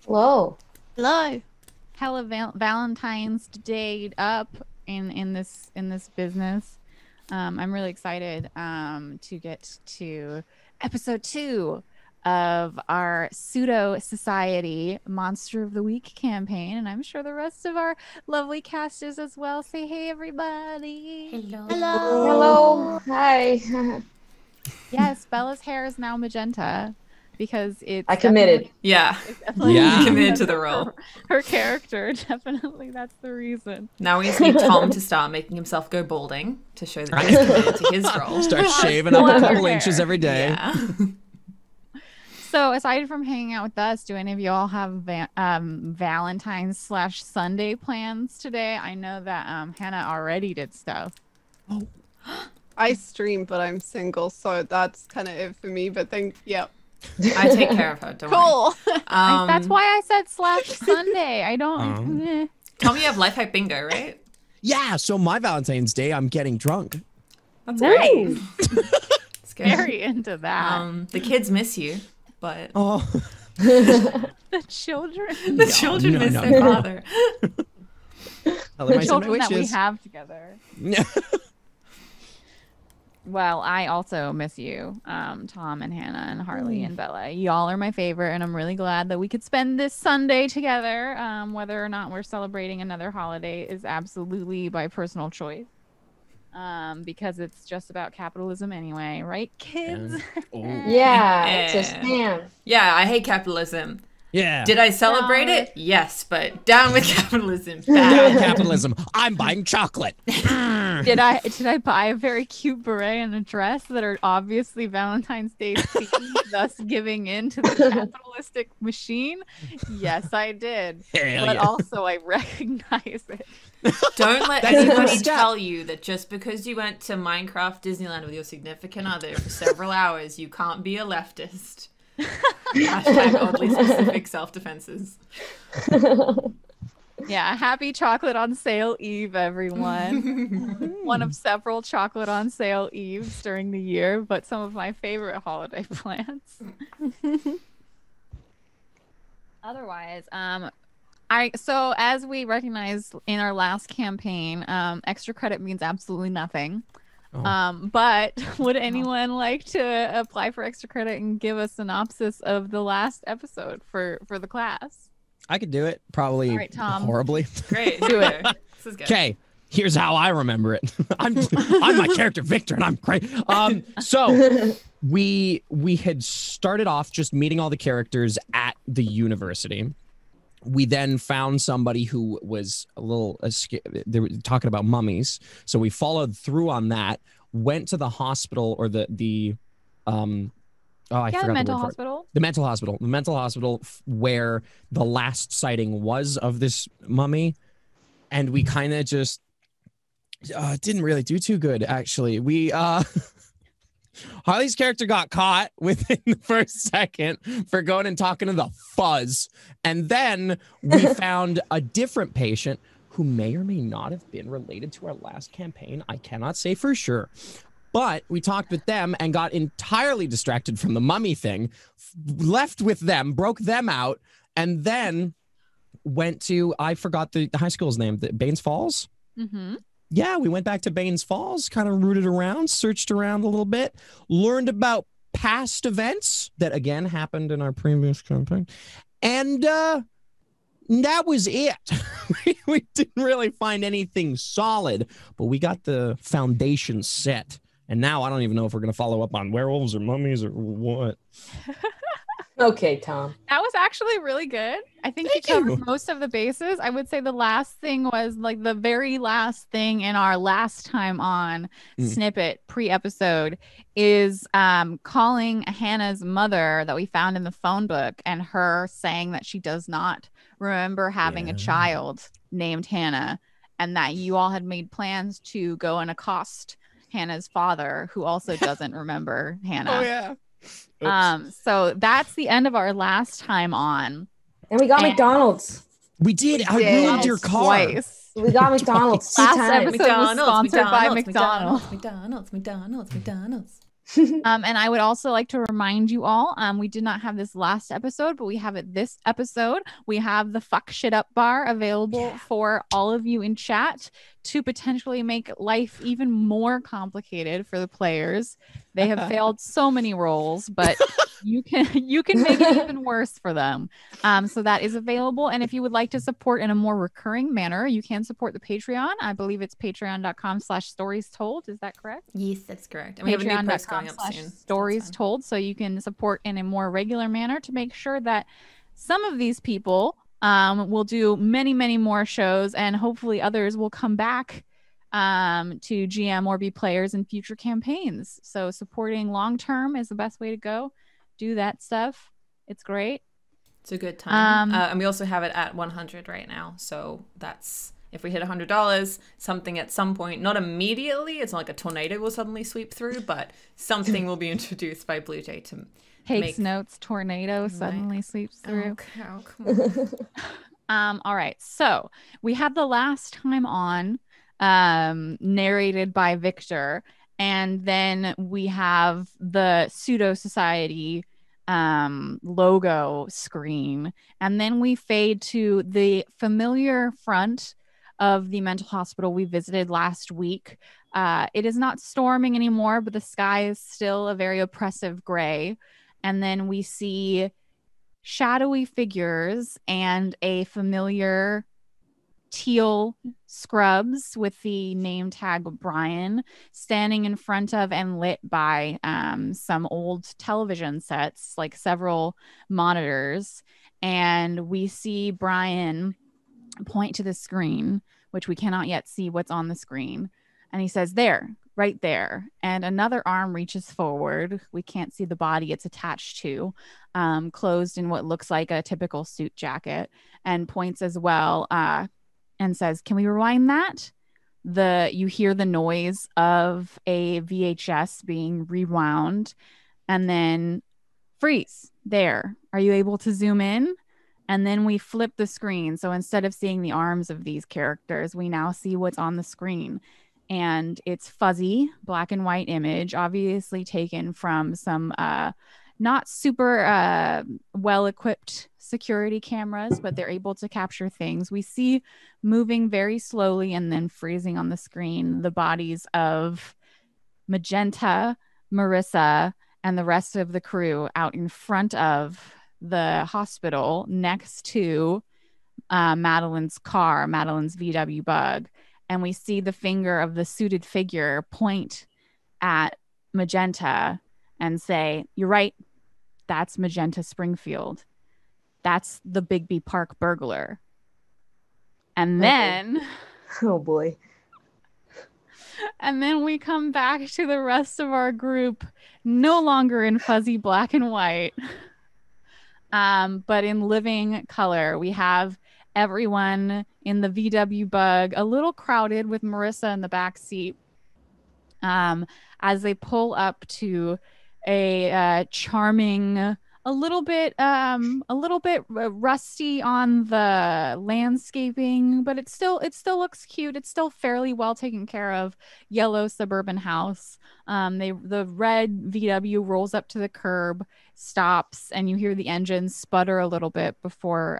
Hello. Hello. Hella Valentine's Day up in this business. I'm really excited to get to episode 2 of our Pseudosociety Monster of the Week campaign, and I'm sure the rest of our lovely cast is as well. Say hey, everybody. Hello. Hello. Hi. Yes, Bella's hair is now magenta because I committed. Yeah. Yeah. Committed to the role. Her character, definitely, that's the reason. Now we just need Tom to start making himself go balding to show that he's committed to his role. Start shaving up a couple inches every day. Yeah. So aside from hanging out with us, do any of you all have Valentine's/Sunday plans today? I know that Hannah already did stuff. Oh. I stream, but I'm single, so that's kind of it for me. But yep. I take care of her. Don't worry. Cool. That's why I said /Sunday. I don't. Tom, you have life hack bingo, right? Yeah, so my Valentine's Day, I'm getting drunk. That's great. It's good. Very into that. The kids miss you, but Oh. The children. the children miss their father. The children that we have together. Well, I also miss you, Tom and Hannah and Harley and Bella. Y'all are my favorite, and I'm really glad that we could spend this Sunday together. Whether or not we're celebrating another holiday is absolutely by personal choice, because it's just about capitalism anyway, right, kids? Yeah, it's a scam. Yeah, I hate capitalism. Yeah. Did I celebrate it? Yes, but down with capitalism. Down Bad. capitalism. I'm buying chocolate. Did I buy a very cute beret and a dress that are obviously Valentine's Day themed, thus giving in to the capitalistic machine? Yes, I did. Hell But yeah. also I recognize it. Don't let That's the anybody first step. tell you that just because you went to Minecraft Disneyland with your significant other for several hours, you can't be a leftist. Hashtag oddly specific self-defenses. Yeah, happy chocolate on sale eve, everyone. One of several chocolate on sale eves during the year, but some of my favorite holiday plans. Otherwise, so as we recognized in our last campaign, extra credit means absolutely nothing. But would anyone like to apply for extra credit and give a synopsis of the last episode for the class? I could do it. Probably All right, Tom. horribly. Great. Do it. This is good. Okay, here's how I remember it. I'm my character Victor, and I'm great. So we had started off just meeting all the characters at the university. We then found somebody who was a little they were talking about mummies, so we followed through on that. Went to the hospital or the I forgot The mental the word for it. hospital. The mental hospital where the last sighting was of this mummy, and we kind of just didn't really do too good, actually. We Harley's character got caught within the first second for going and talking to the fuzz, and then we found a different patient who may or may not have been related to our last campaign. I cannot say for sure. But we talked with them and got entirely distracted from the mummy thing, left with them, broke them out, and then went to, I forgot the high school's name, Baines Falls? Mm-hmm. Yeah, we went back to Baines Falls, kind of rooted around, searched around a little bit, learned about past events that, again, happened in our previous campaign. And that was it. We didn't really find anything solid, but we got the foundation set. And now I don't even know if we're going to follow up on werewolves or mummies or what. Okay, Tom. That was actually really good. I think you Thank covered you. most of the bases. I would say the last thing was like the very last thing in our last time on snippet pre-episode is calling Hannah's mother that we found in the phone book and her saying that she does not remember having a child named Hannah, and that you all had made plans to go and accost Hannah's father, who also doesn't remember Hannah. Oh yeah. Oops. So that's the end of our last time on. And we got McDonald's. We did. I did. ruined your car. Twice. We got McDonald's two Last times. episode was sponsored by McDonald's. McDonald's. And I would also like to remind you all, we did not have this last episode, but we have it this episode. We have the fuck shit up bar available for all of you in chat to potentially make life even more complicated for the players. They have failed so many roles, but you can make it even worse for them. So that is available. And if you would like to support in a more recurring manner, you can support the Patreon. I believe it's patreon.com/stories told. Is that correct? Yes, that's correct. And we have a new post going up soon. Stories told, so you can support in a more regular manner to make sure that some of these people will do many, many more shows, and hopefully others will come back to GM or be players in future campaigns. So supporting long term is the best way to go. Do that stuff. It's great. It's a good time. And we also have it at 100 right now. So that's, if we hit $100, something at some point, not immediately, it's not like a tornado will suddenly sweep through, but something will be introduced by Blue Jay to Takes notes, tornado suddenly sweeps through. Okay, oh, come on. All right. So we had the last time on narrated by Victor, and then we have the Pseudosociety logo screen, and then we fade to the familiar front of the mental hospital we visited last week. It is not storming anymore, but the sky is still a very oppressive gray. And then we see shadowy figures and a familiar teal scrubs with the name tag Brian standing in front of and lit by some old television sets, like several monitors. And we see Brian point to the screen, which we cannot yet see what's on the screen. And he says, "There, right there." And another arm reaches forward. We can't see the body it's attached to, closed in what looks like a typical suit jacket, and points as well and says, "Can we rewind that?" You hear the noise of a VHS being rewound, and then freeze. There. Are you able to zoom in? And then we flip the screen. So instead of seeing the arms of these characters, we now see what's on the screen. And it's fuzzy, black and white image, obviously taken from some not super well-equipped security cameras, but they're able to capture things. We see moving very slowly and then freezing on the screen the bodies of Magenta, Marissa, and the rest of the crew out in front of the hospital next to Madeline's car, Madeline's VW Bug. And we see the finger of the suited figure point at Magenta and say, "You're right. That's Magenta Springfield. That's the Bigby Park burglar." And then... Oh, boy. And then we come back to the rest of our group, no longer in fuzzy black and white, but in living color. We have everyone in the VW Bug, a little crowded with Marissa in the back seat, as they pull up to a charming, a little bit rusty on the landscaping, but it still looks cute. It's still fairly well taken care of, yellow suburban house. The red VW rolls up to the curb, stops, and you hear the engine sputter a little bit before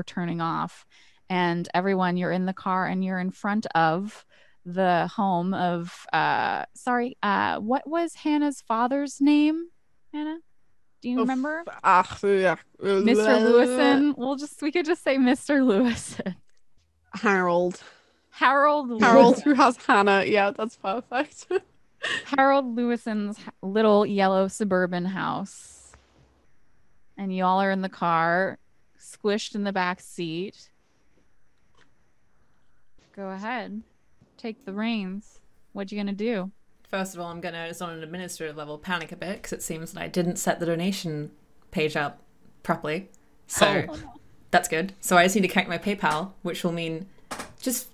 turning off. And everyone, you're in the car and you're in front of the home of what was Hannah's father's name? Hannah, do you remember? Mr. Lewison. We could just say Mr. Lewison. Harold, who has Hannah. Yeah, that's perfect. Harold Lewison's little yellow suburban house. And y'all are in the car, squished in the back seat. Go ahead. Take the reins. What you gonna do? First of all, I'm going to, as on an administrative level, panic a bit because it seems that I didn't set the donation page up properly. So that's good. So I just need to connect my PayPal, which will mean just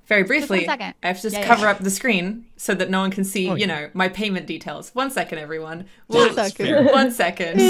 very briefly, I have to just cover up the screen so that no one can see, my payment details. 1 second, everyone. 1 second. 1 second.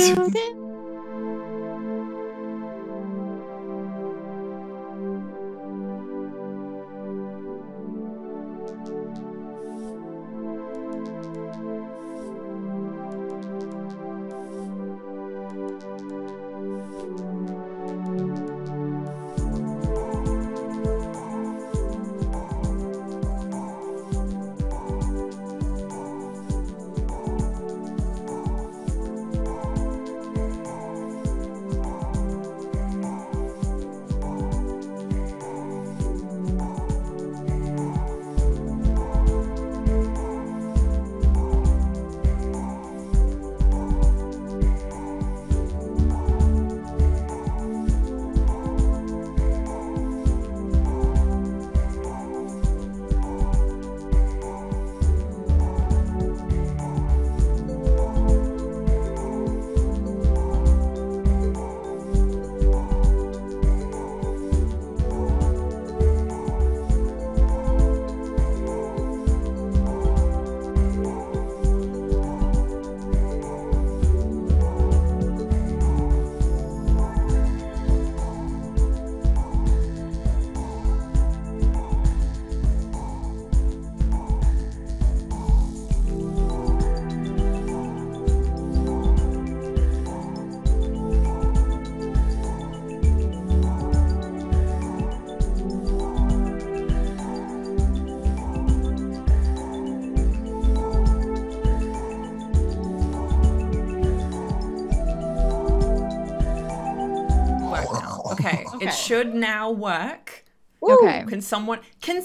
It should now work. Okay. Can somebody go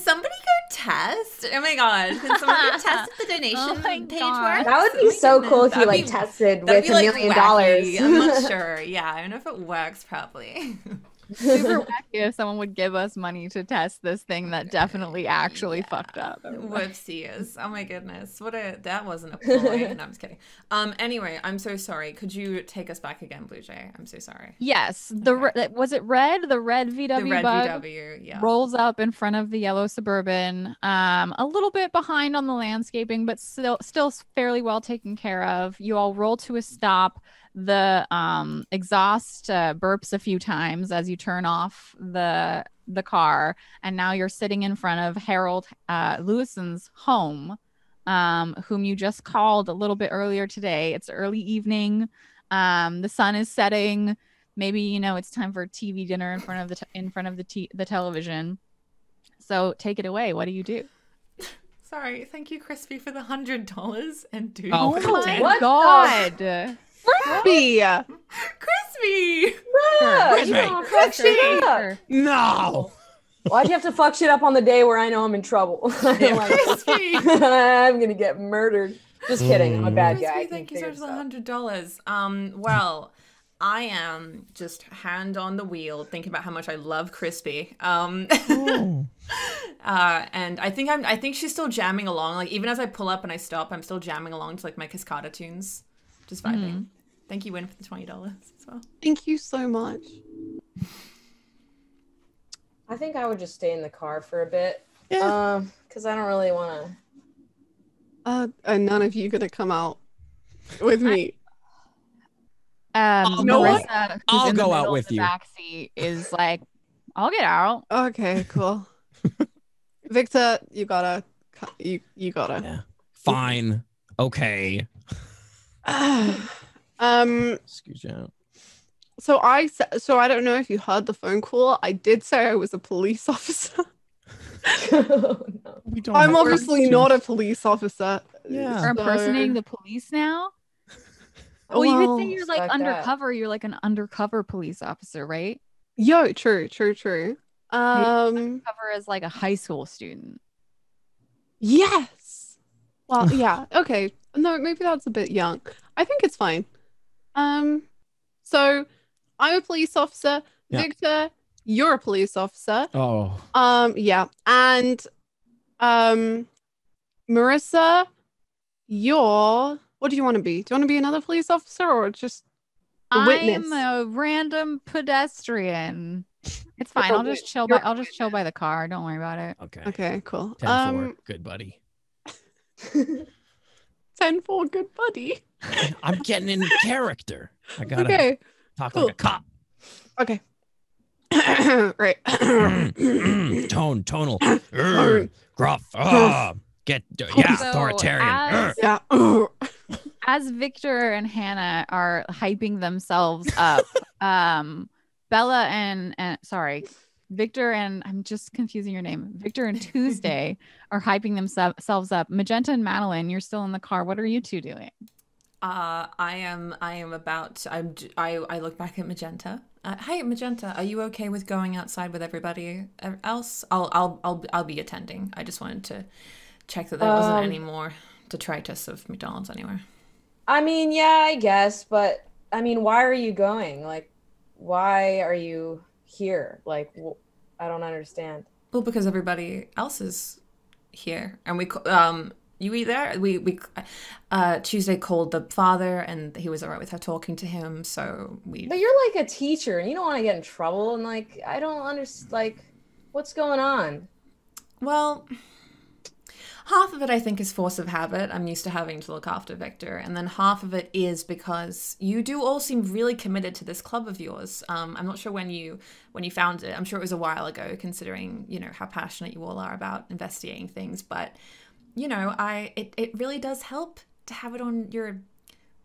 test? Oh my god! Can someone go test if the donation page works? That would be so cool if you like tested with $1 million. I'm not sure. Yeah, I don't know if it works properly. Super wacky if someone would give us money to test this thing that definitely actually fucked up. Whoopsies. Oh my goodness. That wasn't a ploy. No, I'm just kidding. Anyway, I'm so sorry. Could you take us back again, Blue Jay? I'm so sorry. Yes. Was it red? The red VW the red bug VW, yeah. rolls up in front of the yellow Suburban. A little bit behind on the landscaping, but still fairly well taken care of. You all roll to a stop. The exhaust burps a few times as you turn off the car, and now you're sitting in front of Harold Lewison's home, whom you just called a little bit earlier today. It's early evening. The sun is setting. Maybe it's time for TV dinner in front of the television. So take it away. What do you do? Sorry, thank you, Crispy, for the $100 and dude. Oh my god. Crispy! Crispy! Crispy! No! Why'd you have to fuck shit up on the day where I know I'm in trouble? Crispy! I'm gonna get murdered. Just kidding. I'm a bad guy. Crispy, thank you so much for the $100. Well, I am just hand on the wheel thinking about how much I love Crispy. And I think she's still jamming along. Like, even as I pull up and I stop, I'm still jamming along to like my Cascada tunes. Just vibing. Thank you, Win, for the $20 as well. Thank you so much. I think I would just stay in the car for a bit. Yeah. Because I don't really want to. And none of you gonna come out with me. Marissa, I'll go out with you. Backseat is like, I'll get out. Okay, cool. Victor, you gotta. Yeah. Fine. Okay. Excuse you. So I don't know if you heard the phone call. I did say I was a police officer. No. I'm obviously not a police officer. Yeah. You're impersonating the police now? Well, you could say you're like undercover. You're like an undercover police officer, right? Yo, true. Undercover as like a high school student. Yes. Well, yeah. Okay. No, maybe that's a bit young. I think it's fine. So I'm a police officer. Yeah. Victor, you're a police officer. Oh. Yeah. And Marissa, what do you want to be? Do you want to be another police officer or just a witness? I'm a random pedestrian. It's fine. I'll just chill by the car. Don't worry about it. Okay. Okay, cool. 10-4. Good buddy. 10-4, good buddy. I'm getting in character. I gotta talk like a cop. Okay. Right. Tonal. Gruff. Authoritarian. As Victor and Hannah are hyping themselves up, Bella and Victor and I'm just confusing your name. Victor and Tuesday are hyping themselves up. Magenta and Madeline, you're still in the car. What are you two doing? I look back at Magenta. Hey, Magenta, are you okay with going outside with everybody else? I'll be attending. I just wanted to check that there wasn't any more detritus of McDonald's anywhere. I mean, yeah, I guess, but I mean, why are you going? Like, why are you here? Like, I don't understand. Well, because everybody else is here, and you were there. We Tuesday called the father, and he was alright with her talking to him. So we. But you're like a teacher, and you don't want to get in trouble. And like, I don't understand. Like, what's going on? Well, half of it I think is force of habit. I'm used to having to look after Victor, and then half of it is because you do all seem really committed to this club of yours. I'm not sure when you found it. I'm sure it was a while ago, considering how passionate you all are about investigating things, but. It really does help to have it on your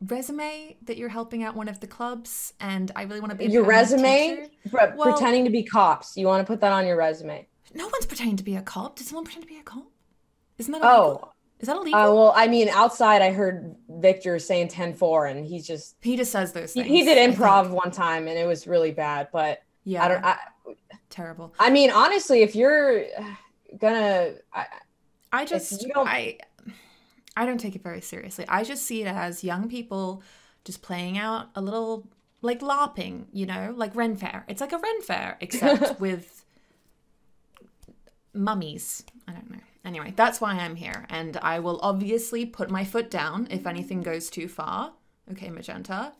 resume that you're helping out one of the clubs, and I really want to be your resume. Well, pretending to be cops. You want to put that on your resume? No one's pretending to be a cop. Did someone pretend to be a cop? Isn't that illegal? Is that illegal? Well, I mean, outside I heard Victor saying 10-4, and he just says those things. He did improv one time, and it was really bad. But Yeah. I don't. Terrible. I mean, honestly, if you're gonna, I if just you don't, I don't take it very seriously. I just see it as young people just playing out a little, like LARPing, you know, like Ren Fair. It's like a Ren Fair, except with mummies. I don't know. Anyway, that's why I'm here. And I will obviously put my foot down if anything goes too far. Okay, Magenta.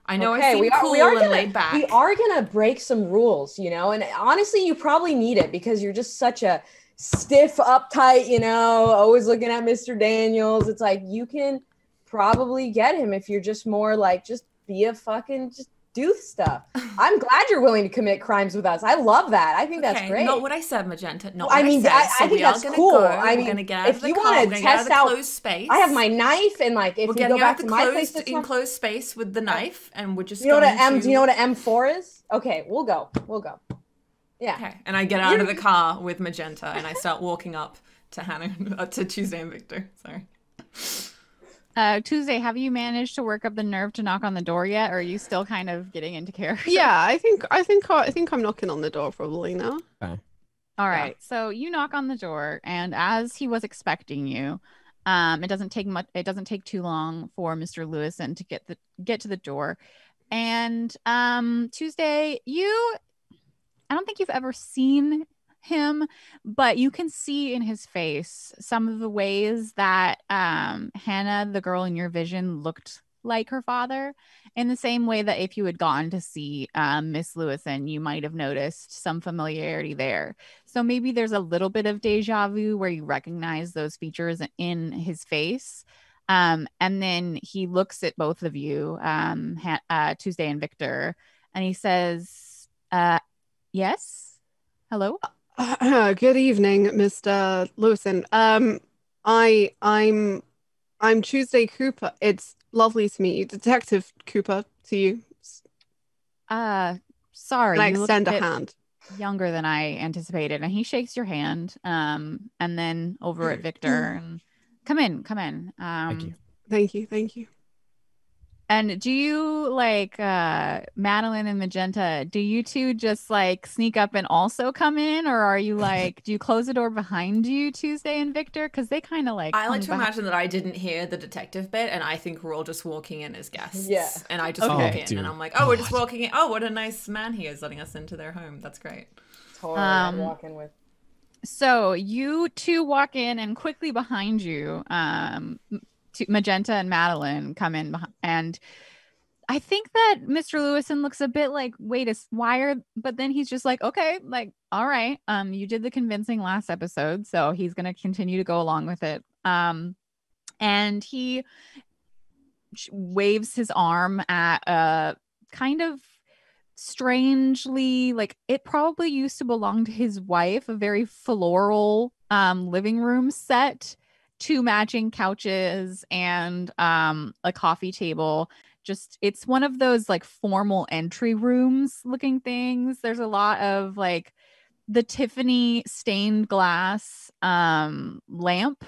I know okay, I seem cool and laid back. we are gonna break some rules, you know. And honestly, you probably need it because you're just such a stiff, uptight, you know, always looking at Mr. Daniels. It's like you can probably get him if you're just more like just be a fucking just do stuff. I'm glad you're willing to commit crimes with us. I love that. I think that's great. Not what I said, Magenta. Not I what mean, I said. I think that's cool. Go. I mean, we're gonna get out if of the you car. want We're to gonna get out of test the out, closed space. I have my knife, and like if we're you getting go back out to the my closed, place, enclosed space with the knife, and we're just. You know what going do you know what an M4 is? Okay, we'll go. Yeah. Okay, and I get out of the car with Magenta, and I start walking up to Hannah, to Tuesday and Victor. Sorry. Tuesday, have you managed to work up the nerve to knock on the door yet, or are you still kind of getting into character? Yeah, I think I'm knocking on the door probably now. Okay. All right. So you knock on the door, and as he was expecting you, it doesn't take too long for Mr. Lewison to get to the door. And Tuesday, I don't think you've ever seen him, but you can see in his face some of the ways that Hannah, the girl in your vision, looked like her father, in the same way that if you had gone to see Miss Lewison, you might have noticed some familiarity there. So maybe there's a little bit of deja vu where you recognize those features in his face. And then he looks at both of you, Tuesday and Victor, and he says, yes, hello. Good evening, Mr. Lewison. I'm Tuesday Cooper. It's lovely to meet you, Detective Cooper. To you. Sorry, And I you look extend a bit hand. younger than I anticipated, and he shakes your hand. And then over at Victor, and come in. Thank you. Thank you. And do you like Madeline and Magenta? Do you two just like sneak up and also come in, or are you like, do you close the door behind you, Tuesday and Victor? Because they kind of like. I like to imagine that I didn't hear the detective bit, and I think we're all just walking in as guests. Yeah. And I just walk in, and I'm like, oh, we're just walking in. Oh, what a nice man he is, letting us into their home. That's great. Totally, I'd walk in with. So you two walk in, and quickly behind you, Magenta and Madeline come in behind, and I think that Mr. Lewison looks a bit like, wait, a wire, but then he's just like, okay, like, all right, you did the convincing last episode, so he's gonna continue to go along with it. And he waves his arm at a kind of strangely, like, it probably used to belong to his wife, a very floral living room set, two matching couches and a coffee table. Just, it's one of those like formal entry rooms looking things. There's a lot of like the Tiffany stained glass lamp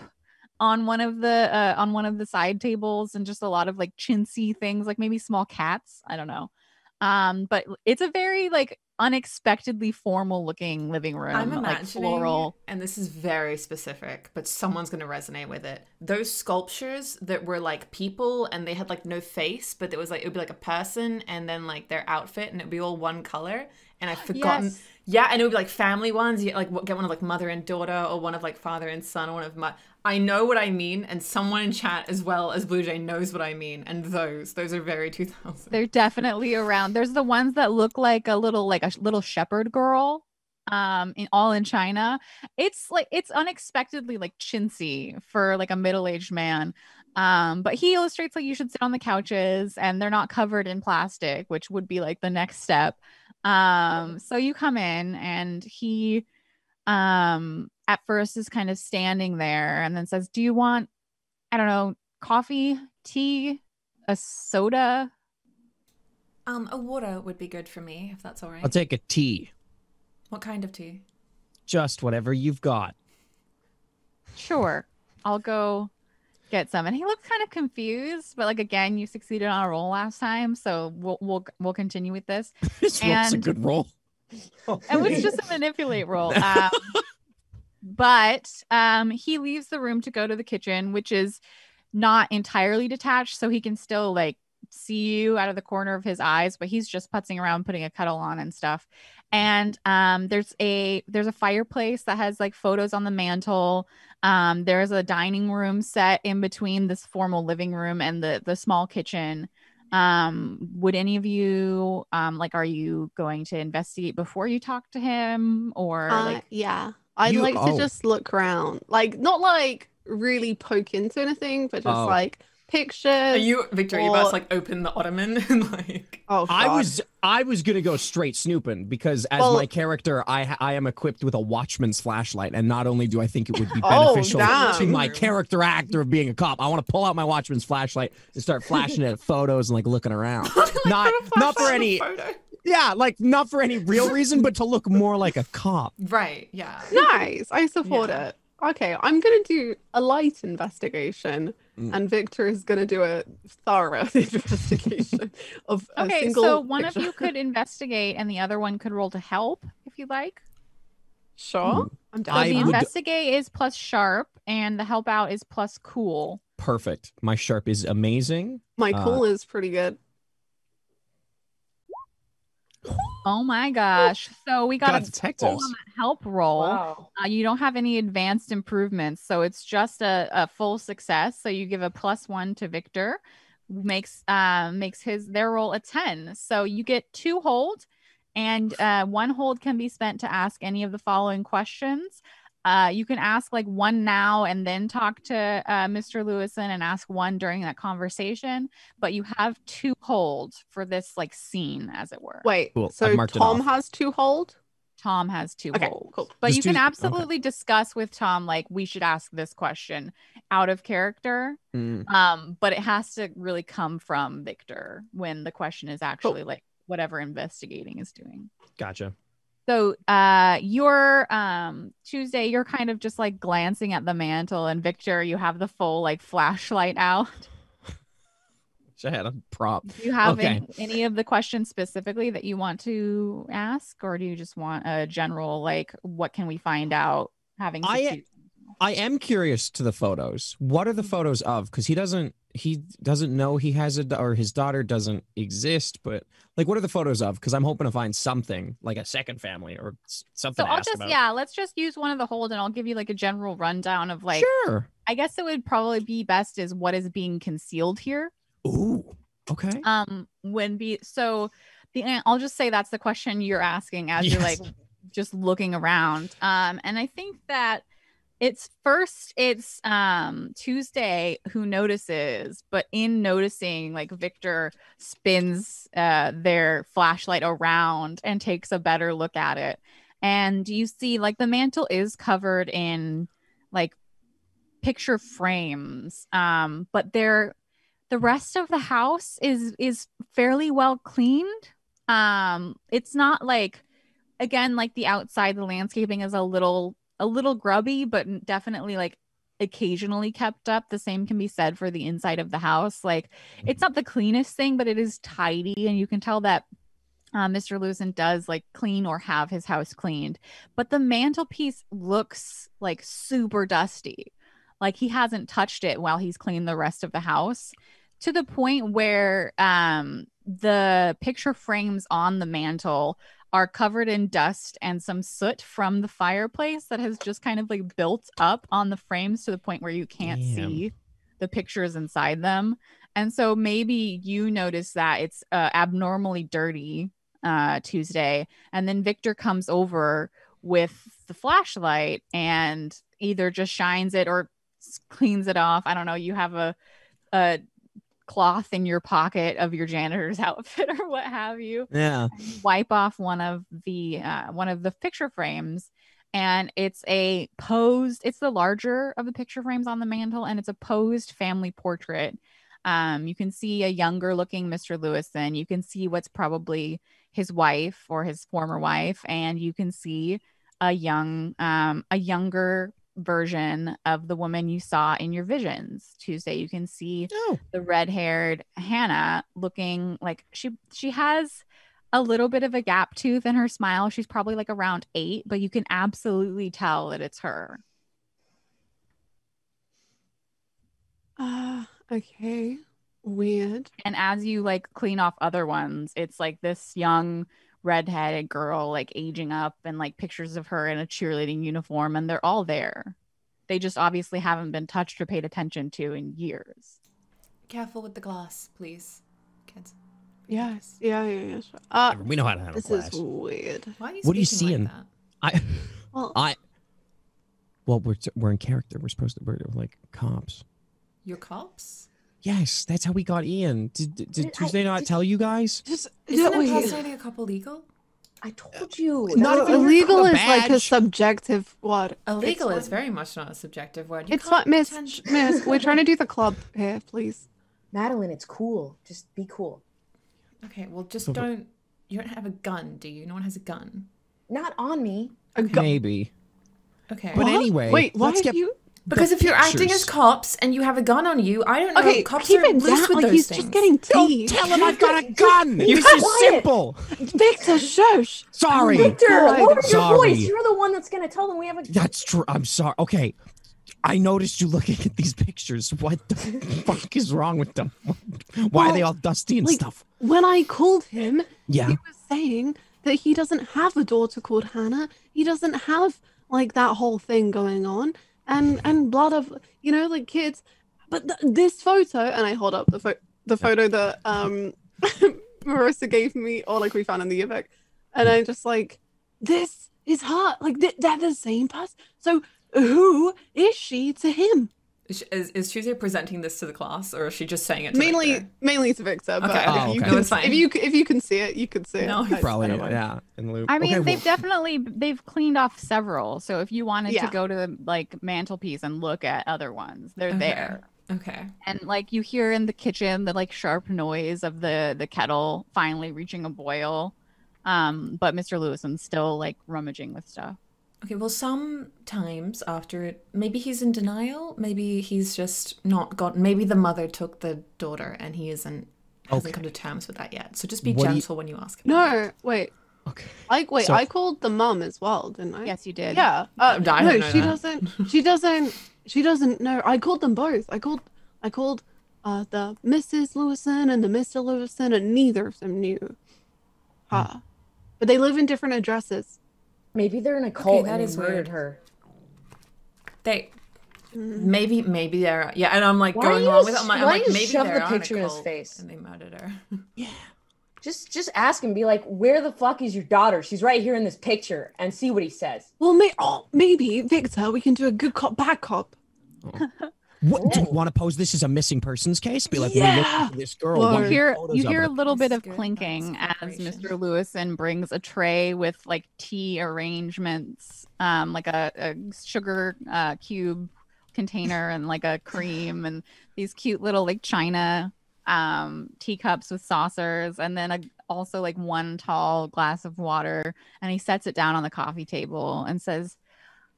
on one of the side tables, and just a lot of like chintzy things, like maybe small cats, I don't know. But it's a very like unexpectedly formal looking living room. I'm imagining, like floral. And this is very specific, but someone's going to resonate with it. Those sculptures that were like people and they had like no face, but it would be like a person and then like their outfit, and it'd be all one color. And I've forgotten. Yes. Yeah, and it would be like family ones. You like get one of like mother and daughter, or one of like father and son, or one of I know what I mean, and someone in chat as well as Blue Jay knows what I mean. And those are very 2000. They're definitely around. There's the ones that look like a little shepherd girl, all in China. It's like, it's unexpectedly like chintzy for like a middle-aged man. But he illustrates like you should sit on the couches and they're not covered in plastic, which would be like the next step. So you come in, and he at first is kind of standing there and then says, do you want, I don't know, coffee, tea, a soda? A water would be good for me, if that's all right. I'll take a tea. What kind of tea? Just whatever you've got. Sure. I'll go get some, and he looks kind of confused. But like again, you succeeded on a roll last time, so we'll continue with this. This roll's a good roll. It was just a manipulate roll. But he leaves the room to go to the kitchen, which is not entirely detached, so he can still like see you out of the corner of his eyes, but he's just putzing around putting a kettle on and stuff. And there's a fireplace that has like photos on the mantle. There's a dining room set in between this formal living room and the small kitchen. Would any of you like, are you going to investigate before you talk to him, or like yeah, I'd like to just look around, like not like really poke into anything, but just like pictures. Are you, Victor, are you about to like open the ottoman and like I was gonna go straight snooping, because as my character I am equipped with a watchman's flashlight, and not only do I think it would be beneficial to my character actor of being a cop, I want to pull out my watchman's flashlight and start flashing it at photos and like looking around. not for any like not for any real reason, but to look more like a cop. Right, yeah. Nice. I support it. Okay, I'm gonna do a light investigation, and Victor is gonna do a thorough investigation of a single so one picture. of you could investigate and the other one could roll to help if you like. Sure. I'm So down. the investigate is plus sharp and the help out is plus cool. Perfect. My sharp is amazing. My cool is pretty good. Oh my gosh. So we got a detectives. help roll. Wow. You don't have any advanced improvements, so it's just a full success. So you give a +1 to Victor, makes their roll a 10. So you get 2 hold, and 1 hold can be spent to ask any of the following questions. You can ask like 1 now and then talk to Mr. Lewison and ask 1 during that conversation, but you have 2 hold for this like scene, as it were. Wait, Cool. so Tom has 2 hold? Tom has 2 hold. Cool. But Just you can do- absolutely discuss with Tom, like, we should ask this question out of character. But it has to really come from Victor when the question is actually like whatever investigating is doing. Gotcha. So you're Tuesday, you're kind of just like glancing at the mantle, and Victor, you have the full like flashlight out. I had a prop. Do you have any of the questions specifically that you want to ask, or do you just want a general like what can we find out having I am curious to the photos. What are the photos of? Because he doesn't know he has it, or his daughter doesn't exist, but like what are the photos of? Because I'm hoping to find something like a second family or something. So I'll just let's just use one of the hold, and I'll give you like a general rundown of like, sure. I guess it would probably be best is what is being concealed here. Ooh, okay. I'll just say that's the question you're asking as you're like just looking around. And I think that it's Tuesday who notices, but in noticing, like Victor spins their flashlight around and takes a better look at it. And you see like the mantle is covered in like picture frames. But the rest of the house is fairly well cleaned. It's not like, again, like the outside, the landscaping is a little grubby, but definitely like occasionally kept up. The same can be said for the inside of the house. Like it's not the cleanest thing, but it is tidy, and you can tell that Mr. Lewison does like clean or have his house cleaned. But the mantelpiece looks like super dusty. Like he hasn't touched it while he's cleaned the rest of the house, to the point where the picture frames on the mantle are covered in dust and some soot from the fireplace that has just kind of like built up on the frames to the point where you can't see the pictures inside them. And so maybe you notice that it's abnormally dirty Tuesday, and then Victor comes over with the flashlight and either just shines it or cleans it off. I don't know. You have a cloth in your pocket of your janitor's outfit or what have you. Yeah. Wipe off one of the picture frames, and it's the larger of the picture frames on the mantle, and it's a posed family portrait. You can see a younger looking Mr. Lewison. You can see what's probably his wife or his former wife, and you can see a younger version of the woman you saw in your visions Tuesday. You can see Oh. the red-haired Hannah looking like she has a little bit of a gap tooth in her smile. She's probably like around 8, but you can absolutely tell that it's her. Okay. Weird. And as you like clean off other ones, it's like this young redheaded girl like aging up, and like pictures of her in a cheerleading uniform, and they're all there. They just obviously haven't been touched or paid attention to in years. Careful with the glass, please, kids. Yes. Yeah. Sure. We know how to handle This class. is weird. Why are you What are you speaking seeing? like that? Well, we're in character. We're supposed to be like cops. You're cops? Yes, that's how we got Ian. Did Tuesday not tell you guys? Just Isn't wait. impersonating a cop illegal? I told you. Not No, if you illegal have a is like a badge. subjective word. Illegal It's is very much not a subjective word. You It's can't fine, Miss. pretend- Miss, we're trying to do the club here, please. Madeline, it's cool. Just be cool. Okay, well, just don't. You don't have a gun, do you? No one has a gun. Not on me. Maybe. Okay. But What? anyway, Wait, why let's are get you? Because if you're acting pictures. as cops and you have a gun on you, I don't know. Okay, Cops keep are it loose down. with Like those he's things. just getting Don't teased. tell him I've got a gun. This is quiet. simple. Victor, shush. Sorry. Victor, God. lower your Sorry. voice. You're the one that's gonna tell them we have a. That's true. I'm sorry. Okay. I noticed you looking at these pictures. What the fuck is wrong with them? Why are they all dusty and like, stuff? When I called him, Yeah. he was saying that he doesn't have a daughter called Hannah. He doesn't have like that whole thing going on, and blood of like kids. But this photo, and I hold up the photo that Marissa gave me, or like we found in the yearbook, and I'm just like, this is her. Like they're the same person. So who is she to him? Is Tuesday presenting this to the class, or is she just saying it to Mainly Victor? to Victor, but Okay. Oh, if you okay. can, No, it's fine. if you can see it, you could see No, it. you're Probably, I don't mind. yeah. In the loop. I mean, Okay, they've definitely cleaned off several. So if you wanted Yeah. to go to the like mantelpiece and look at other ones, they're there. Okay. And like you hear in the kitchen the like sharp noise of the kettle finally reaching a boil. But Mr. Lewison's still like rummaging with stuff. Okay, well, sometimes after it, maybe he's in denial. Maybe he's just not got. Maybe the mother took the daughter, and he hasn't Okay. come to terms with that yet. So just be What do you- gentle when you ask him. about it. No, wait. Okay. Wait, So- I called the mum as well, didn't I? Yes, you did. Yeah. I don't No, know she that. doesn't. She doesn't know. I called them both. I called the Mrs. Lewison and the Mr. Lewison, and neither of them knew her. But they live in different addresses. Maybe they're in a cult that and is they murdered weird. her. They maybe they're and I'm like Why going you along with it. just- I'm like, why you maybe shove they're the on a picture in his cult face? and they murdered her. Just ask him. Be like, where the fuck is your daughter? She's right here in this picture, and see what he says. Well, maybe Victor, we can do a good cop, bad cop. What do you want to pose this as a missing persons case? Be like, Yeah. we're looking for this girl. Well, What You are hear photos you of hear a her? little bit This of is good. clinking That's as cooperation. Mr. Lewison brings a tray with like tea arrangements, like a sugar cube container and like a cream and these cute little like china teacups with saucers, and then also like one tall glass of water, and he sets it down on the coffee table and says,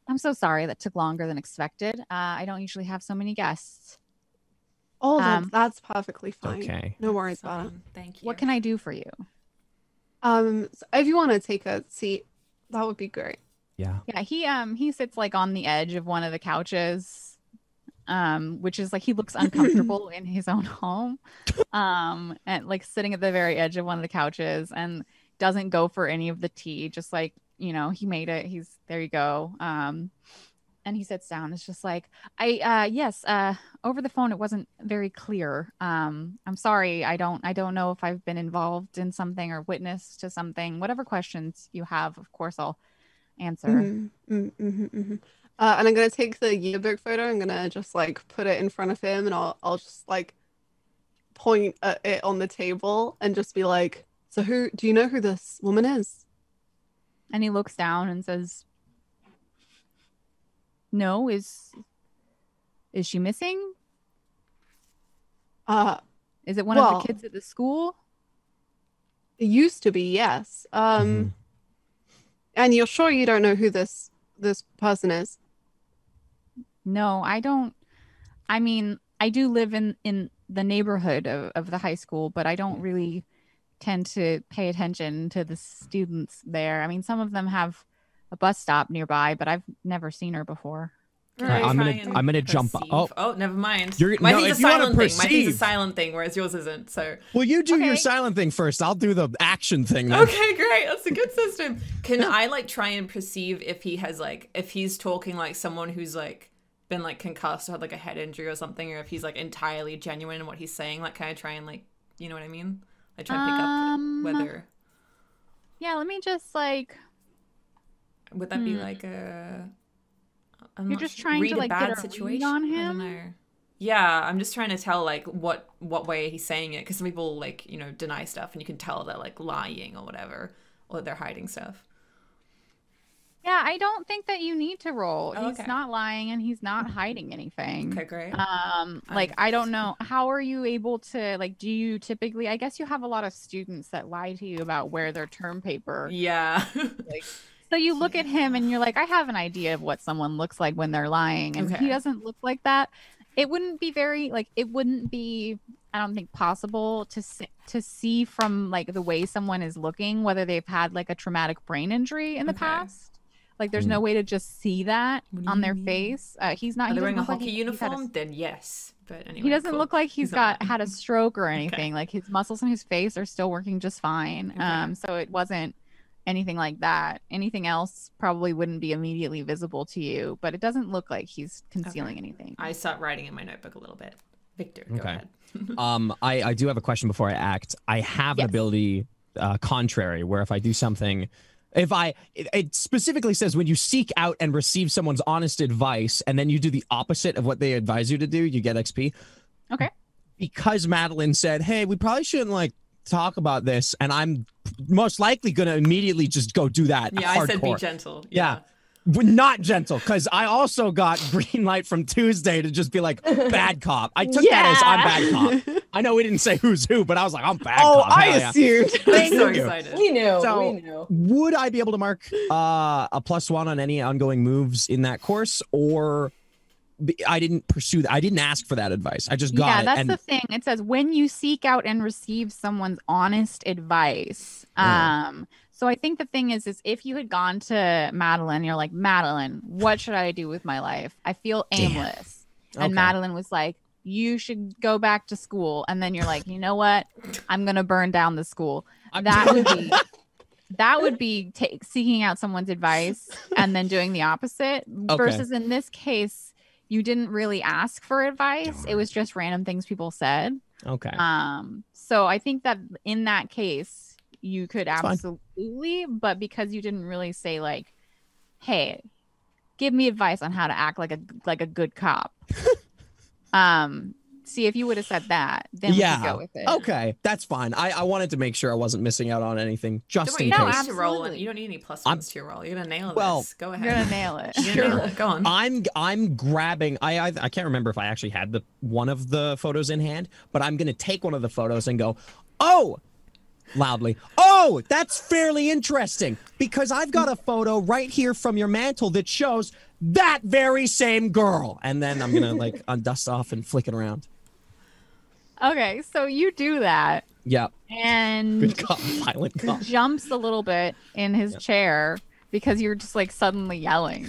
"I'm so sorry that took longer than expected. I don't usually have so many guests. Oh, Um, that's perfectly fine. okay. No worries about it. Fine, thank you. What can I do for you?" So if you want to take a seat, that would be great. Yeah. Yeah, he sits like on the edge of one of the couches, which is like he looks uncomfortable in his own home, and like sitting at the very edge of one of the couches, and doesn't go for any of the tea. Just like he made it. He's there. You go. And he sits down. It's just like yes. Over the phone, it wasn't very clear. I'm sorry. I don't know if I've been involved in something or witness to something. Whatever questions you have, of course, I'll answer. And I'm gonna take the yearbook photo. I'm gonna just like put it in front of him, and I'll just like point at it on the table and just be like, "So who do you know who this woman is?" And he looks down and says, "No, is she missing? Is it one of well, the kids at the school?" It used to be, yes. And you're sure you don't know who this person is? No, I don't. I mean, I do live in the neighborhood of the high school, but I don't really tend to pay attention to the students there. I mean, some of them have a bus stop nearby, but I've never seen her before. Can I I'm try gonna and jump. perceive? Oh, never mind. You're- My no, thing's a if you wanna silent thing. My thing's a perceive- silent thing, whereas yours isn't. So Well, you do your Okay. silent thing first. I'll do the action thing then. okay, great. That's a good system. Can I like try and perceive if he has like if he's talking like someone who's like been like concussed or had like a head injury or something, or if he's like entirely genuine in what he's saying? Like, can I try and like, you know what I mean? I try and pick up whether Yeah, let me just like. would that be like a. I'm You're not just sure. trying Read to a like bad get a read on I don't him. know. Yeah, I'm just trying to tell like what way he's saying it, because some people like deny stuff and you can tell they're like lying or whatever, or they're hiding stuff. Yeah, I don't think that you need to roll. Oh, He's okay. not lying and he's not hiding anything. Okay, great. Like I don't know, how are you able to like, do you typically, I guess you have a lot of students that lie to you about where their term paper. Yeah. Like, so you look at him and you're like, I have an idea of what someone looks like when they're lying, and Okay. he doesn't look like that. It wouldn't be very like, it wouldn't be, I don't think, possible to see from like the way someone is looking whether they've had like a traumatic brain injury in the Okay. past. Like there's no way to just see that What do on you their mean? face. He's not. Are he they wearing doesn't a look like hockey he's had a- uniform? Then yes. But anyway, he doesn't cool. look like he's not had a stroke or anything. Like his muscles in his face are still working just fine. Okay. So it wasn't anything like that. Anything else probably wouldn't be immediately visible to you, but it doesn't look like he's concealing anything. I start writing in my notebook a little bit. Victor, go Okay. ahead. I do have a question before I act. I have an Yes. ability contrary where if I do something, it specifically says when you seek out and receive someone's honest advice and then you do the opposite of what they advise you to do, you get XP. Okay. Because Madeline said, hey, we probably shouldn't like talk about this, and I'm most likely gonna immediately just go do that. Yeah, I said be hardcore. gentle. Yeah. We're not gentle, because I also got green light from Tuesday to just be like bad cop. I took that as I'm bad cop. I know we didn't say who's who, but I was like, I'm bad Oh, cop. I Hell yeah. assumed. I'm so you. excited. We knew. So- we knew. Would I be able to mark a +1 on any ongoing moves in that course, or I didn't pursue that? I didn't ask for that advice. I just got Yeah, it. that's and the thing. It says when you seek out and receive someone's honest advice. Yeah. So I think the thing is if you had gone to Madeline, you're like, Madeline, what should I do with my life? I feel aimless. And Okay. Madeline was like, you should go back to school. And then you're like, you know what? I'm gonna burn down the school. That would be seeking out someone's advice and then doing the opposite. Versus in this case, you didn't really ask for advice. It was just random things people said. Okay. So I think that in that case, you could fine. absolutely, but because you didn't really say like, hey, give me advice on how to act like a good cop. See, if you would have said that, then we could go with it. Okay, that's fine. I wanted to make sure I wasn't missing out on anything, just Don't in worry, you case. don't need to roll it. absolutely. You don't need any +1s to your roll. You're gonna nail Well, this. Go You're ahead. gonna nail it. You're gonna nail it. Go on. I'm grabbing. I can't remember if I actually had the one of the photos in hand, but I'm gonna take one of the photos and go, oh, loudly. Oh, that's fairly interesting because I've got a photo right here from your mantle that shows that very same girl, and then I'm gonna like undust off and flick it around. Okay, so you do that, Yeah, and good cop, violent cop. jumps a little bit in his chair because you're just like suddenly yelling.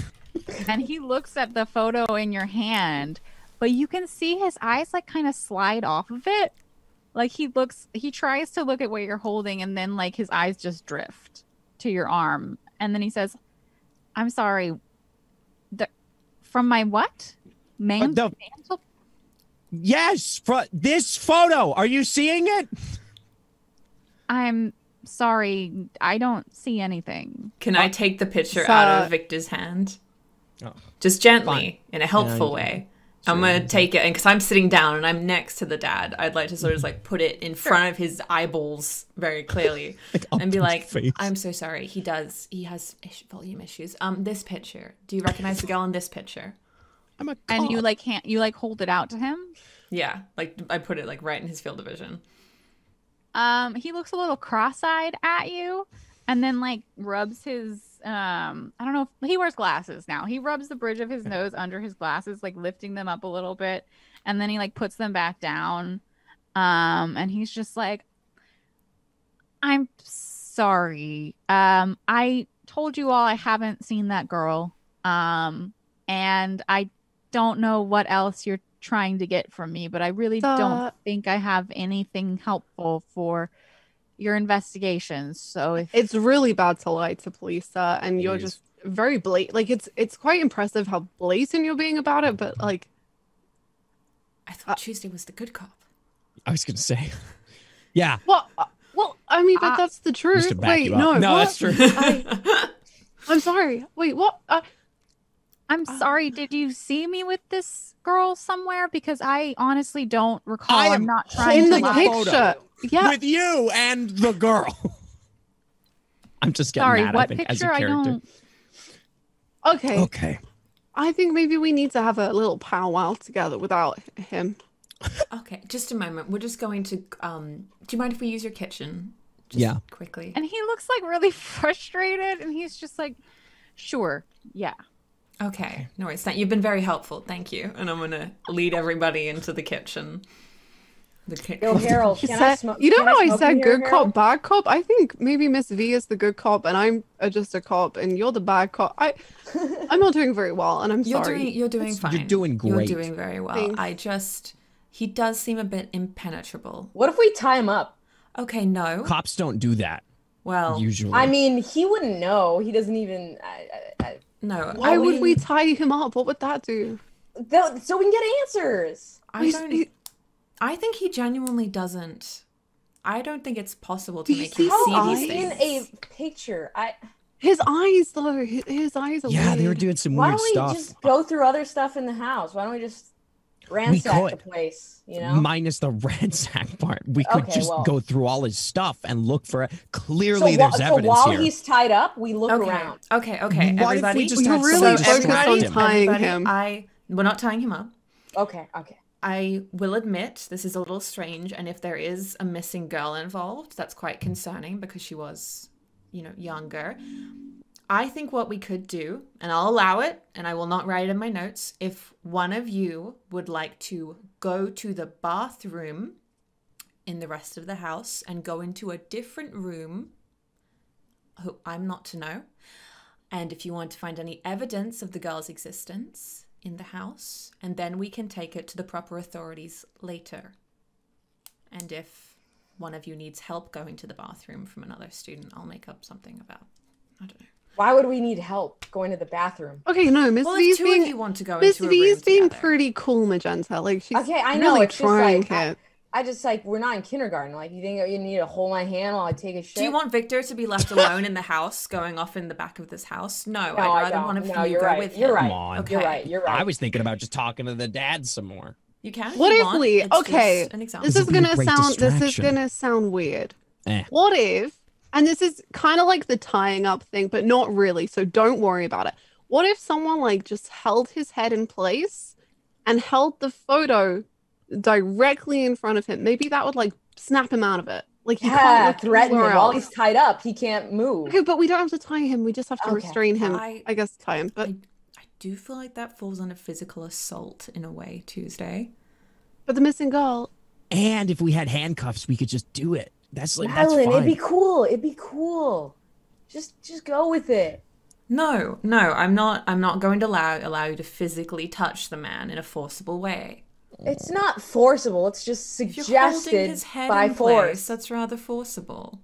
And he looks at the photo in your hand, but you can see his eyes like kind of slide off of it. Like he tries to look at what you're holding, and then like his eyes just drift to your arm. And then he says, I'm sorry. From my what? Mantle? Yes, this photo. Are you seeing it? I'm sorry. I don't see anything. Can I take the picture So- out of Victor's hand? Oh. Just gently, Fine. in a helpful you way. Sure, I'm gonna you take it, and because I'm sitting down and I'm next to the dad, I'd like to sort of like put it in front of his eyeballs very clearly, up and be to his like, face. "I'm so sorry. He has volume issues. This picture. Do you recognize the girl in this picture? I'm a cop. And you like can't you like hold it out to him? Yeah, like I put it like right in his field of vision. He looks a little cross-eyed at you and then like rubs his I don't know if he wears glasses now. He rubs the bridge of his nose under his glasses, like lifting them up a little bit, and then he like puts them back down. And he's just like, I'm sorry. I told you all I haven't seen that girl. And I don't know what else you're trying to get from me, but I really don't think I have anything helpful for your investigations. So if It's really bad to lie to police, and you're just very blatant. Like it's quite impressive how blatant you're being about it, but like I thought Tuesday was the good cop. I was gonna say, yeah. well, I mean, but that's the truth. Just to back Wait, you up. no, No, what? that's true. I'm sorry. Wait, what? I'm sorry, did you see me with this girl somewhere? Because I honestly don't recall. I'm not trying In to the lie. picture. Yeah. With you and the girl. I'm just getting Sorry, mad, what I think, as a picture? I character. don't. Okay. Okay. I think maybe we need to have a little powwow together without him. Okay, just a moment. We're just going to. Do you mind if we use your kitchen? Just Yeah. Quickly. And he looks like really frustrated, and he's just like, sure, yeah. Okay, no worries. You've been very helpful. Thank you. And I'm gonna lead everybody into the kitchen. The kitchen. Yo, Harold, He can I said, smoke? you know can how I smoke said in here, good Harold? cop, bad cop? I think maybe Miss V is the good cop and I'm just a cop and you're the bad cop. I'm not doing very well and I'm sorry. You're doing fine. You're doing great. You're doing very well. Thanks. He does seem a bit impenetrable. What if we tie him up? Okay, no. Cops don't do that Well, usually. I mean, he wouldn't know. He doesn't even. no. Why would we tie him up? What would that do? So we can get answers. I think he genuinely doesn't. I don't think it's possible to Do you make him see see How these eyes? in things. a picture? His eyes though, his eyes are yeah, weird. they were doing some Why weird don't we stuff. just go through other stuff in the house? Why don't we just ransack the could. place? You know. Minus the ransack part. We could Okay, just well. go through all his stuff and look for it. Clearly, there's evidence while here. he's tied up, we look Okay. around. Okay. Why if we Everybody. just You're had really someone focused distract on him? tying him. We're not tying him up. Okay. I will admit this is a little strange, and if there is a missing girl involved, that's quite concerning because she was, younger. I think what we could do, and I'll allow it, and I will not write it in my notes, if one of you would like to go to the bathroom in the rest of the house and go into a different room, who I'm not to know, and if you want to find any evidence of the girl's existence in the house, and then we can take it to the proper authorities later. And if one of you needs help going to the bathroom from another student, I'll make up something about, I don't know. Why would we need help going to the bathroom? Okay, no, Miss Well, V's if two of you being want to go Miss into a V's room being together. pretty cool, Magenta. Like she's Okay, I know. really It's just trying like here. I just like we're not in kindergarten. Like you think you need to hold my hand while I take a shit? Do you want Victor to be left alone in the house, going off in the back of this house? No, No, I'd I rather don't. one of No, you you're go right. with You're him. right. Come on. Okay. You're right. You're right. I was thinking about just talking to the dad some more. You can. What you if want. we? It's Okay, just an example. this This is would be a gonna great sound. This is distraction. gonna sound weird. Eh. What if? And this is kind of like the tying up thing, but not really. So don't worry about it. What if someone like just held his head in place and held the photo directly in front of him? Maybe that would like snap him out of it. Like he can't Yeah, look threaten him anywhere while else. he's tied up. He can't move. Okay, but we don't have to tie him. We just have to Okay. restrain him. I- I guess tie him. But I do feel like that falls under physical assault in a way, Tuesday. the missing girl. And if we had handcuffs, we could just do it. That's like that's Madeline, fine. it'd be cool. It'd be cool. Just go with it. No, I'm not going to allow you to physically touch the man in a forcible way. It's not forcible. It's just If you're holding suggested his head by in force. place, that's rather forcible.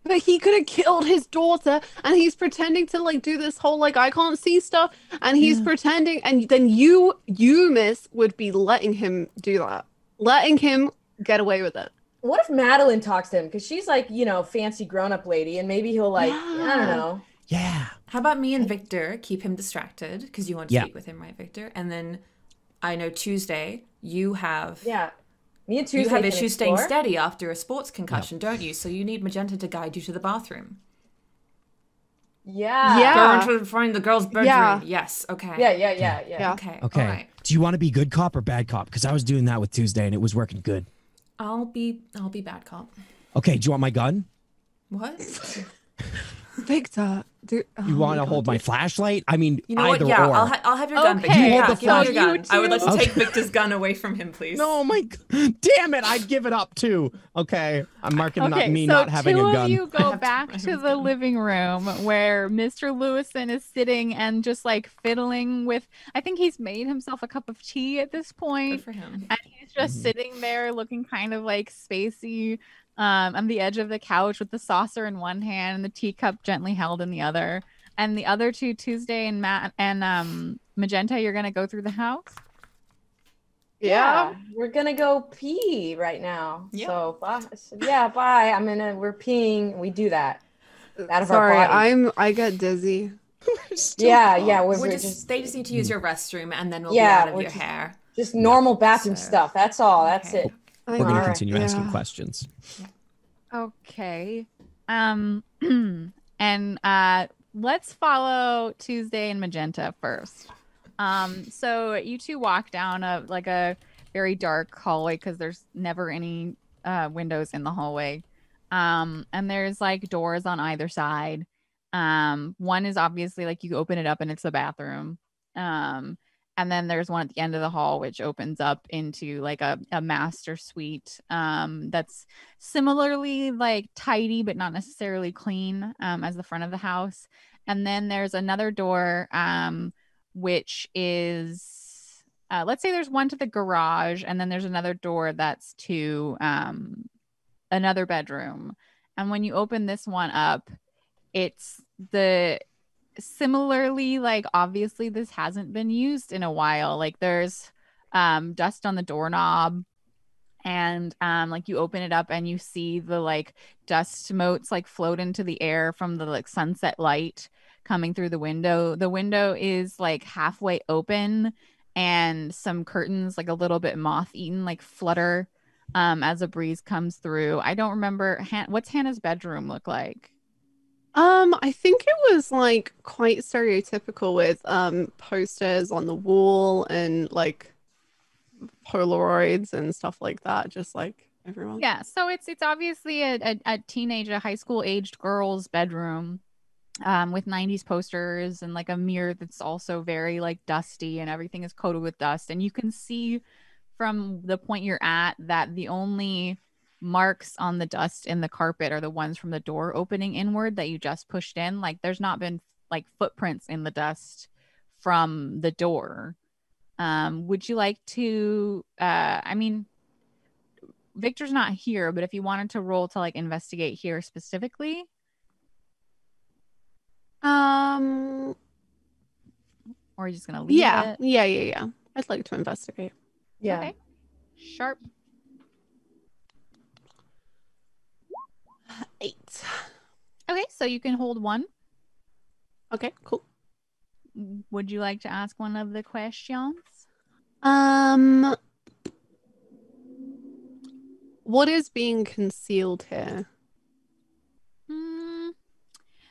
But he could have killed his daughter, and he's pretending to like do this whole like I can't see stuff, and he's pretending, and then you miss would be letting him do that, letting him get away with it. What if Madeline talks to him? Because she's like, fancy grown-up lady, and maybe he'll like, I don't know. Yeah. How about me and Victor keep him distracted because you want to Yeah. speak with him, right, Victor? And then I know Tuesday you have Yeah. Me and Tuesday you have can issues staying explore. steady after a sports concussion, don't you? So you need Magenta to guide you to the bathroom. Yeah. Yeah. Go into find the girl's bedroom. Yeah. Yes. Okay. Yeah. Yeah. Okay. Okay. All right. Do you want to be good cop or bad cop? Because I was doing that with Tuesday and it was working good. I'll be bad cop. Okay. Do you want my gun? What? Victor, You want to hold my flashlight? I mean, You know what? either Yeah, or. I'll have your gun, Okay, Victor. You hold Yeah, the give me your flash- gun. I would like to Okay. take Victor's gun away from him, please. No, my damn it! I'd give it up too. Okay, I'm marking Okay, so not having two a of gun. you I go have back to to have the gun. living room where Mr. Lewison is sitting and just like fiddling with. I think he's made himself a cup of tea at this Good point, for him. and he's just sitting there looking kind of like spacey, on the edge of the couch with the saucer in one hand and the teacup gently held in the other. And the other two, Tuesday and Matt and Magenta, you're gonna go through the house. Yeah. we're gonna go pee right now. Yeah. So bye. Bye. We're peeing. We do that out of Sorry, our body. I get dizzy. Yeah. We're They just need to use your restroom, and then we'll Yeah, be out of we're your just- hair. just normal bathroom So- stuff. That's all. That's Okay. it. We're gonna Alright. continue asking Yeah. questions. Okay. And let's follow Tuesday and Magenta first. So you two walk down a very dark hallway because there's never any windows in the hallway. And there's like doors on either side. One is obviously like you open it up and it's the bathroom. And then there's one at the end of the hall which opens up into like a master suite that's similarly like tidy but not necessarily clean as the front of the house. And then there's another door which is let's say there's one to the garage, and then there's another door that's to another bedroom. And when you open this one up, it's the similarly, like obviously this hasn't been used in a while. Like there's dust on the doorknob, and like you open it up and you see the like dust motes like float into the air from the like sunset light coming through the window. The window is like halfway open, and some curtains like a little bit moth-eaten like flutter as a breeze comes through. I don't remember what's Hannah's bedroom look like. I think it was like quite stereotypical with posters on the wall and like Polaroids and stuff like that, just like everyone. Yeah, so it's obviously a teenage, a high school aged girl's bedroom with 90s posters and like a mirror that's also very like dusty, and everything is coated with dust. And you can see from the point you're at that the only marks on the dust in the carpet are the ones from the door opening inward that you just pushed in. Like there's not been like footprints in the dust from the door. Would you like to I mean, Victor's not here, but if you wanted to roll to like investigate here specifically. Um, Or are you just gonna leave yeah, it? yeah. I'd like to investigate. Yeah. Okay. Sharp. 8. Okay, so you can hold one. Okay, cool. Would you like to ask one of the questions? What is being concealed here?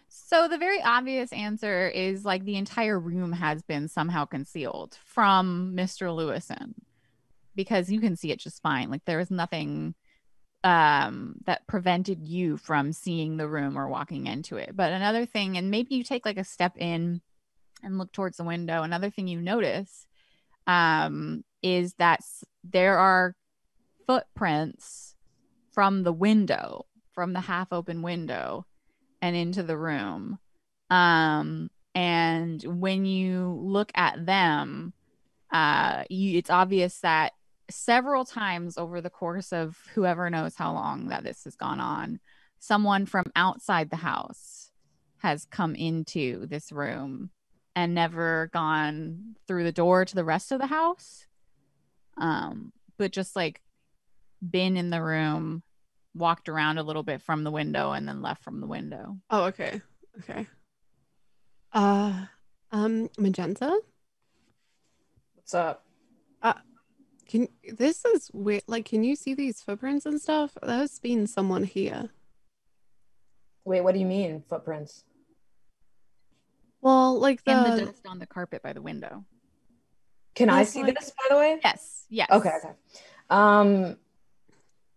So the very obvious answer is like the entire room has been somehow concealed from Mr. Lewison, because you can see it just fine. Like there was nothing that prevented you from seeing the room or walking into it. But another thing, and maybe you take like a step in and look towards the window, another thing you notice is that there are footprints from the window, from the half open window and into the room. And when you look at them, it's obvious that several times over the course of whoever knows how long that this has gone on, someone from outside the house has come into this room and never gone through the door to the rest of the house, but just like been in the room, walked around a little bit from the window, and then left from the window. Oh, okay. Magenta? What's up? This is weird. Like, can you see these footprints and stuff? There's been someone here. Wait, what do you mean footprints? Well, like In the dust on the carpet by the window. Can I That's see like- this, by the way? Yes. Okay.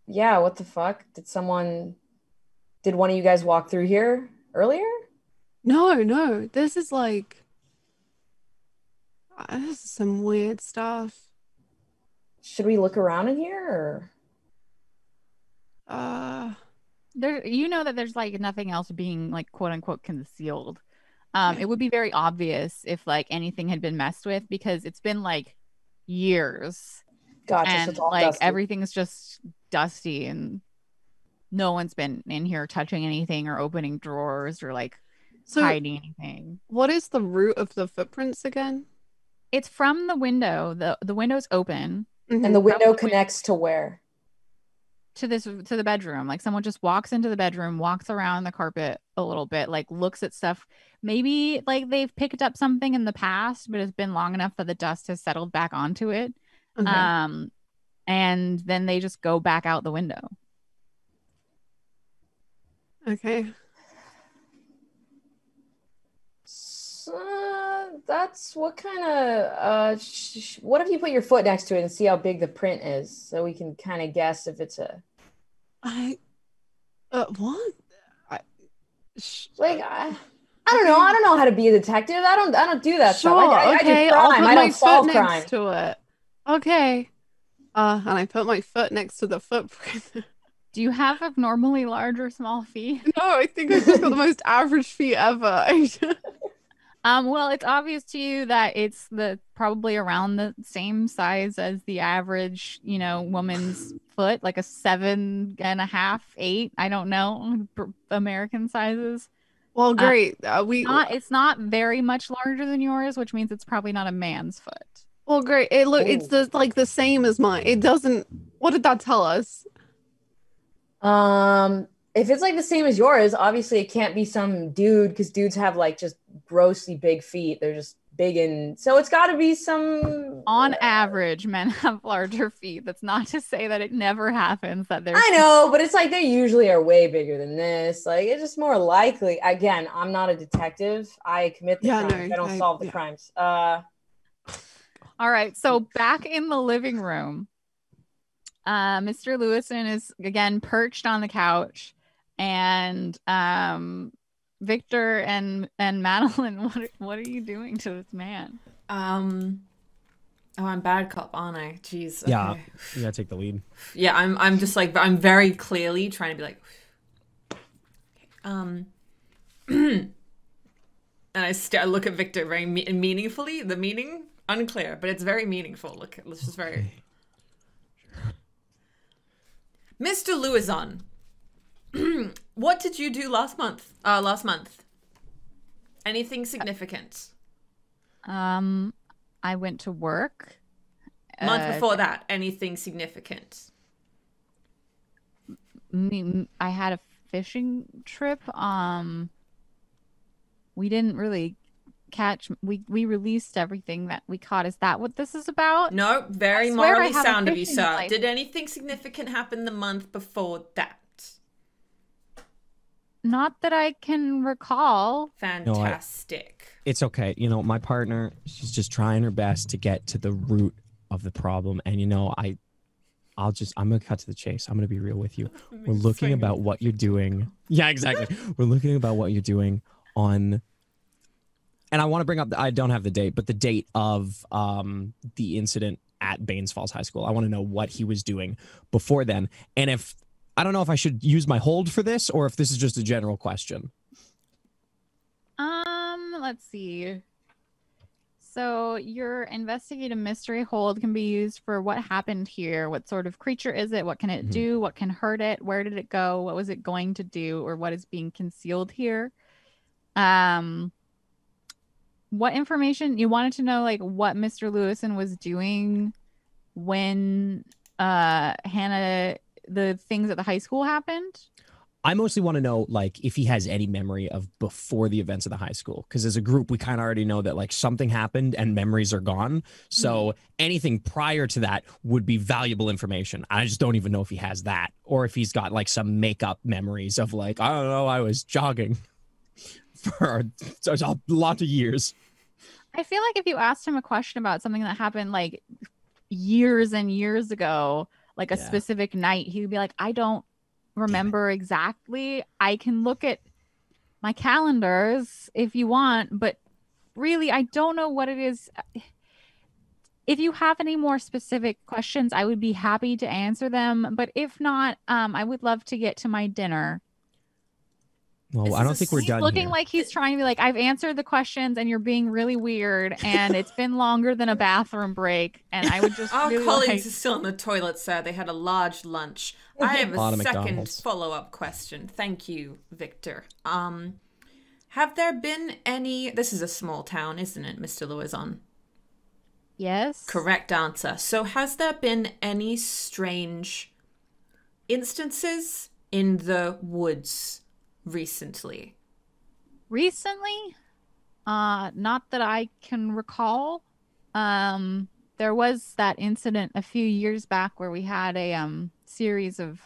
Yeah, what the fuck? Did one of you guys walk through here earlier? No. This is like this is some weird stuff. Should we look around in here or? Uh, There, you know that there's like nothing else being like quote unquote concealed. It would be very obvious if like anything had been messed with because it's been like years Gotcha. So and it's all like dusty. everything's just dusty and no one's been in here touching anything or opening drawers or like so hiding anything. what is the root of the footprints again? It's from the window. The window's open And the Mhm. window connects to where? to the bedroom. Like someone just walks into the bedroom, walks around the carpet a little bit, like looks at stuff. Maybe like they've picked up something in the past, but it's been long enough that the dust has settled back onto it. Okay. And then they just go back out the window. Okay. So, that's what kind of what if you put your foot next to it and see how big the print is so we can kind of guess if it's a What? like I don't know. I don't know how to be a detective. I don't do that Sure, stuff. I okay, do I'll crime. put I my don't solve foot crime. next to it. Okay. And I put my foot next to the footprint. Do you have abnormally large or small feet? No, I think I've just got the most average feet ever. Well, it's obvious to you that it's probably around the same size as the average, woman's foot, like a 7.5, 8. I don't know, American sizes. Well, great. It's not very much larger than yours, which means it's probably not a man's foot. Well, great. It's the same as mine. It doesn't. What did that tell us? If it's like the same as yours, obviously it can't be some dude because dudes have like just grossly big feet. They're just big and so it's got to be some. On average, men have larger feet. That's not to say that it never happens that they're. I know, but it's like they usually are way bigger than this. Like it's just more likely. Again, I'm not a detective. I commit the crimes. I don't solve the crimes. All right, so back in the living room, Mr. Lewison is again perched on the couch, and Victor and Madeline, what are you doing to this man? Oh, I'm bad cop, aren't I? Jeez. Okay. Yeah, you gotta take the lead. Yeah, I'm just like I'm very clearly trying to be like, and I look at Victor very meaningfully. The meaning unclear, but it's very meaningful. Look, it's just very. Mr. Lewison, what did you do last month? Anything significant? I went to work. Month before that, anything significant? I had a fishing trip. We didn't really catch. We released everything that we caught. Is that what this is about? No, very morally sound of you, sir. Did anything significant happen the month before that? Not that I can recall. Fantastic. It's okay. My partner, she's just trying her best to get to the root of the problem. And I'm gonna cut to the chase. I'm gonna be real with you. We're looking about what you're doing. Yeah, exactly. We're looking about what you're doing on. And I want to bring up, I don't have the date, but the date of the incident at Baines Falls High School. I want to know what he was doing before then. And I don't know if I should use my hold for this or if this is just a general question. Let's see. So your investigative mystery hold can be used for what happened here. What sort of creature is it? What can it do? What can hurt it? Where did it go? What was it going to do? Or what is being concealed here? What information you wanted to know, like what Mr. Lewison was doing when Hannah, the things at the high school happened? I mostly want to know, like, if he has any memory of before the events of the high school. Because as a group, we kind of already know that, like, something happened and memories are gone. So anything prior to that would be valuable information. I just don't even know if he has that. Or if he's got, like, some make-up memories of, like, I don't know, I was jogging for a lot of years. I feel like if you asked him a question about something that happened, like, years and years ago, like a specific night, he would be like, I don't remember exactly. I can look at my calendars if you want, but really, I don't know what it is. If you have any more specific questions, I would be happy to answer them. But if not, I would love to get to my dinner. Well, I don't think we're He's done looking here. like he's trying to be like, I've answered the questions and you're being really weird and it's been longer than a bathroom break. And I would just Our really colleagues are still in the toilet, sir. They had a large lunch. I have lot a of second McDonald's. follow-up question. Thank you, Victor. Have there been any... This is a small town, isn't it, Mr. Louison? Yes. Correct answer. So has there been any strange instances in the woods recently? Recently? Not that I can recall. There was that incident a few years back where we had a series of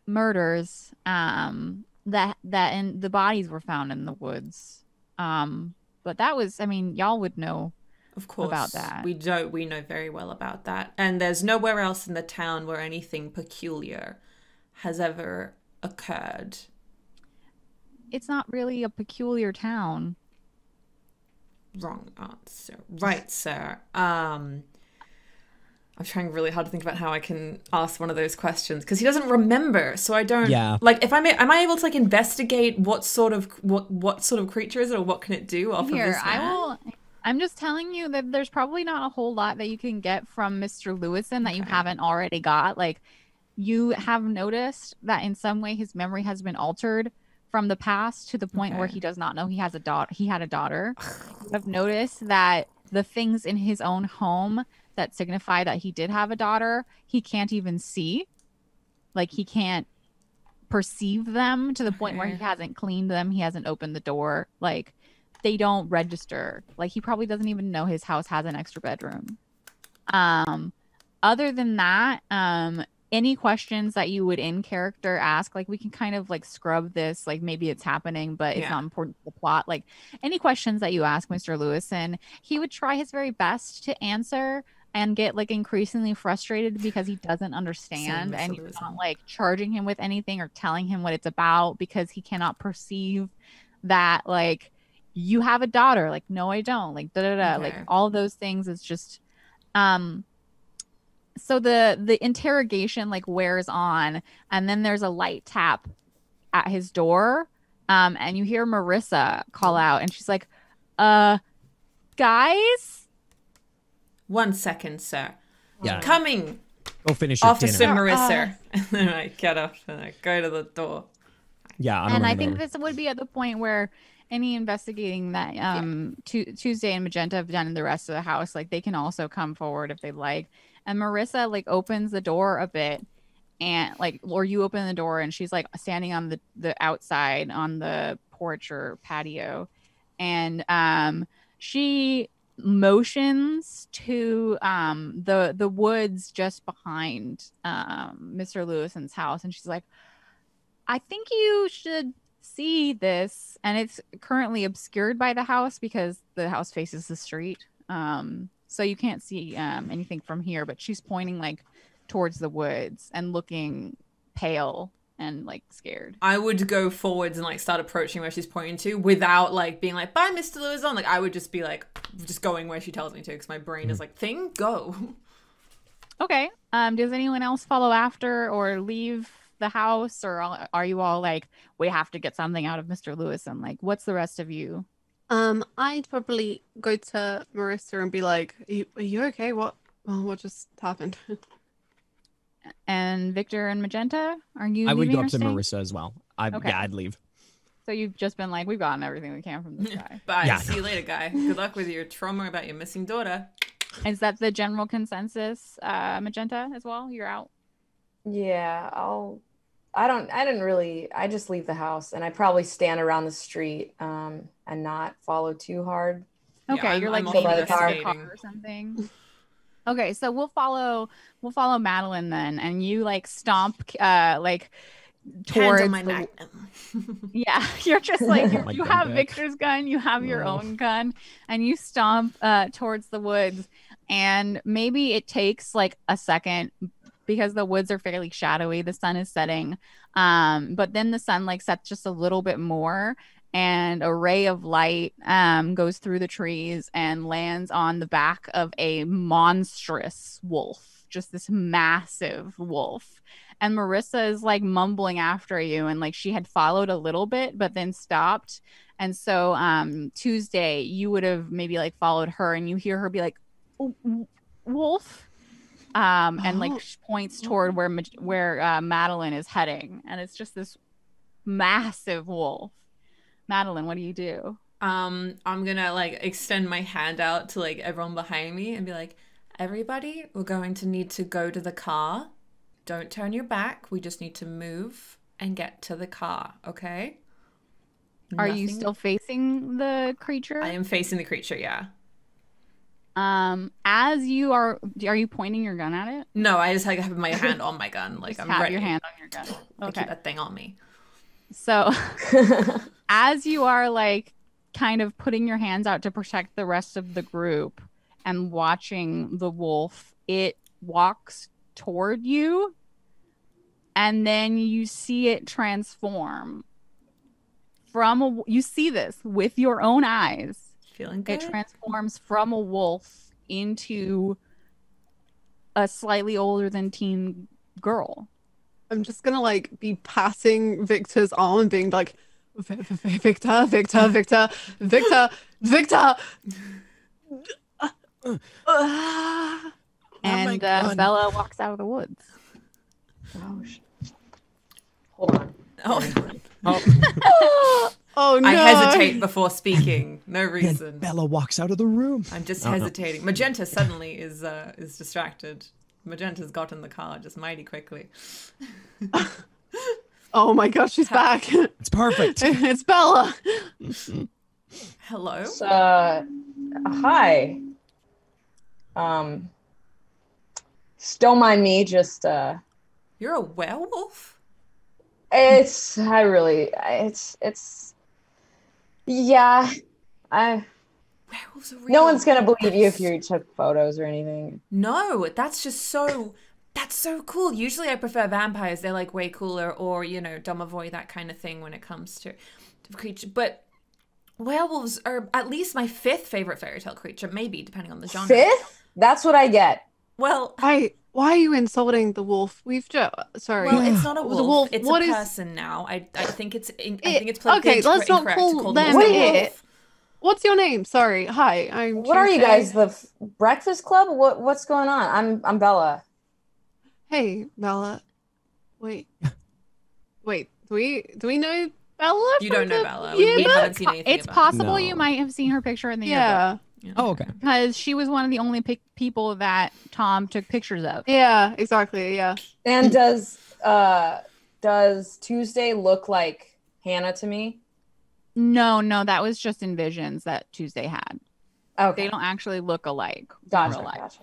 murders that and the bodies were found in the woods. But that was, I mean, y'all would know Of course, about that. We know very well about that. And there's nowhere else in the town where anything peculiar has ever occurred. It's not really a peculiar town. Wrong answer. Right, sir. I'm trying really hard to think about how I can ask one of those questions because he doesn't remember. So I don't like if am I able to like investigate what sort of creature is it or what can it do off of this man? I'm just telling you that there's probably not a whole lot that you can get from Mr. Lewison that you haven't already got. Like you have noticed that in some way his memory has been altered from the past to the point where he does not know he has a daughter. He had a daughter. You have noticed that the things in his own home that signify that he did have a daughter, he can't even see. Like he can't perceive them to the point where he hasn't cleaned them. He hasn't opened the door. Like they don't register. Like he probably doesn't even know his house has an extra bedroom. Other than that, any questions that you would in character ask, like we can kind of like scrub this, like maybe it's happening, but it's not important to the plot. Like any questions that you ask Mr. Lewison, he would try his very best to answer and get like increasingly frustrated because he doesn't understand and you're not like charging him with anything or telling him what it's about because he cannot perceive that like you have a daughter. Like, no, I don't. Like, like all those things is just, so the interrogation like wears on and then there's a light tap at his door. And you hear Marissa call out and she's like, guys? 1 second, sir. Yeah. Coming. Go finish your Officer dinner. Marissa. And then I get up and I go to the door. Yeah. I think this would be at the point where any investigating that Tuesday and Magenta have done in the rest of the house, like they can also come forward if they like. And Marissa like opens the door a bit and like, or you open the door and she's like standing on the outside on the porch or patio. And she motions to the woods just behind Mr. Lewison's house. And she's like, I think you should see this. And it's currently obscured by the house because the house faces the street. So you can't see anything from here, but she's pointing like towards the woods and looking pale and like scared. I would go forwards and like start approaching where she's pointing to without like being like, bye, Mr. Lewison. Like I would just be like, just going where she tells me to because my brain is like, thing, go. Okay. Does anyone else follow after or leave the house, or are you all like, we have to get something out of Mr. Lewison? Like, what's the rest of you? I'd probably go to Marissa and be like, are you okay? What just happened? And Victor and Magenta, are you? I would go up to staying? Marissa as well. Yeah, I'd leave. So you've just been like, we've gotten everything we can from this guy. Bye. Yeah. See you later, guy. Good luck with your trauma about your missing daughter. Is that the general consensus, Magenta, as well? You're out? Yeah, I just leave the house and I probably stand around the street and not follow too hard. Okay, Yeah, you're like also maybe a car investigating. or something. Okay, so we'll follow Madeline then, and you like stomp like towards Handle my magnum. Yeah, you're just like My you gun have back. Victor's gun, you have your own gun, and you stomp towards the woods. And maybe it takes like a second, because the woods are fairly shadowy. The sun is setting, but then the sun like sets just a little bit more, and a ray of light goes through the trees and lands on the back of a monstrous wolf, just this massive wolf. And Marissa is like mumbling after you, and like she had followed a little bit but then stopped. And so Tuesday, you would have maybe like followed her, and you hear her be like, wolf, and like points toward where Madeline is heading, and it's just this massive wolf. Madeline, what do you do? I'm gonna like extend my hand out to like everyone behind me and be like, everybody, we're going to need to go to the car. Don't turn your back. We just need to move and get to the car, okay? Are you still facing the creature? I am facing the creature, yeah. As you are you pointing your gun at it? No, I just like have my hand on my gun, like I'm ready. Your hand on your gun. I keep that thing on me. So as you are like kind of putting your hands out to protect the rest of the group and watching the wolf, it walks toward you, and then you see it transform from you see this with your own eyes. Feeling good? It transforms from a wolf into a slightly older than teen girl. I'm just gonna like be patting Victor's arm and being like, Victor, Victor, Victor, Victor, Victor. And Bella walks out of the woods. Oh, hold on. Oh no! I hesitate before speaking. No reason. Bella walks out of the room. I'm just hesitating. Magenta suddenly is distracted. Magenta's got in the car just mighty quickly. Oh my gosh, she's back. It's perfect. It's Bella. Hello. Hi. Don't mind me. Just You're a werewolf? it's yeah. Werewolves are real. No one's gonna believe you if you took photos or anything. No, that's just so. That's so cool. Usually I prefer vampires. They're like way cooler, or, you know, Domovoy, that kind of thing when it comes to creature. But werewolves are at least my fifth favorite fairy tale creature, maybe, depending on the genre. Fifth? That's what I get. Well, Why are you insulting the wolf? Sorry. well, it's not a wolf. The wolf. It's What a is- person now. I think it's politically okay, let's not incorrect call to call them wolf a it. wolf. What's your name? Sorry. Hi. I'm What are you Tuesday. guys? The Breakfast Club? What's going on? I'm Bella. Hey, Bella. Wait. Do we know Bella? You from don't know the Bella. We yearbook? haven't seen anything It's about possible No. you might have seen her picture in the yearbook. Yeah. Oh, okay. Because she was one of the only people that Tom took pictures of. Yeah. Exactly. Yeah. And does Tuesday look like Hannah to me? No, that was just in visions that Tuesday had. Okay. They don't actually look alike. in Gotcha. real life. Gotcha.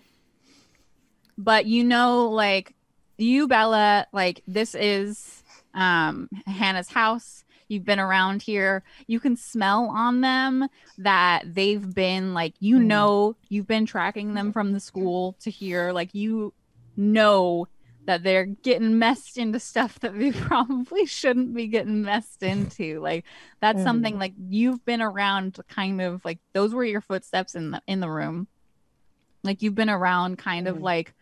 But you know, like you, Bella, like this is Hannah's house. You've been around here. You can smell on them that they've been like, you know, you've been tracking them from the school to here. Like, you know that they're getting messed into stuff that they probably shouldn't be getting messed into. Like, that's something like you've been around kind of like those were your footsteps in the room. Like, you've been around kind of like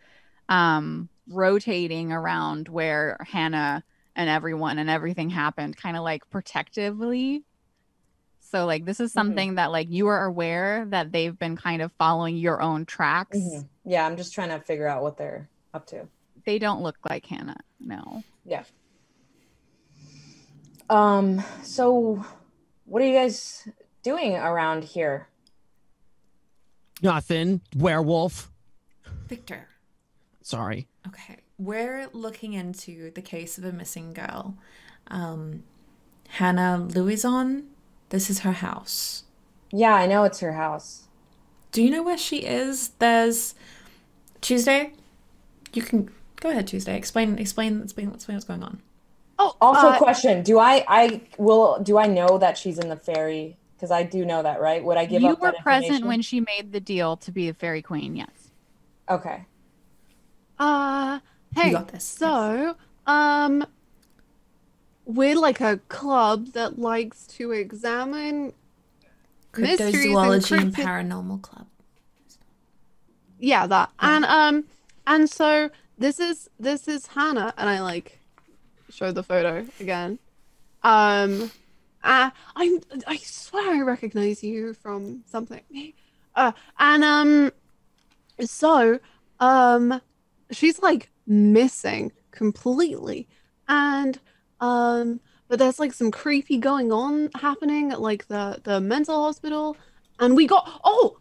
rotating around where Hannah and everyone and everything happened, kind of like protectively. So like this is something that like you are aware that they've been kind of following your own tracks. Yeah, I'm just trying to figure out what they're up to. They don't look like Hannah. No. Yeah. So what are you guys doing around here? Nothing. Werewolf. Victor. Sorry. Okay. We're looking into the case of a missing girl. Hannah Louison. This is her house. Yeah, I know it's her house. Do you know where she is? There's Tuesday. You can go ahead, Tuesday. Explain what's going on. Oh, Also, question: Do I know that she's in the fairy? Because I do know that, right? Would I give You up were that present information? when she made the deal to be a fairy queen. Yes. Okay. Hey, You got this. so, we're like a club that likes to examine mysteries Cryptozoology and cryptid. Paranormal Club. Yeah, that. And so this is Hannah, and I like show the photo again. I swear I recognize you from something. And so she's like missing completely, and but there's like some creepy going on happening at like the mental hospital, and we got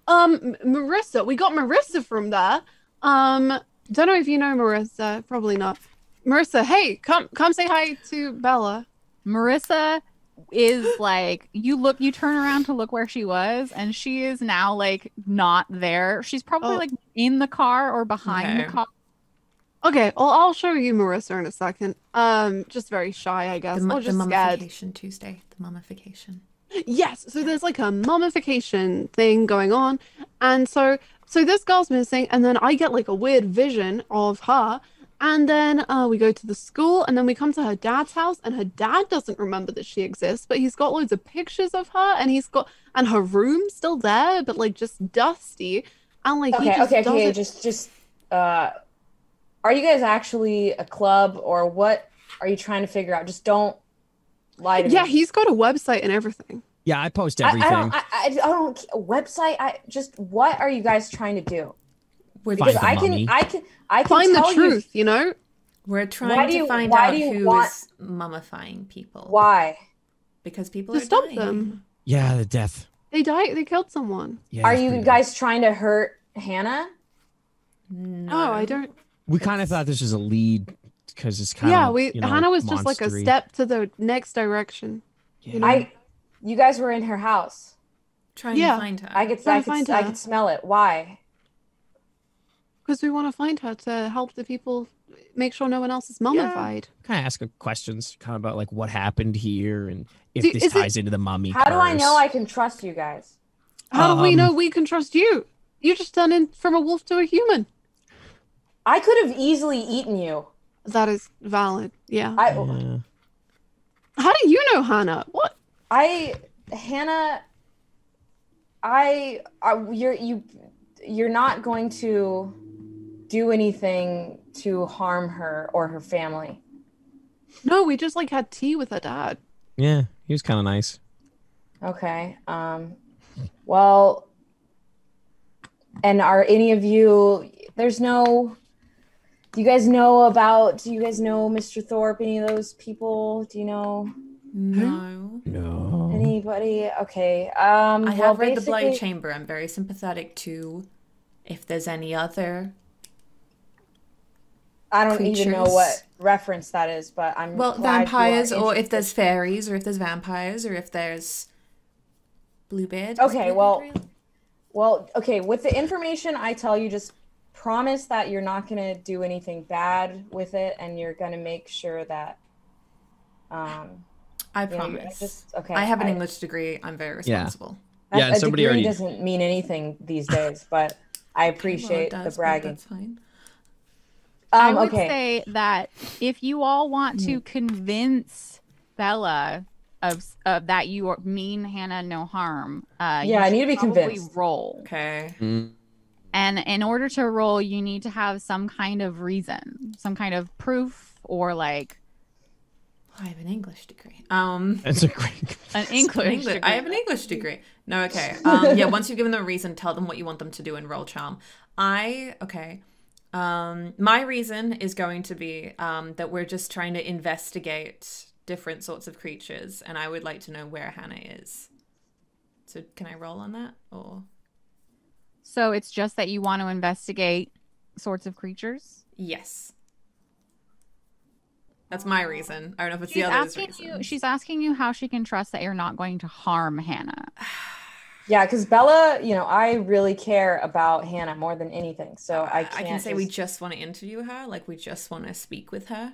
Marissa. We got Marissa from there. Don't know if you know Marissa. Probably not. Marissa, hey, come say hi to Bella. Marissa is like, you turn around to look where she was, and she is now like not there. She's probably like in the car or behind the car. Okay, well, I'll show you Marissa in a second. Just very shy, I guess. The Just scared. mummification Tuesday. The mummification. Yes, so there's like a mummification thing going on, and so this girl's missing, and then I get like a weird vision of her, and then we go to the school, and then we come to her dad's house, and her dad doesn't remember that she exists, but he's got loads of pictures of her, and her room's still there, but like just dusty, and like are you guys actually a club, or what are you trying to figure out? Just don't lie to me. Yeah, he's got a website and everything. Yeah, I post everything. I don't website. What are you guys trying to do? Because I can find the tell truth, you know? We're trying to find out who is mummifying people. Why? Because people to are stop dying. them. Yeah, the death. They died. They killed someone. Yeah, are you guys trying to hurt Hannah? No, I don't. We kind of thought this was a lead because it's kind of Hannah was just like a step to the next direction. Yeah. You know? You guys were in her house. Trying to find her. I could smell it. Why? Because we want to find her to help the people, make sure no one else is mummified. Kind of ask her questions, kind of about like what happened here and if this ties into the mummy. How do I know I can trust you guys? How do we know we can trust you? You just turned in from a wolf to a human. I could have easily eaten you. That is valid. Yeah. Yeah. How do you know Hannah? What? You're not going to do anything to harm her or her family. No, we just like had tea with her dad. Yeah, he was kind of nice. Okay. Well, and are any of you? Do you guys know Mr. Thorpe? Any of those people? Do you know? No. Anybody? Okay. I have read The Bloody Chamber. I'm very sympathetic to if there's any other. I don't even know what reference that is, but I'm vampires, or if there's fairies, or if there's vampires, or if there's Bluebeard. Okay, okay. With the information I tell you, just promise that you're not going to do anything bad with it, and you're going to make sure that. I promise. I have an English degree. I'm very responsible. Yeah, a degree doesn't mean anything these days, but I appreciate the bragging. That's fine. I would say that if you all want to convince Bella of that you mean Hannah no harm, I need to be convinced. Roll. Okay. And in order to roll, you need to have some kind of reason, some kind of proof, or like. I have an English degree. That's a great. An English degree. I have an English degree. No, okay. Once you've given them a reason, tell them what you want them to do and roll charm. My reason is going to be that we're just trying to investigate different sorts of creatures, and I would like to know where Hannah is. So can I roll on that, or? So it's just that you want to investigate sorts of creatures? Yes. That's my reason. I don't know if it's the other's reason. She's asking you how she can trust that you're not going to harm Hannah. Yeah, because Bella, I really care about Hannah more than anything. So I can say we just want to interview her. Like, we just want to speak with her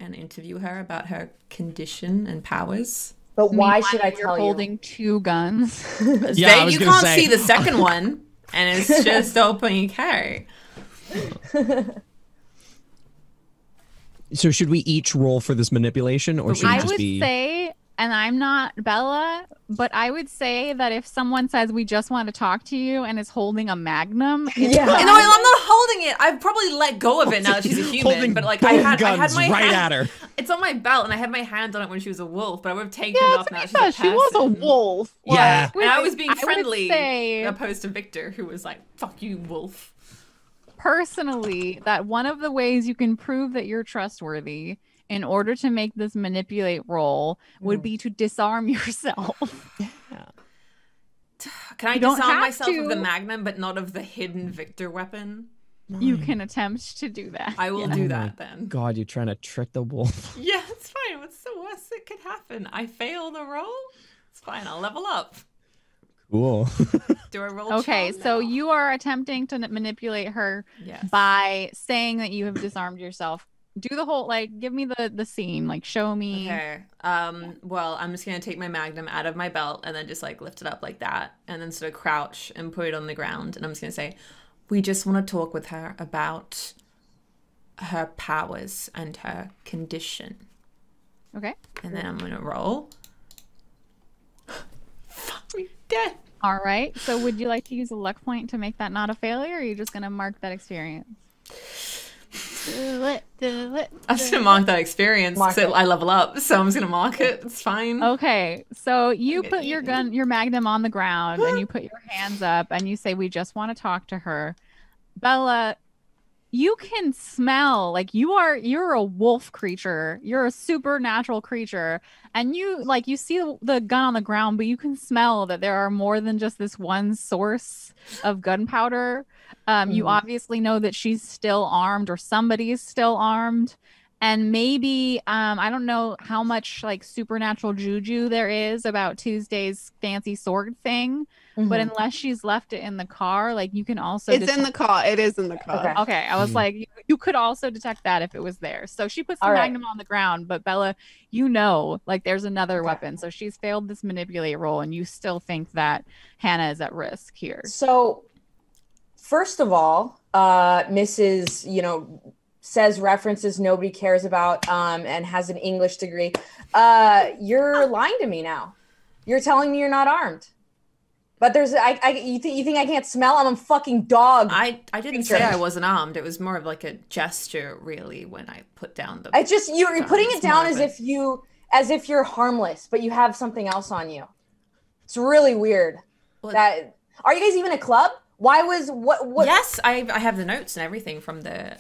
and interview her about her condition and powers. But why should I tell you? Holding two guns. Yeah, you can't see the second one, and it's just open carry. So should we each roll for this manipulation, or should it I just would be? say, and I'm not Bella, but I would say that if someone says we just want to talk to you and is holding a magnum, it's Yeah. No, I'm not holding it. I've probably let go of it now that she's a human. Holding But like both I had guns my right hand, at her. It's on my belt, and I had my hand on it when she was a wolf. But I would have taken Yeah, it off to now. be She's fair, a she was a person. wolf. Yeah. And I was being I would friendly, say- opposed to Victor, who was like, "Fuck you, wolf." personally that one of the ways you can prove that you're trustworthy in order to make this manipulate roll would be to disarm yourself. Can I You don't disarm have myself of the to. magnum, but not of the hidden Victor weapon? You can attempt to do that. I will Yeah. do Oh that my then. God, you're trying to trick the wolf. Yeah, it's fine. What's the worst that could happen? I fail the roll? It's fine. I'll level up. Cool. Do I roll? Okay, charm? so No. you are attempting to manipulate her Yes. by saying that you have disarmed yourself. Do the whole give me the scene, show me. Okay. Well, I'm just gonna take my magnum out of my belt and then just lift it up like that, and then sort of crouch and put it on the ground, and I'm just gonna say, "We just want to talk with her about her powers and her condition." Okay. And then I'm gonna roll. Fuck me dead. All right. So would you like to use a luck point to make that not a failure, or are you just gonna mark that experience? Do it. I'm just gonna mark that experience Mark because it. I level up, so I'm just gonna mark it. It's fine. Okay, so you get put your magnum on the ground, and you put your hands up, and you say, "We just want to talk to her." Bella, you can smell you're a wolf creature. You're a supernatural creature, and you see the gun on the ground, but you can smell that there are more than just this one source of gunpowder. You obviously know that she's still armed, or somebody is still armed. And maybe I don't know how much supernatural juju there is about Tuesday's fancy sword thing, but unless she's left it in the car, you can also It's in the car. It is in the car. Okay. Okay, I was you could also detect that if it was there. So she puts the All right. magnum on the ground, but Bella, there's another weapon. So she's failed this manipulate roll, and you still think that Hannah is at risk here. So, first of all, Mrs. Says references nobody cares about, and has an English degree. You're lying to me now. You're telling me you're not armed. But you think I can't smell? I'm a fucking dog. I didn't say I wasn't armed. It was more of a gesture, really, when I put down the. You're putting it It's down more as of if you're harmless, but you have something else on you. It's really weird. Well, Are you guys even a club? Why was what? Yes, I have the notes and everything from the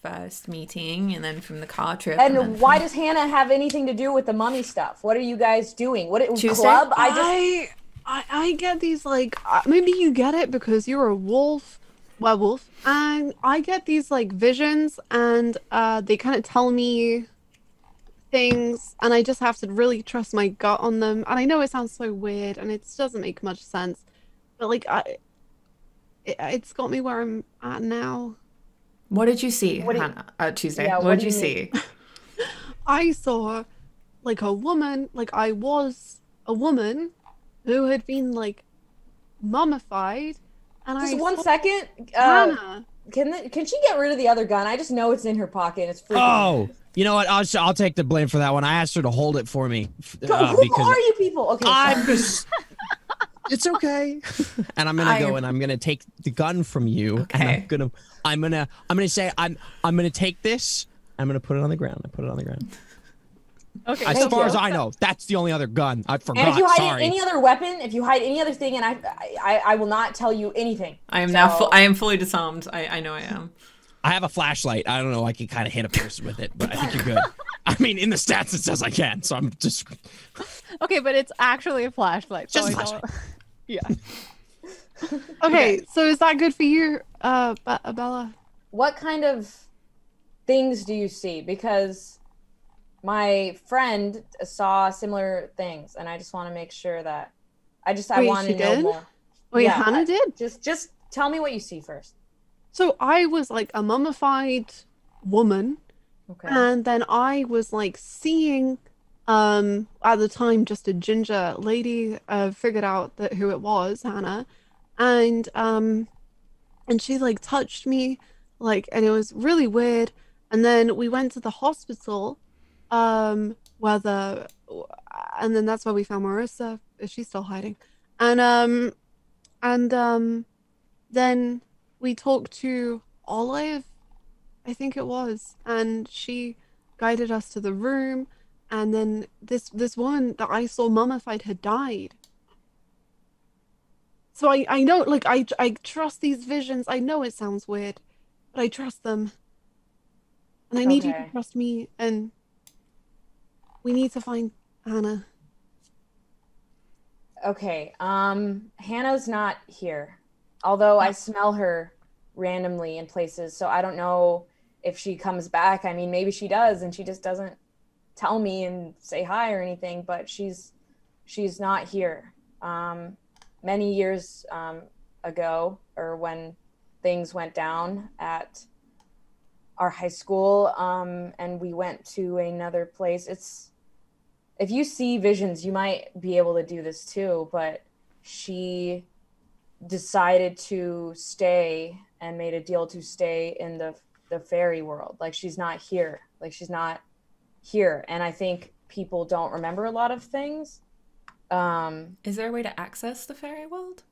first meeting, and then from the car trip. And why does Hannah have anything to do with the mummy stuff? What are you guys doing? What Tuesday? club? I get these maybe you get it because you're a werewolf, and I get these visions, and they kind of tell me things, and I just have to really trust my gut on them. And I know it sounds so weird, and it doesn't make much sense, but it's got me where I'm at now. What did you see, Hannah? Tuesday. Yeah, what did you see? I saw a woman, I was a woman who had been mummified, and Just I one saw second. Hannah. Can she get rid of the other gun? I just know it's in her pocket. It's freaking. Oh, you know what? I'll take the blame for that one. I asked her to hold it for me. Who are you people? Okay. I'm sorry. just. It's okay. And I'm gonna go and I'm gonna take the gun from you. Okay. And I'm gonna say I'm gonna take this. I'm gonna put it on the ground. I put it on the ground. Okay, As far as I know, that's the only other gun. I forgot. And if you hide Sorry. any other weapon, if you hide any other thing, and I will not tell you anything. I am So- now. I am fully disarmed. I know I am. I have a flashlight. I don't know. I can kind of hit a person with it, but I think you're good. I mean, in the stats it says I can, so I'm just. Okay, but it's actually a flashlight. Just so a I don't- Yeah. Okay, so is that good for you, Bella? What kind of things do you see? Because my friend saw similar things, and I just want to make sure that I Wait, want she to know did? more. Wait, Yeah, Hannah did? Just tell me what you see first. So I was a mummified woman, Okay. and then I was seeing at the time just a ginger lady. Figured out who it was, Hannah, and she touched me, and it was really weird. And then we went to the hospital, where and then that's where we found Marissa. She's still hiding. And then we talked to Olive, I think it was, and she guided us to the room. And then this woman that I saw mummified had died. So I know, like, I trust these visions. I know it sounds weird, but I trust them. And I need you to Okay. trust me, and we need to find Hannah. Okay. Hannah's not here. Although I smell her randomly in places, so I don't know if she comes back. I mean, maybe she does and she just doesn't tell me and say hi or anything, but she's not here. Many years ago, or when things went down at our high school, and we went to another place. If you see visions, you might be able to do this too, but she decided to stay and made a deal to stay in the fairy world. Like, she's not here. Like, she's not here. And I think people don't remember a lot of things. Is there a way to access the fairy world?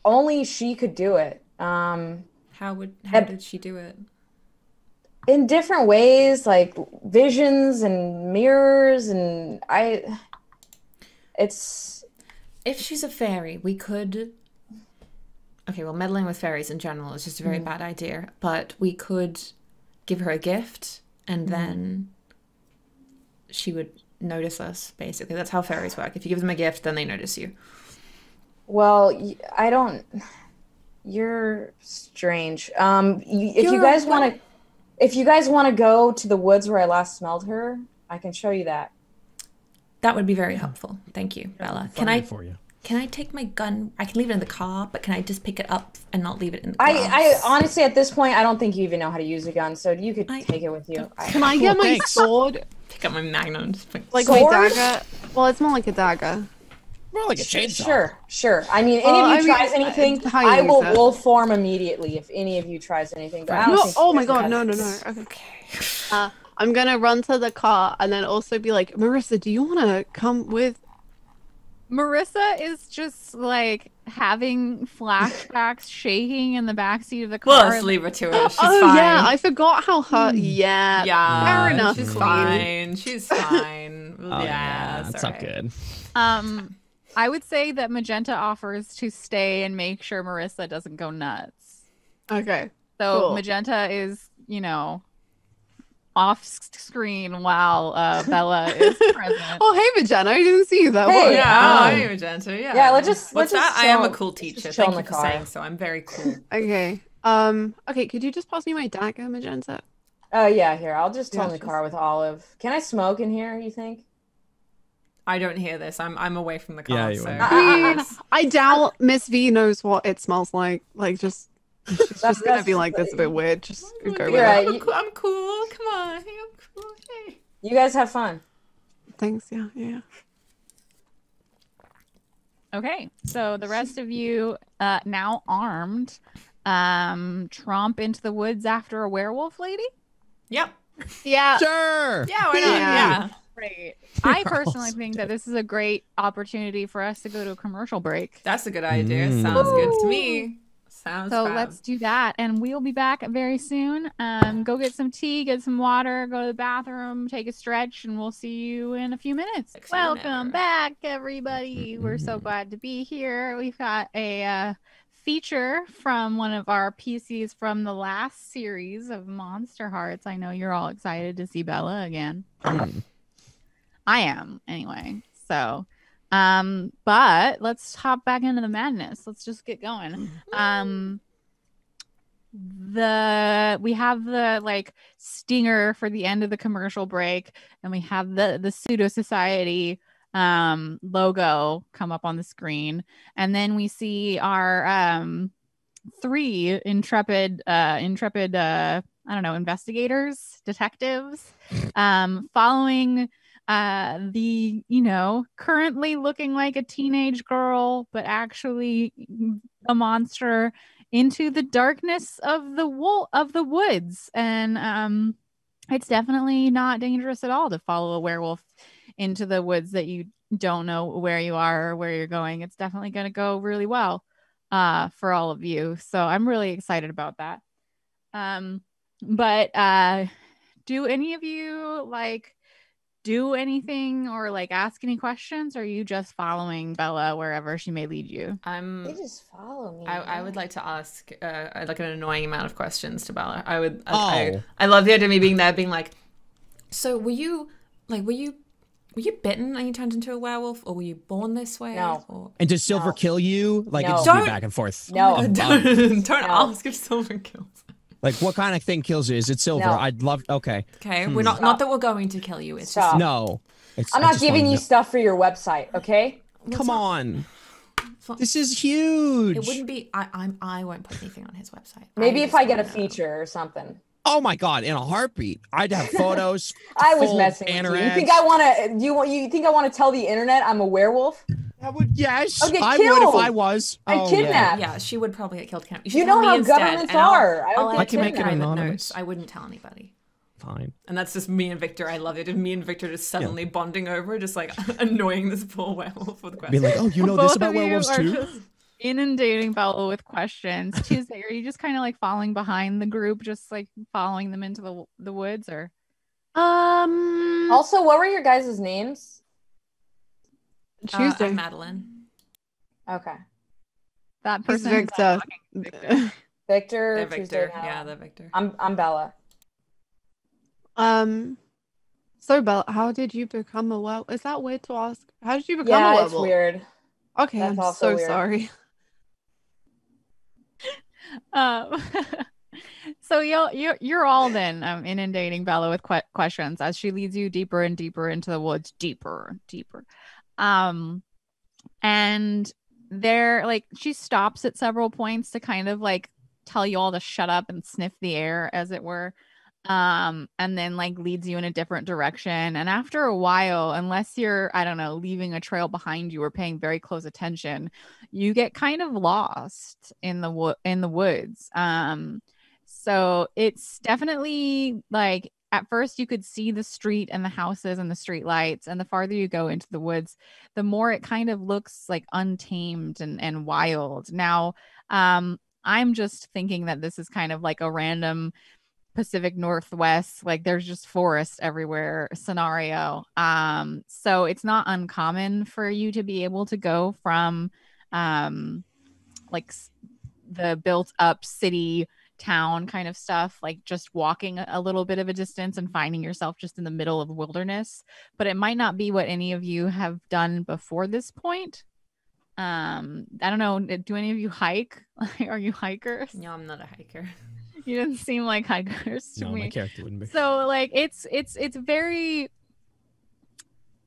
Only she could do it. How did she do it? In different ways, like visions and mirrors, and If she's a fairy, we could... Okay, well, meddling with fairies in general is just a very bad idea, but we could give her a gift, and then she would notice us, basically. That's how fairies work. If you give them a gift, then they notice you. Well, I don't... You're strange. If you guys want to go to the woods where I last smelled her, I can show you that. That would be very helpful. Thank you, Bella. Can I for you? Can I take my gun? I can leave it in the car, but can I just pick it up and not leave it in the car? I honestly, at this point, I don't think you even know how to use a gun, so you could take it with you. Can I get my sword? Pick up my magnum. Like sword? my dagger? Well, it's more like a dagger. More like a chainsaw. Sure. I mean, any of you tries anything, I will wolf form immediately if any of you tries anything. But I don't think oh my god, no. Okay. I'm gonna run to the car and then also be like, Marissa, do you want to come with? Marissa is just like having flashbacks, shaking in the backseat of the car. Well, let's leave her to it. She's fine. Yeah, I forgot how her. Yeah, fair enough. She's fine. She's fine. Yeah, that's not good. I would say that Magenta offers to stay and make sure Marissa doesn't go nuts. Okay. So cool. Magenta is, off screen while Bella is present. Oh, hey, Magenta. I didn't see you that Hey, way. Yeah, hey, Magenta. Yeah. Yeah, let's just I am a cool let's just teacher. chill Thank in you the for car. saying so. I'm very cool. Okay. Okay, could you just pass me my dagger, Magenta? Oh, yeah, here. I'll just chill in the car with Olive. Can I smoke in here, you think? I don't hear this. I'm away from the car. Yeah, you so. are. I mean, I doubt Miss V knows what it smells like. Like, she's just gonna be like, that's a bit weird. Just go with You're right. it. I'm cool. Come on. I'm cool. Hey. You guys have fun. Thanks. Yeah. Okay, so the rest of you, now armed, tromp into the woods after a werewolf lady? Yep. Yeah. Sure. Yeah, why not? Yeah. Great. I personally think that this is a great opportunity for us to go to a commercial break. That's a good idea. Sounds good to me. Sounds So fab. let's do that, and we'll be back very soon. Go get some tea, get some water, go to the bathroom, take a stretch, and we'll see you in a few minutes. Welcome back, everybody. We're so glad to be here. We've got a feature from one of our PCs from the last series of Monster Hearts. I know you're all excited to see Bella again. I am, anyway. So, but let's hop back into the madness. Let's just get going. We have the stinger for the end of the commercial break, and we have the Pseudosociety logo come up on the screen, and then we see our three intrepid I don't know, investigators, detectives, following the currently looking like a teenage girl but actually a monster into the darkness of the woods, and it's definitely not dangerous at all to follow a werewolf into the woods that you don't know where you are or where you're going. It's definitely going to go really well for all of you. So I'm really excited about that. But do any of you like do anything or like ask any questions, or are you just following Bella wherever she may lead you? They just follow me. I would like to ask like an annoying amount of questions to Bella. I would. Oh. I love the idea of me being there, being like, so were you bitten and you turned into a werewolf, or were you born this way? No. Or... And does Silver kill you? Like No. it's just be Don't- back and forth. No. Don't ask if Silver kills. Like what kind of thing kills you? Is it Silver? No. I'd love. Okay. Okay, we're not that we're going to kill you. It's Stop. just No. I'm not giving you stuff for your website, okay? Come on. This is huge. it wouldn't be. I won't put anything on his website. Maybe if I get a just wanna know. feature or something. Oh my god! In a heartbeat, I'd have photos. I was full messing with banner you. You ads. think I want to? You think I want to tell the internet I'm a werewolf? I would. Yes, I'll get I would killed. if I was. I'd Oh, kidnap. Yeah, she would probably get killed. You know how governments are. I don't I get can make it kidnapped. anonymous. I wouldn't tell anybody. Fine. And that's just me and Victor. I love it. And me and Victor just suddenly bonding over, just like annoying this poor werewolf with questions. Be like, oh, you know Both this about of you werewolves are too? just inundating Bella with questions. Tuesday, are you just kind of like following behind the group, just like following them into the woods, or? Also, what were your guys' names? Tuesday. I'm Madeline. Okay. That He's person is Victor. Victor. They're Tuesday, Victor. Madeline. Yeah, they're Victor. I'm Bella. So Bella, how did you become a werewolf? Is that weird to ask? How did you become a Yeah, werewolf? it's weird. Okay, That's I'm also so weird. sorry. Um, so you're all then inundating Bella with questions as she leads you deeper and deeper into the woods, deeper. And there, like, she stops at several points to kind of like tell you all to shut up and sniff the air, as it were. And then like leads you in a different direction. And after a while, unless you're, I don't know, leaving a trail behind you or paying very close attention, you get kind of lost in the woods. So it's definitely like at first you could see the street and the houses and the street lights, and the farther you go into the woods, the more it kind of looks like untamed and wild. Now, I'm just thinking that this is kind of like a random Pacific Northwest, like there's just forest everywhere scenario. So it's not uncommon for you to be able to go from the built up city town kind of stuff, like just walking a little bit of a distance and finding yourself just in the middle of wilderness. But it might not be what any of you have done before this point. I don't know, do any of you hike? Are you hikers? No, I'm not a hiker. You didn't seem like hikers to No, me. my character wouldn't be. So like it's very,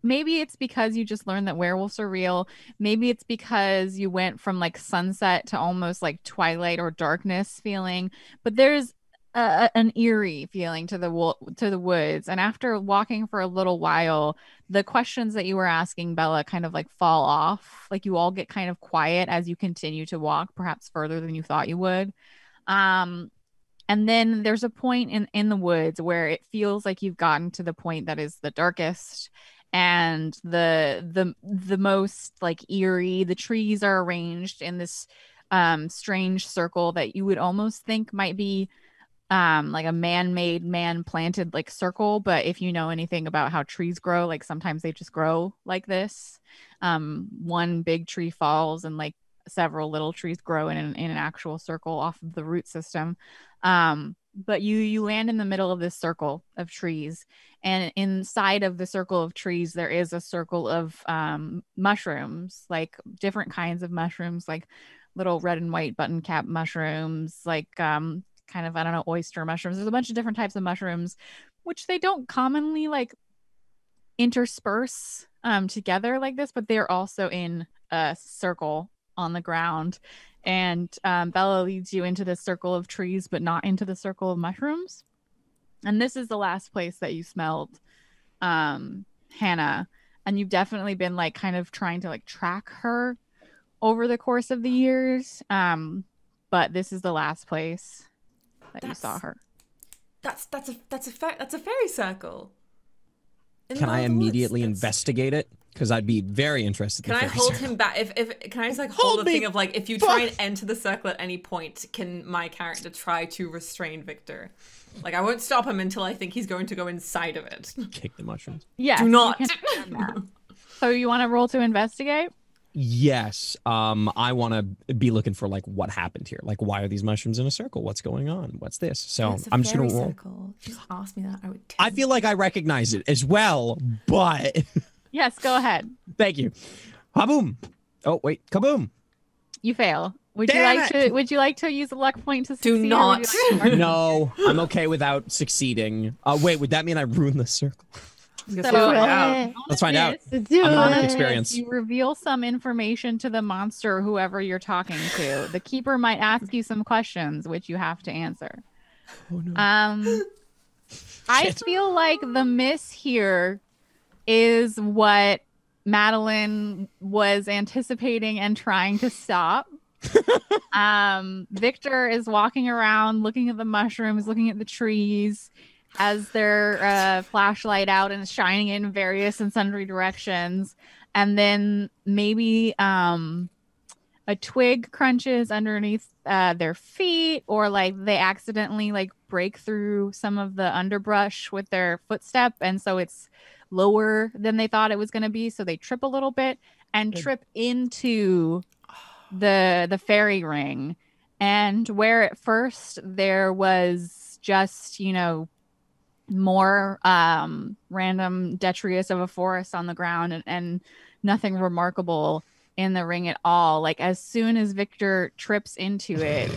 maybe it's because you just learned that werewolves are real. Maybe it's because you went from like sunset to almost like twilight or darkness feeling, but there's an eerie feeling to the woods. And after walking for a little while, the questions that you were asking Bella kind of like fall off. Like you all get kind of quiet as you continue to walk, perhaps further than you thought you would. And then there's a point in the woods where it feels like you've gotten to the point that is the darkest and the most like eerie. The trees are arranged in this strange circle that you would almost think might be like a man-made, man-planted like circle. But if you know anything about how trees grow, like sometimes they just grow like this. One big tree falls and like several little trees grow in an actual circle off of the root system. But you land in the middle of this circle of trees, and inside of the circle of trees there is a circle of mushrooms, like different kinds of mushrooms, like little red and white button cap mushrooms, like kind of, I don't know, oyster mushrooms. There's a bunch of different types of mushrooms, which they don't commonly like intersperse together like this, but they're also in a circle on the ground. And Bella leads you into the circle of trees, but not into the circle of mushrooms. And this is the last place that you smelled Hannah. And you've definitely been like kind of trying to like track her over the course of the years. but this is the last place that you saw her. That's a fairy circle. Can I immediately investigate it? Because I'd be very interested. Can I hold him back? Can I just like hold the thing of like, if you try and enter the circle at any point, can my character try to restrain Victor? Like, I won't stop him until I think he's going to go inside of it. Kick the mushrooms. Yeah. Do not. So you want to roll to investigate? Yes. I want to be looking for like what happened here. Like, why are these mushrooms in a circle? What's going on? What's this? So I'm just gonna roll. Circle. Just ask me that. I would. I feel like I recognize it as well, but. Yes, go ahead. Thank you. Kaboom. Oh wait, kaboom. You fail. Would you like to use a luck point to succeed? Do not. No, I'm okay without succeeding. Wait, would that mean I ruin the circle? Let's find out. Let's find out. Do I'm it. experience. You reveal some information to the monster, whoever you're talking to. The keeper might ask you some questions, which you have to answer. Oh, no. I feel like the miss here is what Madeline was anticipating and trying to stop. Victor is walking around looking at the mushrooms, looking at the trees, has their flashlight out and shining in various and sundry directions. And then maybe a twig crunches underneath their feet, or like they accidentally like break through some of the underbrush with their footstep, and so it's lower than they thought it was going to be, so they trip a little bit and trip into the fairy ring. And where at first there was just, you know, more random detritus of a forest on the ground and nothing remarkable in the ring at all, like as soon as Victor trips into it,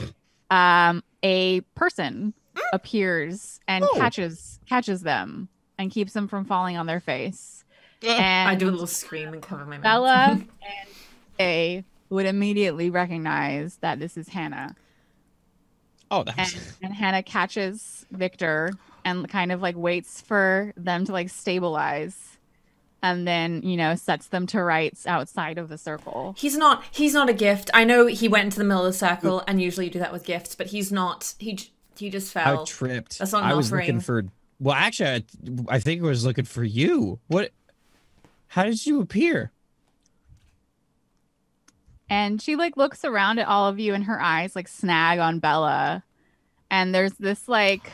a person appears and catches them and keeps them from falling on their face. And I do a little scream and cover my mouth. Bella and A would immediately recognize that this is Hannah. Oh, that's... And Hannah catches Victor and kind of like waits for them to like stabilize, and then, you know, sets them to rights outside of the circle. He's not a gift. I know he went into the middle of the circle, and usually you do that with gifts, but he's not. He just fell. I tripped. That's not an I was offering. looking for... Well, actually, I think I was looking for you. What? How did you appear? And she like looks around at all of you, and her eyes like snag on Bella. And there's this like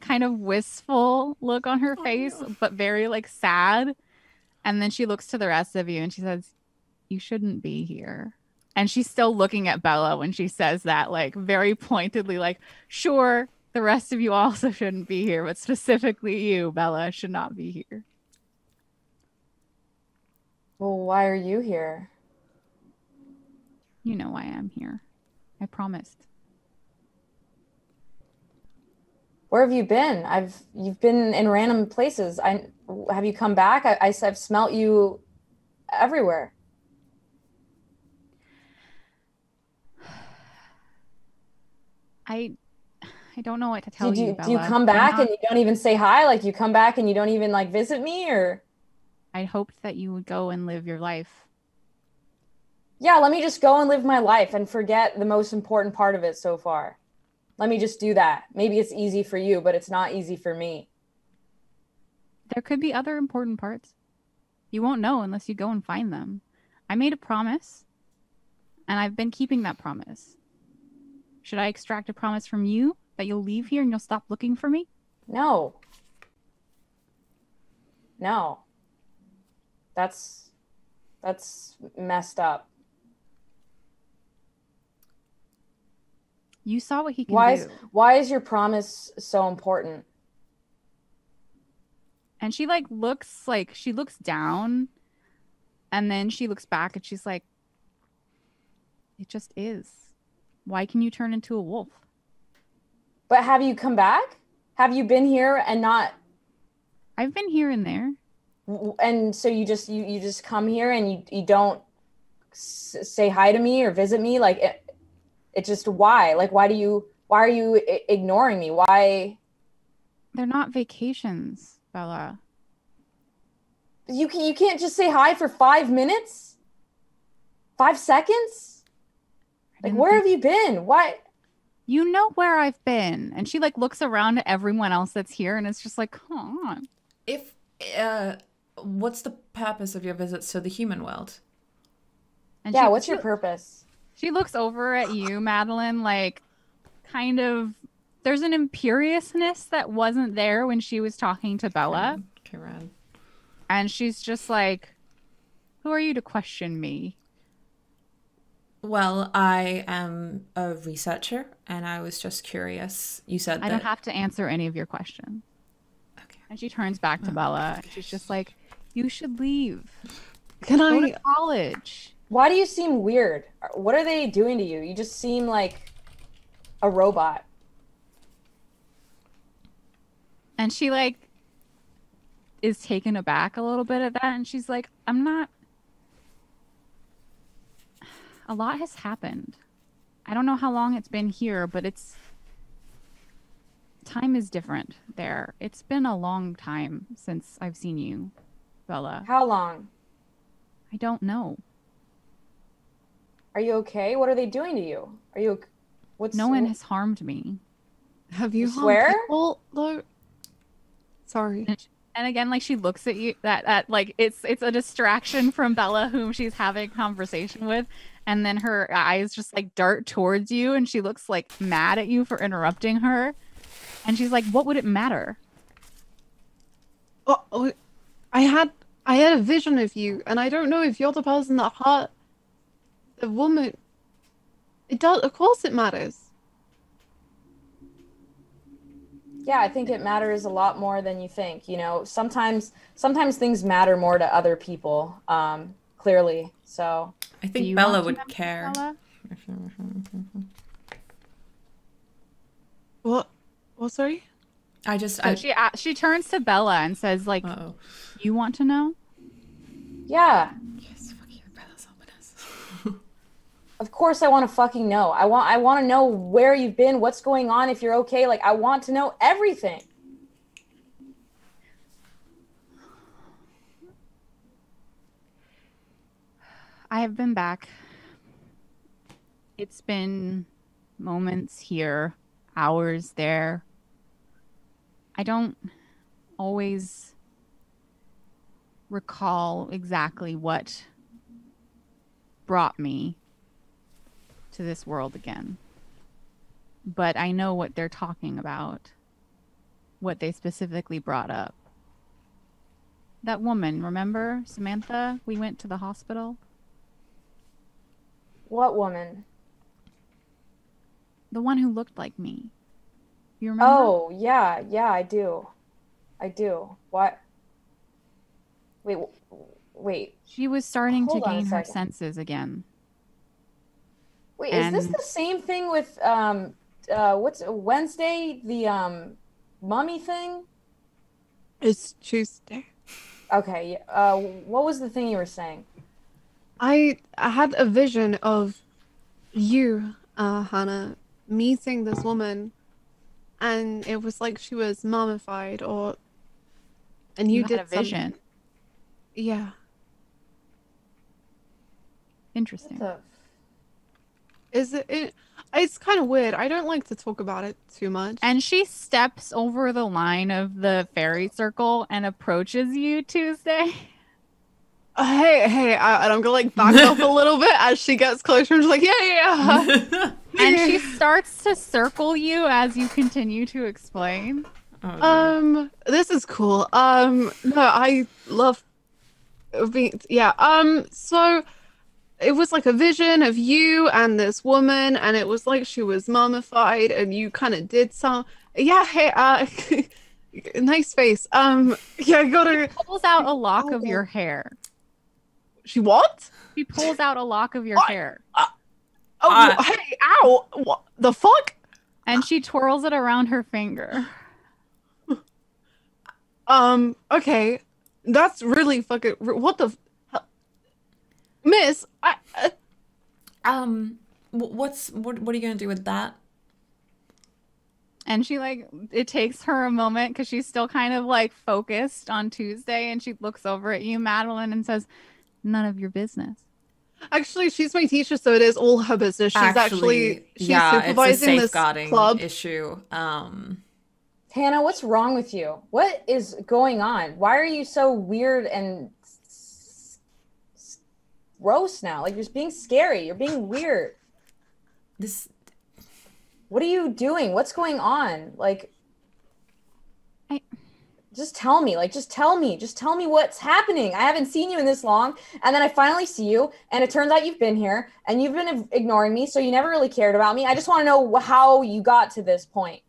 kind of wistful look on her face, but very like sad. And then she looks to the rest of you and she says, "You shouldn't be here." And she's still looking at Bella when she says that, like very pointedly, like, sure, the rest of you also shouldn't be here, but specifically you, Bella, should not be here. Well, why are you here? You know why I'm here. I promised. Where have you been? You've been in random places. Have you come back? I've smelt you everywhere. I don't know what to tell you, Bella. Do you come back and you don't even say hi? Like, you come back and you don't even like visit me? Or I hoped that you would go and live your life. Yeah, let me just go and live my life and forget the most important part of it so far. Let me just do that. Maybe it's easy for you, but it's not easy for me. There could be other important parts. You won't know unless you go and find them. I made a promise, and I've been keeping that promise. Should I extract a promise from you that you'll leave here and you'll stop looking for me? No. No. That's messed up. You saw what he can do. Why is your promise so important? And she she looks down, and then she looks back and she's like, it just is. Why can you turn into a wolf? But have you come back? Have you been here and not? I've been here and there. And so you just come here and you don't say hi to me or visit me? Like, it just, why? Like, why are you ignoring me? Why? They're not vacations, Bella. You can't just say hi for 5 minutes? 5 seconds? Like, where have you been? Why? You know where I've been. And she like looks around at everyone else that's here and it's just like, come on. If what's the purpose of your visits to the human world? And Yeah, what's your purpose? She looks over at you, Madeline, like kind of there's an imperiousness that wasn't there when she was talking to Bella. Kiran. And she's just like, who are you to question me? Well, I am a researcher, and I was just curious. You said I don't have to answer any of your questions. Okay. And she turns back to Bella, and she's just like, you should leave. Can Go I? to college. Why do you seem weird? What are they doing to you? You just seem like a robot. And she like is taken aback a little bit at that, and she's like, I'm not. A lot has happened. I don't know how long it's been here, but time is different there. It's been a long time since I've seen you, Bella. How long? I don't know. Are you okay? What are they doing to you? Are you? What's? No one has harmed me. Have you You harmed swear? people, though? Sorry. And again, like she looks at you, that like it's a distraction from Bella, whom she's having a conversation with, and then her eyes just like dart towards you, and she looks like mad at you for interrupting her, and she's like, "What would it matter?" Oh, I had a vision of you, and I don't know if you're the person that hurt the woman. It does. Of course, it matters. Yeah, I think it matters a lot more than you think. You know, sometimes things matter more to other people. Clearly, so. I Do think you Bella want to would know, care. Bella? What? What? Sorry. So she turns to Bella and says, like, Uh-oh. you want to know? Yeah, Yes, fuck you, Bella's ominous. of course I want to fucking know. I want to know where you've been, what's going on, if you're okay. Like, I want to know everything. I have been back. It's been moments here, hours there. I don't always recall exactly what brought me to this world again. But I know what they're talking about, what they specifically brought up. That woman, remember, Samantha? We went to the hospital. What woman? The one who looked like me. You remember? Oh, yeah, I do. What? Wait. She was starting to Hold on a gain her second. senses again. Wait, is this And- the same thing with what's Wednesday, the mummy thing? It's Tuesday. Okay, what was the thing you were saying? I had a vision of you, Hannah, meeting this woman, and it was like she was mummified, and you had did a vision. Yeah. Interesting. What It's kind of weird. I don't like to talk about it too much. And she steps over the line of the fairy circle and approaches you, Tuesday. Hey, and I'm gonna like back up a little bit as she gets closer and she's like, yeah. And she starts to circle you as you continue to explain. This is cool. No, I love being, yeah. So it was like a vision of you and this woman, and it was like she was mummified, and you kind of did some, yeah. Hey, nice face. Yeah, I got her. Pulls out a lock of your hair. She what? She pulls out a lock of your hair. Hey, ow! What the fuck? And she twirls it around her finger. Okay, that's really fucking. What the, Miss? What are you gonna do with that? And she like, it takes her a moment because she's still kind of like focused on Tuesday, and she looks over at you, Madeline, and says, "None of your business." Actually, she's my teacher, so it is all her business. She's yeah, it's a supervising this safeguarding club. issue. Hannah, what's wrong with you? What is going on? Why are you so weird and gross now? Like, you're just being scary. You're being weird. This. What are you doing? What's going on? Like, just tell me. Like, just tell me. Just tell me what's happening. I haven't seen you in this long, and then I finally see you, and it turns out you've been here, and you've been ignoring me, so you never really cared about me. I just want to know how you got to this point.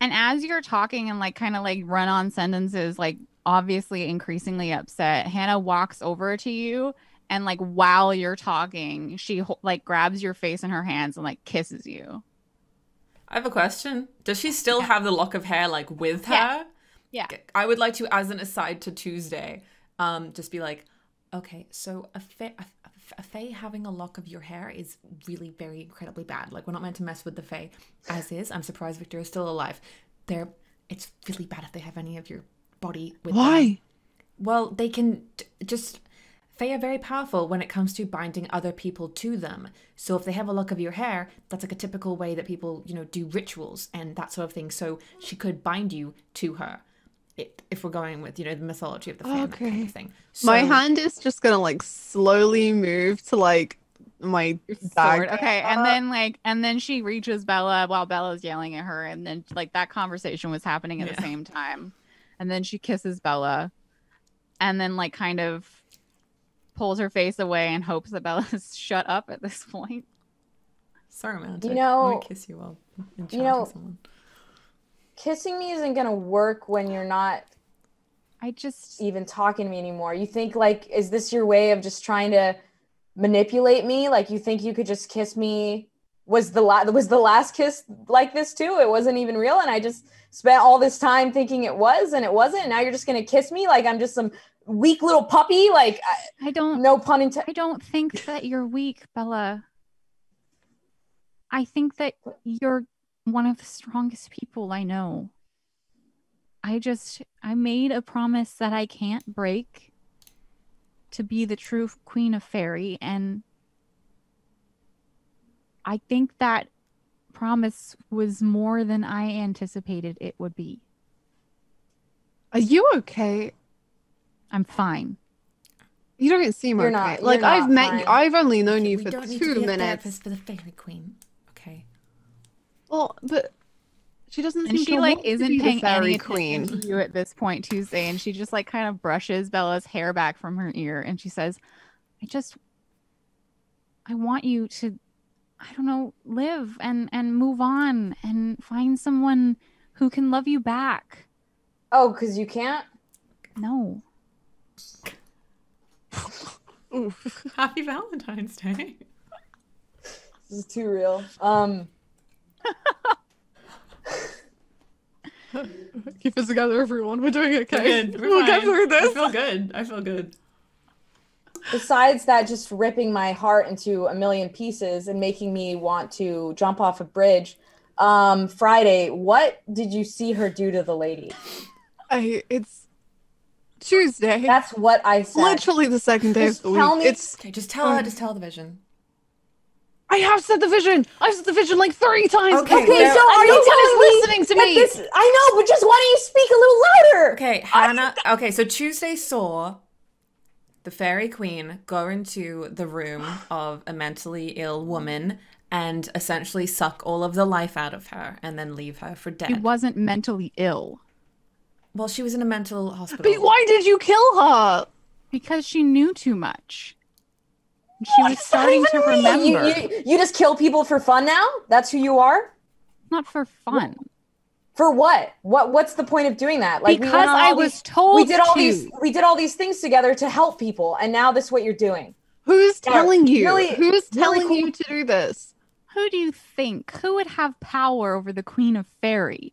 And as you're talking and like kind of like run on sentences, like obviously increasingly upset, Hannah walks over to you and like while you're talking, she like grabs your face in her hands and like kisses you. I have a question. Does she still have the lock of hair like with her? Yeah. I would like to, as an aside to Tuesday, just be like, okay, so a fae having a lock of your hair is really very incredibly bad. Like, we're not meant to mess with the fae as is. I'm surprised Victor is still alive. It's really bad if they have any of your body with them. Why? Well, they can just... Fae are very powerful when it comes to binding other people to them. So if they have a lock of your hair, that's like a typical way that people, do rituals and that sort of thing. So she could bind you to her. If we're going with, the mythology of the fae and that kind of thing. So, My hand is just gonna like slowly move to like my sword. Okay, and then she reaches Bella while Bella's yelling at her, and then like that conversation was happening at the same time. And then she kisses Bella, and then like kind of pulls her face away and hopes that Bella's shut up at this point. So romantic. I might kiss you while enchanting someone. Kissing me isn't gonna work when you're not even talking to me anymore. You think like, is this your way of just trying to manipulate me? Like, you think you could just kiss me? Was the last kiss like this too? It wasn't even real, and I just spent all this time thinking it was, and it wasn't. And now you're just gonna kiss me like I'm just some weak little puppy? Like, no pun intended. I don't think that you're weak, Bella. I think that you're one of the strongest people I know. I made a promise that I can't break to be the true queen of fairy, and I think that promise was more than I anticipated it would be. Are you okay? I'm fine. You don't seem okay. I've met you. I've only known you for 2 minutes. We don't need to be a therapist for the fairy queen. Okay. Well, but she doesn't and seem she to like want isn't to be paying the fairy any queen attention to you at this point, Tuesday, and she just like kind of brushes Bella's hair back from her ear, and she says, I want you to, I don't know, live and move on and find someone who can love you back. Oh, because you can't? No. Happy Valentine's Day. This is too real. Keep it together, everyone. We're doing okay. We'll get through this. I feel good. Besides that, just ripping my heart into a million pieces and making me want to jump off a bridge. Friday, what did you see her do to the lady? It's Tuesday. That's what I said. Literally the second day of the week. Okay, just tell her. Just tell the vision. I have said the vision. I've said the vision like 3 times. Okay, so are you telling me listening to me? I know, but just why don't you speak a little louder? Okay, Hannah. Okay, so Tuesday saw the fairy queen go into the room of a mentally ill woman and essentially suck all of the life out of her and then leave her for dead. She wasn't mentally ill. Well, she was in a mental hospital. But why did you kill her? Because she knew too much. She was starting to remember. You just kill people for fun now? That's who you are? Not for fun. For what? What's the point of doing that? Like, because I was told we did all these things together to help people, and now this is what you're doing. Who's telling you? Really, Who's telling cool. you to do this? Who do you think? Who would have power over the Queen of Fairy?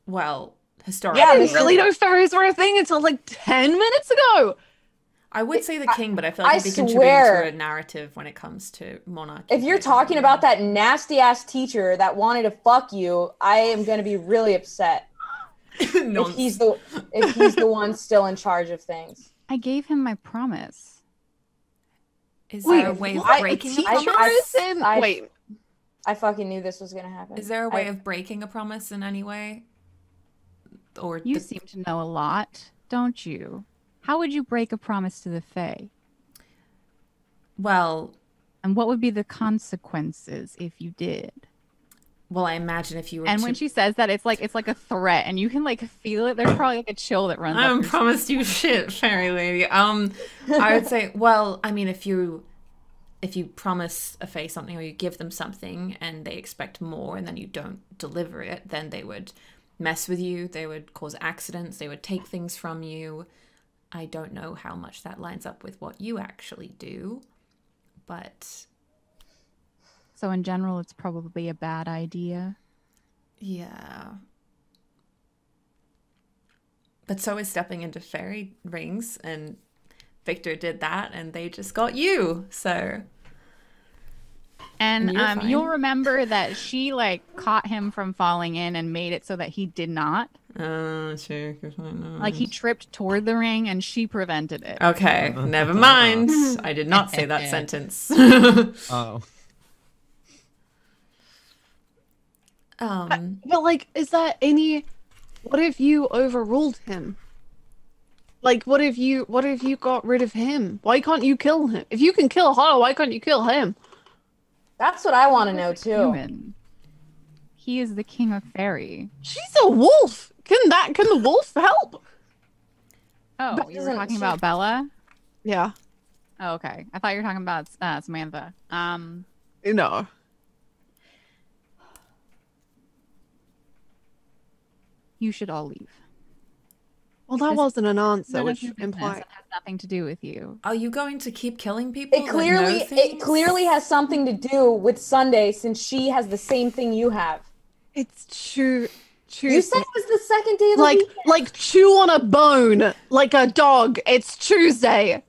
Well, historically. I didn't really know fairies were a thing until like 10 minutes ago. I would say the king, but I feel like he'd be contributing to a narrative when it comes to monarchy. If you're talking about that nasty ass teacher that wanted to fuck you, I am going to be really upset. if he's the one still in charge of things. I gave him my promise. Is Wait, there a way of what? breaking a teacher promise? is in? Wait. I fucking knew this was gonna happen. Is there a way of breaking a promise in any way? Or You seem to know a lot, don't you? How would you break a promise to the Fae? Well, And what would be the consequences if you did? well, I imagine if you were. And when she says that, it's like a threat, and you can like feel it. There's probably like a chill that runs. I up haven't your promised you shit, fairy lady. I would say, well, I mean, if you promise a fae something or you give them something and they expect more and then you don't deliver it, then they would mess with you. They would cause accidents. They would take things from you. I don't know how much that lines up with what you actually do, but So in general, it's probably a bad idea. yeah. But so is stepping into fairy rings, and Victor did that, and they just got you. So, And you're fine. you'll remember that she like caught him from falling in and made it so that he did not. sure. Like he tripped toward the ring and she prevented it. Okay, never mind. I did not say that sentence. Oh. But like, is there any? What if you overruled him? Like, what if you got rid of him? Why can't you kill him? If you can kill her, why can't you kill him? That's what I want to know too. Human. He is the king of fairy. She's a wolf. Can the wolf help? Oh, But you were isn't talking she- about Bella? Yeah. Oh, okay. I thought you were talking about Samantha. No. You should all leave. Well, that This- wasn't an answer, None of which your business. implied. It has nothing to do with you. Are you going to keep killing people? It that know clearly things? has something to do with Sunday since she has the same thing you have. It's true. You said it was the second day of the like weekend. like chew on a bone like a dog. It's Tuesday.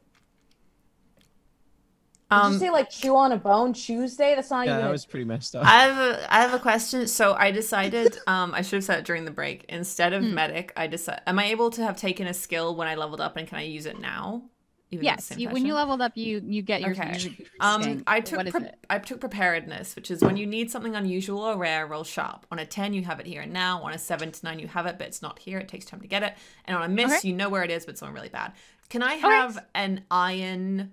Did you say like chew on a bone Tuesday? That's not Yeah, even. that was pretty messed up. I have a question. So I decided, I should have said it during the break. Instead of medic, I decided, am I able to have taken a skill when I leveled up, and can I use it now? Even in the Yes, same when you fashion? leveled up, you get your. Okay. your instinct. I took What is it? I took preparedness, which is when you need something unusual or rare, roll sharp. On a 10, you have it here and now. On a 7 to 9, you have it, but it's not here. It takes time to get it. And on a miss, Okay. you know where it is, but it's something really bad. Can I have an iron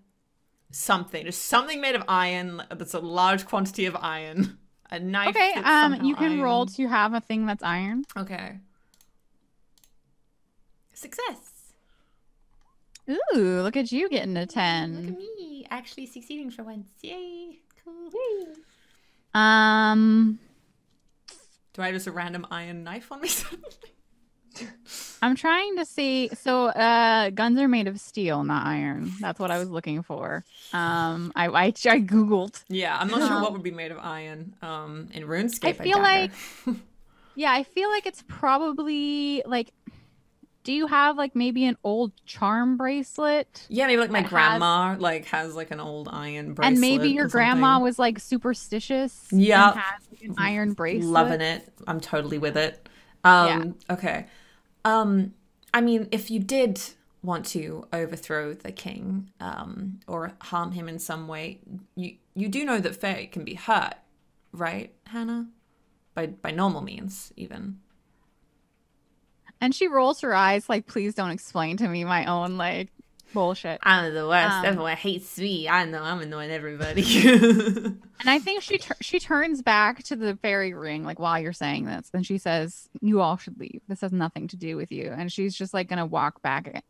something? Just something made of iron that's a large quantity of iron. A knife. Okay, that's somehow you can roll iron. to have a thing that's iron. Okay. Success. Ooh, look at you getting a Look 10. at me actually succeeding for once. Yay. Cool. Do I just a random iron knife on me suddenly? I'm trying to see. So, guns are made of steel, not iron. That's what I was looking for. I googled. Yeah, I'm not sure what would be made of iron. In RuneScape, I feel gather. Yeah, I feel like it's probably like. Do you have like maybe an old charm bracelet? Yeah, maybe like my that has- grandma has like an old iron bracelet. And maybe your or grandma something. was like superstitious. Yeah. And had like, an iron bracelet. Loving it. I'm totally with it. Yeah. Okay. I mean, if you did want to overthrow the king, or harm him in some way, you do know that Fae can be hurt, right, Hannah? By normal means, even. And she rolls her eyes like, please don't explain to me my own like bullshit. I'm the worst. Everyone hates me. I know I'm annoying everybody. And I think she turns back to the fairy ring like while you're saying this. Then she says, "You all should leave. This has nothing to do with you." And she's just like gonna walk back.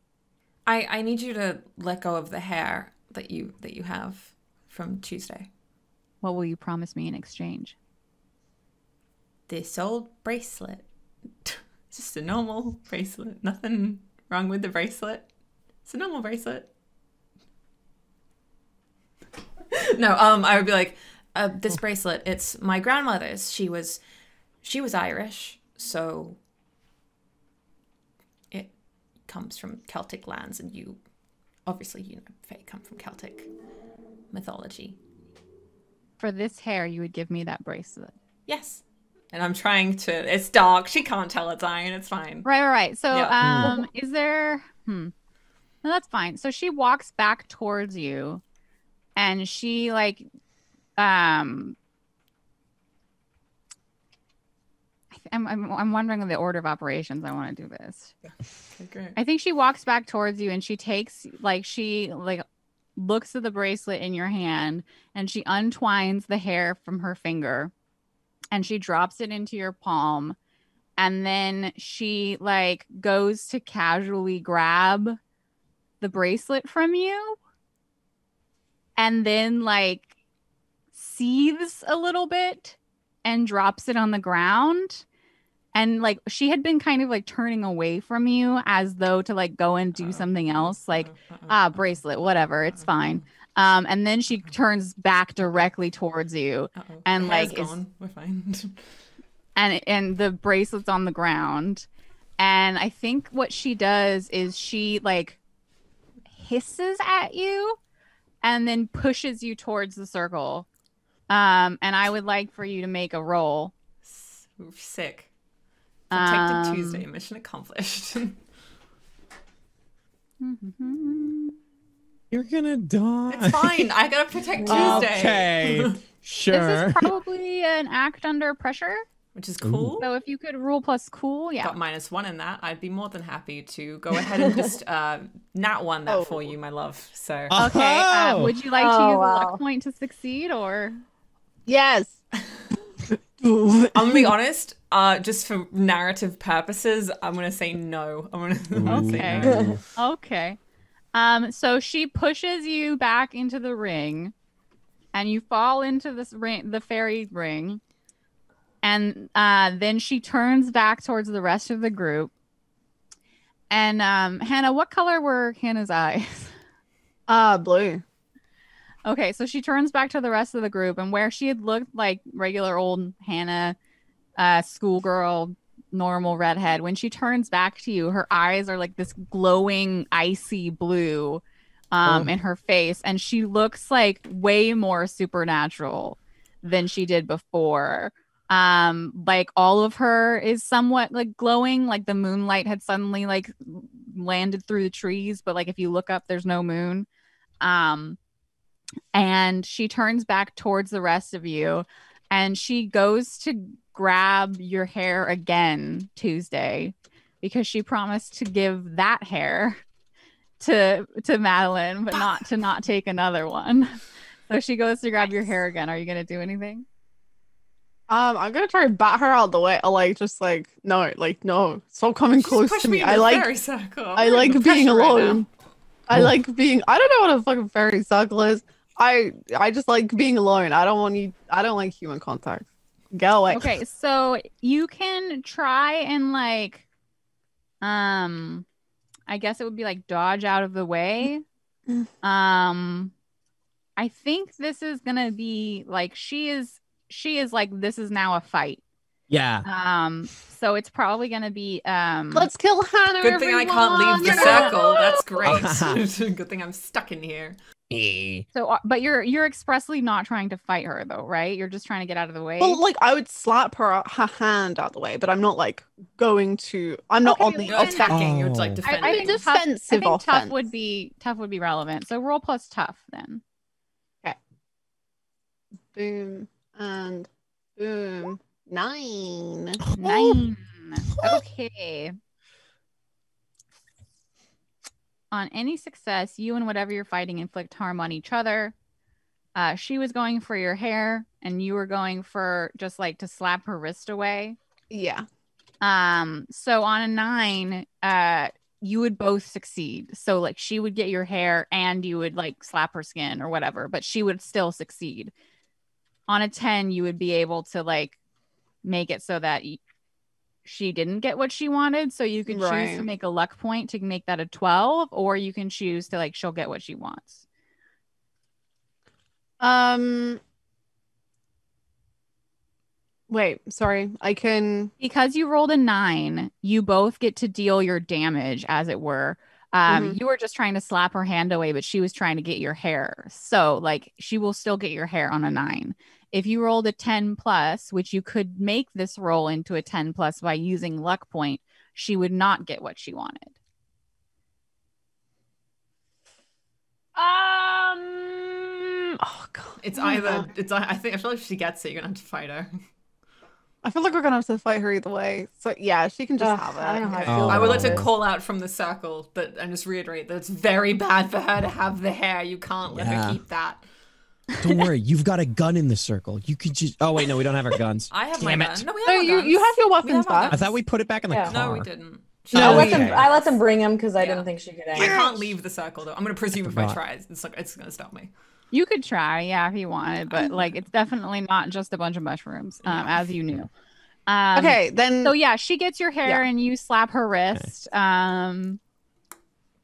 I need you to let go of the hair that you have from Tuesday. What will you promise me in exchange? This old bracelet. Just a normal bracelet. Nothing wrong with the bracelet. It's a normal bracelet. No, I would be like, this bracelet, it's my grandmother's. She was Irish, so it comes from Celtic lands, and you obviously, Fae come from Celtic mythology. For this hair, you would give me that bracelet. Yes. And I'm trying to, it's dark. She can't tell it's iron. It's fine. Right. So, Yeah. is there? No, that's fine. So she walks back towards you, and she like I'm wondering the order of operations. I want to do this. Okay, great. I think she walks back towards you and she takes she looks at the bracelet in your hand and she untwines the hair from her finger and she drops it into your palm, and then she like goes to casually grab the bracelet from you and then like seethes a little bit and drops it on the ground. And like she had been kind of like turning away from you as though to like go and do something else, like bracelet, whatever, it's fine. And then she turns back directly towards you, and the hair's like gone. We're fine. and the bracelet's on the ground. And I think what she does is she like hisses at you and then pushes you towards the circle. And I would like for you to make a roll. Sick. Protected Tuesday, mission accomplished. You're gonna die. It's fine. I gotta protect Tuesday. Okay, sure. This is probably an act under pressure, Which is cool. so if you could rule plus cool, yeah. Got -1 in that. I'd be more than happy to go ahead and just nat one that for you, my love. So Okay. Would you like to use a wow. luck point to succeed, or? Yes. I'm gonna be honest. Just for narrative purposes, I'm gonna say no. I'm gonna say no. Okay. So she pushes you back into the ring, and you fall into this ring, the fairy ring, and then she turns back towards the rest of the group. And Hannah, what color were Hannah's eyes? Blue. Okay, so she turns back to the rest of the group, and where she had looked like regular old Hannah, schoolgirl, normal redhead, when she turns back to you, her eyes are like this glowing, icy blue in her face, and she looks like way more supernatural than she did before. Like all of her is somewhat like glowing, like the moonlight had suddenly like landed through the trees, but like if you look up, there's no moon. And she turns back towards the rest of you, and she goes to grab your hair again, Tuesday, because she promised to give that hair to Madeline, but not take another one. So she goes to grab your hair again. Are you gonna do anything? I'm gonna try to bat her out the way. No, stop coming close to me. I like being alone. I like being. I don't know what a fucking fairy circle is. I just like being alone. I don't like human contact. Go away. Okay, so you can try and like, I guess it would be like dodge out of the way. I think this is gonna be like she is like this is now a fight. Yeah. So it's probably gonna be Let's kill Hannah. Good thing I can't leave the circle. That's great. Good thing I'm stuck in here. So, but you're expressly not trying to fight her though, right? You're just trying to get out of the way. Well, like I would slap her hand out the way, but I'm not like going to. I'm not on the You're attacking. You're like defending. I think defensive offense. Tough would be relevant. So roll plus tough then. Okay. Boom and boom. 9. 9. Okay. On any success, you and whatever you're fighting inflict harm on each other. She was going for your hair, and you were going for just like to slap her wrist away. Yeah. So on a 9, you would both succeed. So like she would get your hair, and you would like slap her skin or whatever, but she would still succeed. On a 10, you would be able to like make it so that she didn't get what she wanted, so you can choose to make a luck point to make that a 12, or you can choose to like she'll get what she wants. Wait, sorry. I can, because you rolled a 9, you both get to deal your damage, as it were. You were just trying to slap her hand away, but she was trying to get your hair. So like she will still get your hair on a 9. If you rolled a 10 plus, which you could make this roll into a 10 plus by using luck point, she would not get what she wanted. Oh god. It's either I feel like if she gets it, you're gonna have to fight her. I feel like we're gonna have to fight her either way. So yeah, she can just have it. I don't know how I Okay. feel I would like about to this. call out from the circle and just reiterate that it's very bad for her to have the hair. You can't let her keep that. Don't worry, you've got a gun in the circle. You could just. Oh wait, no, we don't have our guns. I have Damn my it. gun. No, we have No, our guns. you have your We weapons have our back. I thought we put it back in the Yeah. car. No, we didn't. No, Oh, I okay. let them bring him because I Yeah. didn't think she could. I can't leave the circle though. I'm gonna presume if I forgot. try, it's gonna stop me. You could try, yeah, if you wanted, but like it's definitely not just a bunch of mushrooms, as you knew. Okay, then. So yeah, she gets your hair and you slap her wrist. Can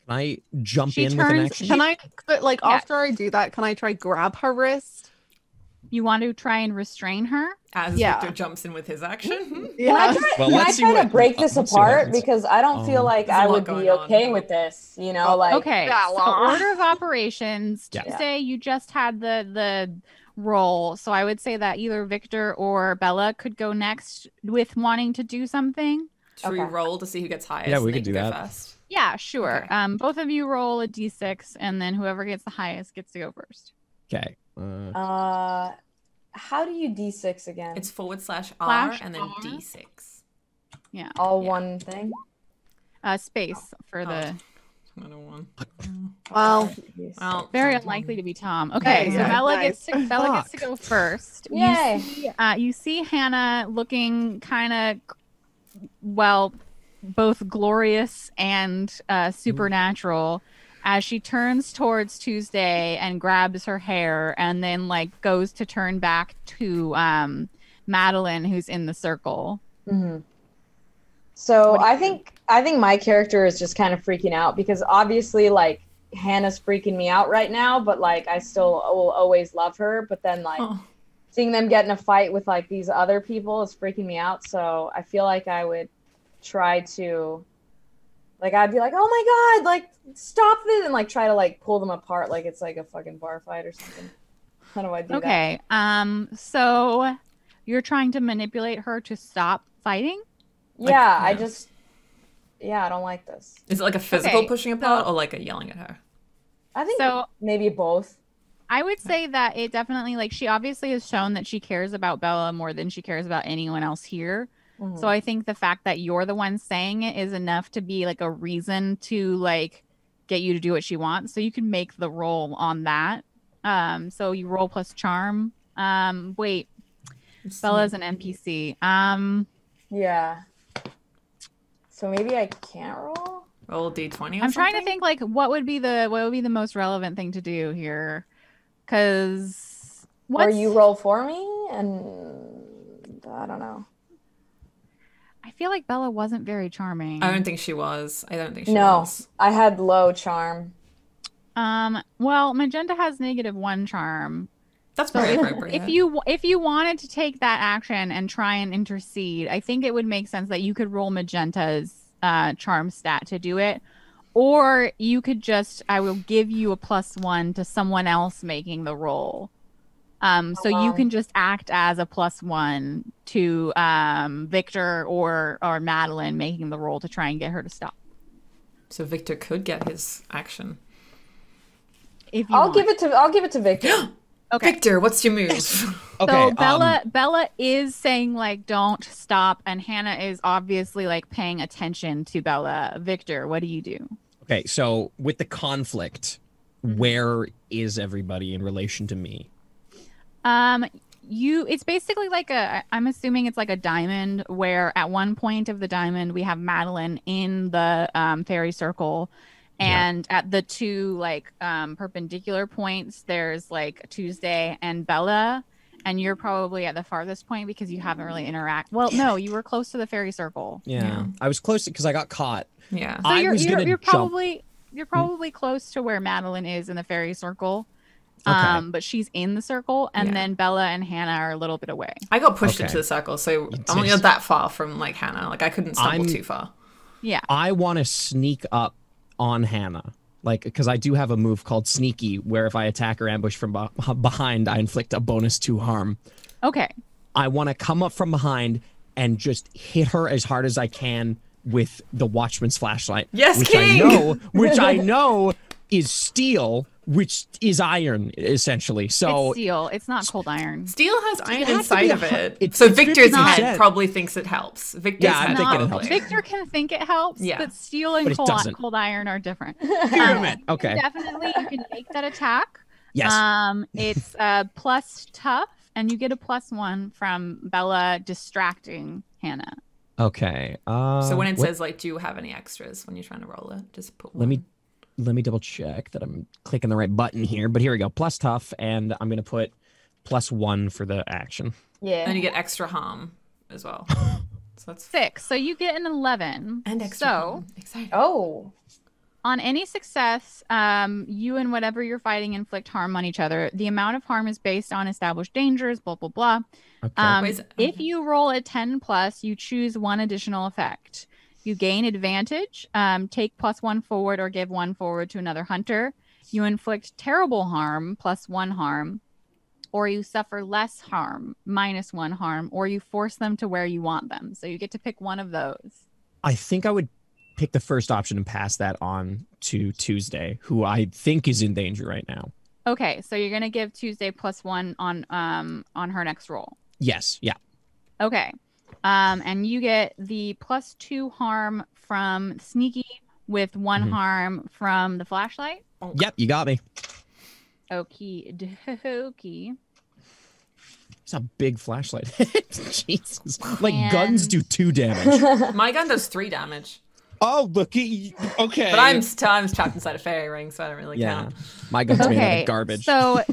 I jump She in with an turns- action? Can I, but like Yeah. after I do that, can I try grab her wrist? You want to try and restrain her? As Yeah. Victor jumps in with his action. Can I Yeah. try, Well, can I let's see try to what- break this let's see what apart? happens. Because I don't feel like There's a I lot would going be on. okay with this. You know, like Okay. Yeah, So well. order of operations. Yeah. Tuesday, you just had the roll, so I would say that either Victor or Bella could go next with wanting to do something. Should we Okay. roll to see who gets highest? Yeah, we and could they do can go that. First? Yeah, sure. Okay. Both of you roll a d6, and then whoever gets the highest gets to go first. Okay. how do you D6 again? It's /R Slash and then R. D6. Yeah. all yeah. one thing. Space for the Another one. Well, Well, very unlikely to be Tom. Okay, so Okay, Bella nice. Bella gets to go first. Yay. You see Hannah looking kind of both glorious and supernatural as she turns towards Tuesday and grabs her hair and then like goes to turn back to Madeline, who's in the circle. Mm-hmm. So I think my character is just kind of freaking out because obviously like Hannah's freaking me out right now, but like I still will always love her. But then like seeing them get in a fight with like these other people is freaking me out. So I feel like I would try to like I'd be like, oh my god, like stop this, and like try to like pull them apart like it's like a fucking bar fight or something. How do I do that? Okay. So you're trying to manipulate her to stop fighting? Yeah, Like, I don't like this. Is it like a physical Okay, pushing apart or like a yelling at her? I think So maybe both. I would say that it definitely like she obviously has shown that she cares about Bella more than she cares about anyone else here. Mhm. So I think the fact that you're the one saying it is enough to be like a reason to like get you to do what she wants. So you can make the roll on that. So you roll plus charm. Wait, Bella's an NPC. Yeah. So maybe I can't roll? Roll D20 or I'm trying to something? think like what would be the most relevant thing to do here, because Or you roll for me and I don't know. I feel like Bella wasn't very charming. I don't think she was. I don't think she No, was. I had low charm. Well, Magenta has -1 charm. That's pretty appropriate. If you wanted to take that action and try and intercede, I think it would make sense that you could roll Magenta's charm stat to do it, or you could just I will give you a +1 to someone else making the roll. So you can just act as a +1 to Victor or Madeline making the roll to try and get her to stop. So Victor could get his action. If you I'll want. give it to Victor. Okay. Victor, what's your move? Okay. So Bella is saying like don't stop, and Hannah is obviously like paying attention to Bella. Victor, what do you do? Okay. So with the conflict, where is everybody in relation to me? It's basically like I'm assuming it's like a diamond where at one point of the diamond we have Madeline in the fairy circle, and at the two like perpendicular points there's like Tuesday and Bella, and you're probably at the farthest point because you haven't really well no, you were close to the fairy circle. Yeah. I was close because I got caught. Yeah. So I was gonna you're jump. probably close to where Madeline is in the fairy circle. Okay. But she's in the circle, and Yeah. then Bella and Hannah are a little bit away. I got pushed Okay. into the circle, so did. I'm not that far from like Hannah. Like I couldn't stumble too far. Yeah. I want to sneak up on Hannah, like because I do have a move called Sneaky, where if I attack or ambush from behind, I inflict a -2 harm. Okay. I want to come up from behind and just hit her as hard as I can with the Watchman's flashlight. Yes, which King! which I know is steel, which is iron essentially. So It's steel. It's not cold iron. Steel has iron has to inside be of it. it's Victor's 50%. head probably thinks it helps. Victor's Yeah, I'm head thinking it probably. helps. Victor can think it helps, Yeah. but steel But and it doesn't. cold iron are different. Damn it. Okay. Definitely, you can make that attack. Yes. It's plus tough, and you get a +1 from Bella distracting Hannah. Okay. So when it what- says like, do you have any extras when you're trying to roll it? Just put one. let me double check that I'm clicking the right button here. But here we go. Plus tough, and I'm gonna put +1 for the action. Yeah. And you get extra harm as well. So that's 6. So you get an 11. and extra harm. Exciting. Oh. On any success, you and whatever you're fighting inflict harm on each other. The amount of harm is based on established dangers, blah, blah, blah. Okay. If you roll a 10+, you choose one additional effect. You gain advantage, take +1 forward or give 1 forward to another hunter. You inflict terrible harm, +1 harm, or you suffer less harm, -1 harm, or you force them to where you want them. So you get to pick one of those. I think I would pick the first option and pass that on to Tuesday, who I think is in danger right now. Okay, so you're gonna give Tuesday +1 on her next roll. Yes. Yeah. Okay. And you get the +2 harm from sneaky with 1 harm from the flashlight. Yep. You got me. Okie dokie. It's a big flashlight. Jesus. Like guns do 2 damage. My gun does 3 damage. Oh, look at you. Okay. But I'm trapped inside a fairy ring, so I don't really count. My gun's made out Okay, of garbage. so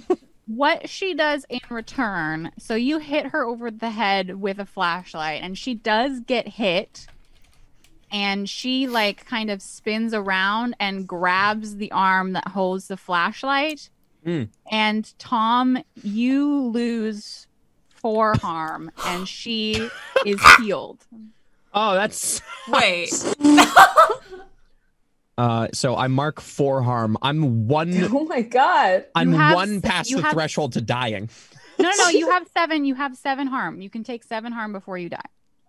what she does in return, so you hit her over the head with a flashlight, and she does get hit, and she like kind of spins around and grabs the arm that holds the flashlight. And Tom, you lose 4 harm, and she is healed. Oh, that's Wait. so I mark 4 harm. I'm 1 Oh my god. I'm You have 1 past you the have- threshold to dying. No, you have 7. You have 7 harm. You can take 7 harm before you die.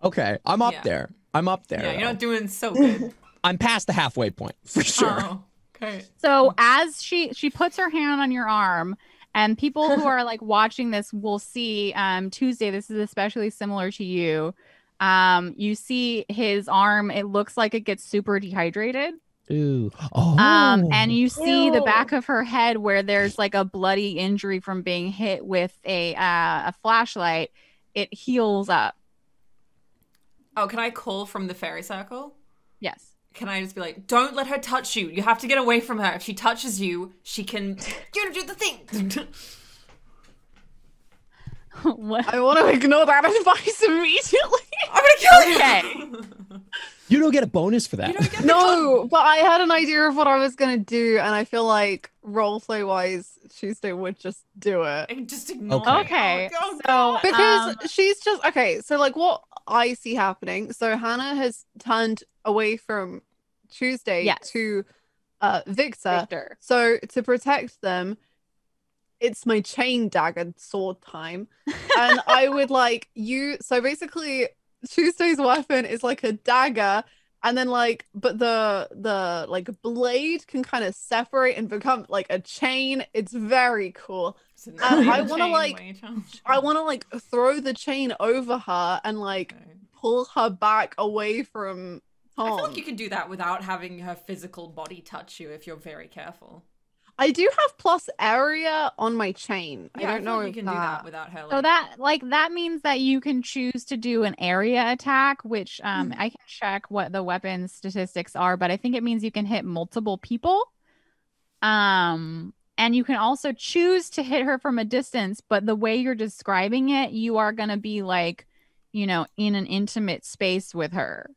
Okay, I'm up Yeah. there. I'm up there. Yeah, you're though. not doing so good. I'm past the halfway point for sure. Oh, okay. So as she puts her hand on your arm, and people who are like watching this will see Tuesday, this is especially similar to you. You see his arm, it looks like it gets super dehydrated. Ooh. Oh. And you see the Ew. back of her head where there's like a bloody injury from being hit with a flashlight. It heals up. Oh, can I call from the fairy circle? Yes. Can I just be like, don't let her touch you. You have to get away from her. If she touches you, she can do the thing. What? I want to ignore that advice immediately. I'm gonna kill you. Okay. You don't get a bonus for that. You don't get the No, but I had an idea of what I was gonna do, and I feel like roleplay wise, Tuesday would just do it. I can just ignore Okay. it. Okay, Oh, so God. Because she's just okay. So like what I see happening. So Hannah has turned away from Tuesday Yes. to Victor. Victor. So to protect them, it's my chain dagger sword time. And I would like you. So basically, Tuesday's weapon is like a dagger. And then like, but the like blade can kind of separate and become like a chain. It's very cool. So I the wanna, chain like, way down. I want to like throw the chain over her and like Okay. pull her back away from I Tom. feel like you can do that without having her physical body touch you if you're very careful. I do have plus area on my chain. Yeah, I don't feel know like if you can do that without her. Like, So that means that you can choose to do an area attack, which I can check what the weapon statistics are, but I think it means you can hit multiple people. And you can also choose to hit her from a distance, but the way you're describing it, you are going to be like, you know, in an intimate space with her.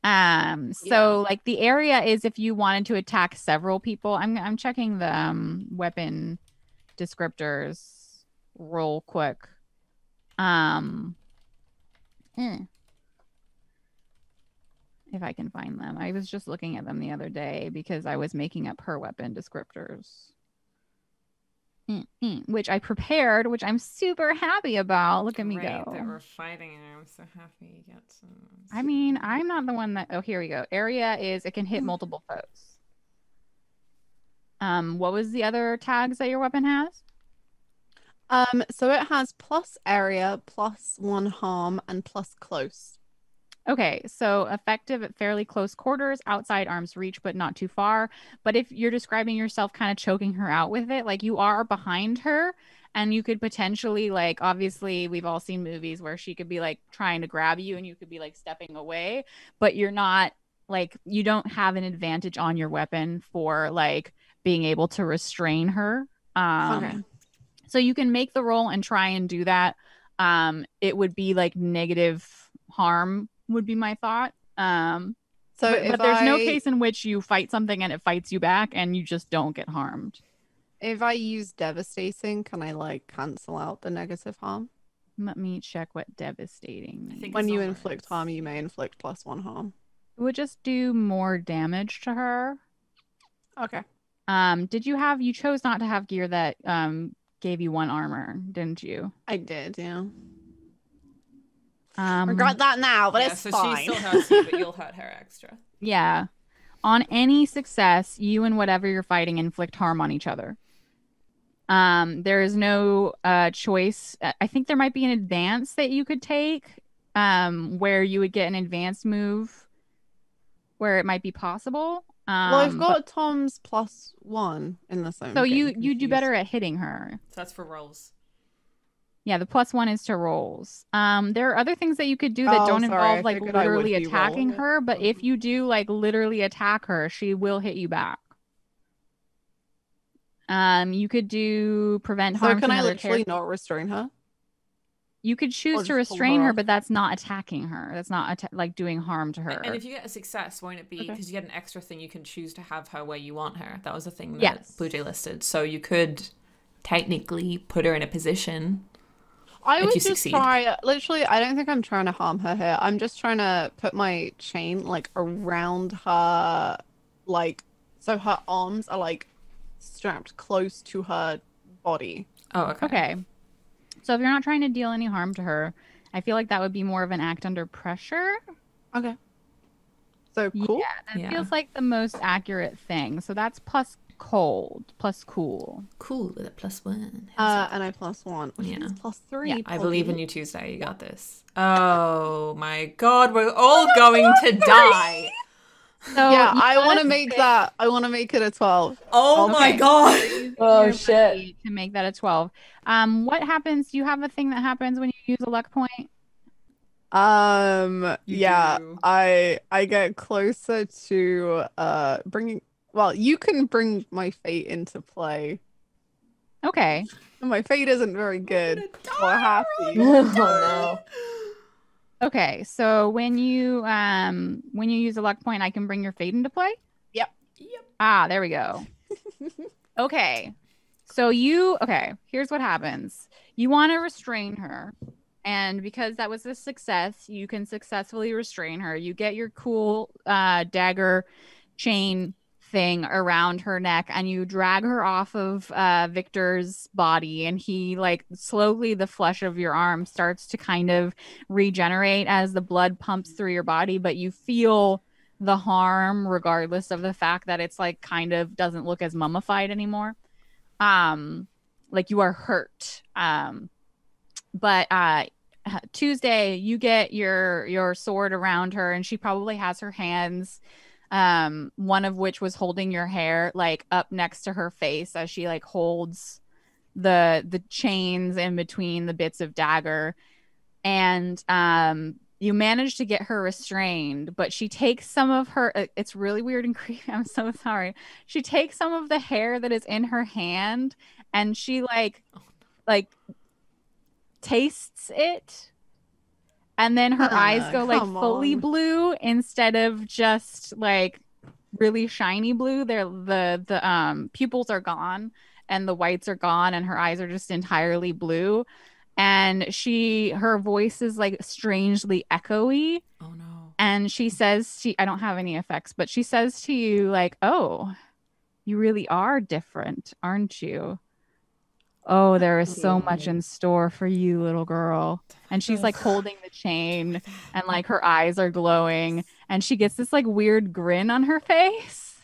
So like the area is if you wanted to attack several people. I'm checking the weapon descriptors real quick. If I can find them. I was just looking at them the other day because I was making up her weapon descriptors. Which I prepared, which I'm super happy about. Look at me great go. that we're fighting and I'm so happy you get some. I mean, I'm not the one that. Oh, here we go. Area is it can hit multiple foes. What was the other tags that your weapon has? So it has plus area, +1 harm, and plus close. Okay, so effective at fairly close quarters, outside arm's reach, but not too far. But if you're describing yourself kind of choking her out with it, like you are behind her and you could potentially, like, obviously, we've all seen movies where she could be like trying to grab you and you could be like stepping away, but you're not like, you don't have an advantage on your weapon for like being able to restrain her. Okay. So you can make the roll and try and do that. It would be like negative harm would be my thought. So but there's no case in which you fight something and it fights you back and you just don't get harmed. If I use devastating, can I like cancel out the negative harm? Let me check what devastating means. When you inflict harm, you may inflict +1 harm. It would just do more damage to her. Okay. You chose not to have gear that gave you 1 armor, didn't you? I did, yeah. Regret that now, but it's fine. She still hurts you, but you'll hurt her extra. Yeah. On any success, you and whatever you're fighting inflict harm on each other. There is no choice. I think there might be an advance that you could take, where you would get an advanced move where it might be possible. Well, I've got Tom's +1 in the same. So you do better at hitting her. So that's for rolls. Yeah, the +1 is to rolls. There are other things that you could do that don't involve like literally attacking her, but if you do like literally attack her, she will hit you back. You could do prevent harm. So can I literally not restrain her? You could choose to restrain her, but that's not attacking her. That's not like doing harm to her. And if you get a success, won't it be because you get an extra thing you can choose to have her where you want her? That was the thing that Blue Jay listed. So you could technically put her in a position. I would just try. Literally, I don't think I'm trying to harm her here. I'm just trying to put my chain like around her, like so her arms are like strapped close to her body. Oh, okay. Okay. So if you're not trying to deal any harm to her, I feel like that would be more of an act under pressure. Okay. So cool. Yeah, that feels like the most accurate thing. So that's plus cold, plus cool. Cool with a +1. And I +1, which is +3. Yeah, I believe in you, Tuesday. You got this. Oh my God, we're all going to die. So yeah, I want to make that. I want to make it a 12. Oh my God. Oh shit. To make that a 12. What happens? Do you have a thing that happens when you use a luck point? Yeah, do. I get closer to bringing. Well, you can bring my fate into play. Okay. My fate isn't very good or happy. Oh no. Okay, so when you use a luck point, I can bring your fate into play? Yep. Ah, there we go. Okay. So here's what happens. You want to restrain her, and because that was a success, you can successfully restrain her. You get your cool dagger chain thing around her neck and you drag her off of Victor's body, and he like slowly the flesh of your arm starts to kind of regenerate as the blood pumps through your body, but you feel the harm regardless of the fact that it's like kind of doesn't look as mummified anymore. Like you are hurt. But Tuesday, you get your sword around her, and she probably has her hands, one of which was holding your hair, like up next to her face as she like holds the chains in between the bits of dagger. And you manage to get her restrained, but she takes some of her, it's really weird and creepy, I'm so sorry. She takes some of the hair that is in her hand and she like tastes it, and then her eyes go like fully blue instead of just like really shiny blue. The pupils are gone and the whites are gone, and her eyes are just entirely blue. And her voice is like strangely echoey. Oh no. And she says I don't have any effects, but she says to you like, "Oh, you really are different, aren't you? Oh, there is so much in store for you, little girl." And she's like holding the chain and like her eyes are glowing and she gets this like weird grin on her face.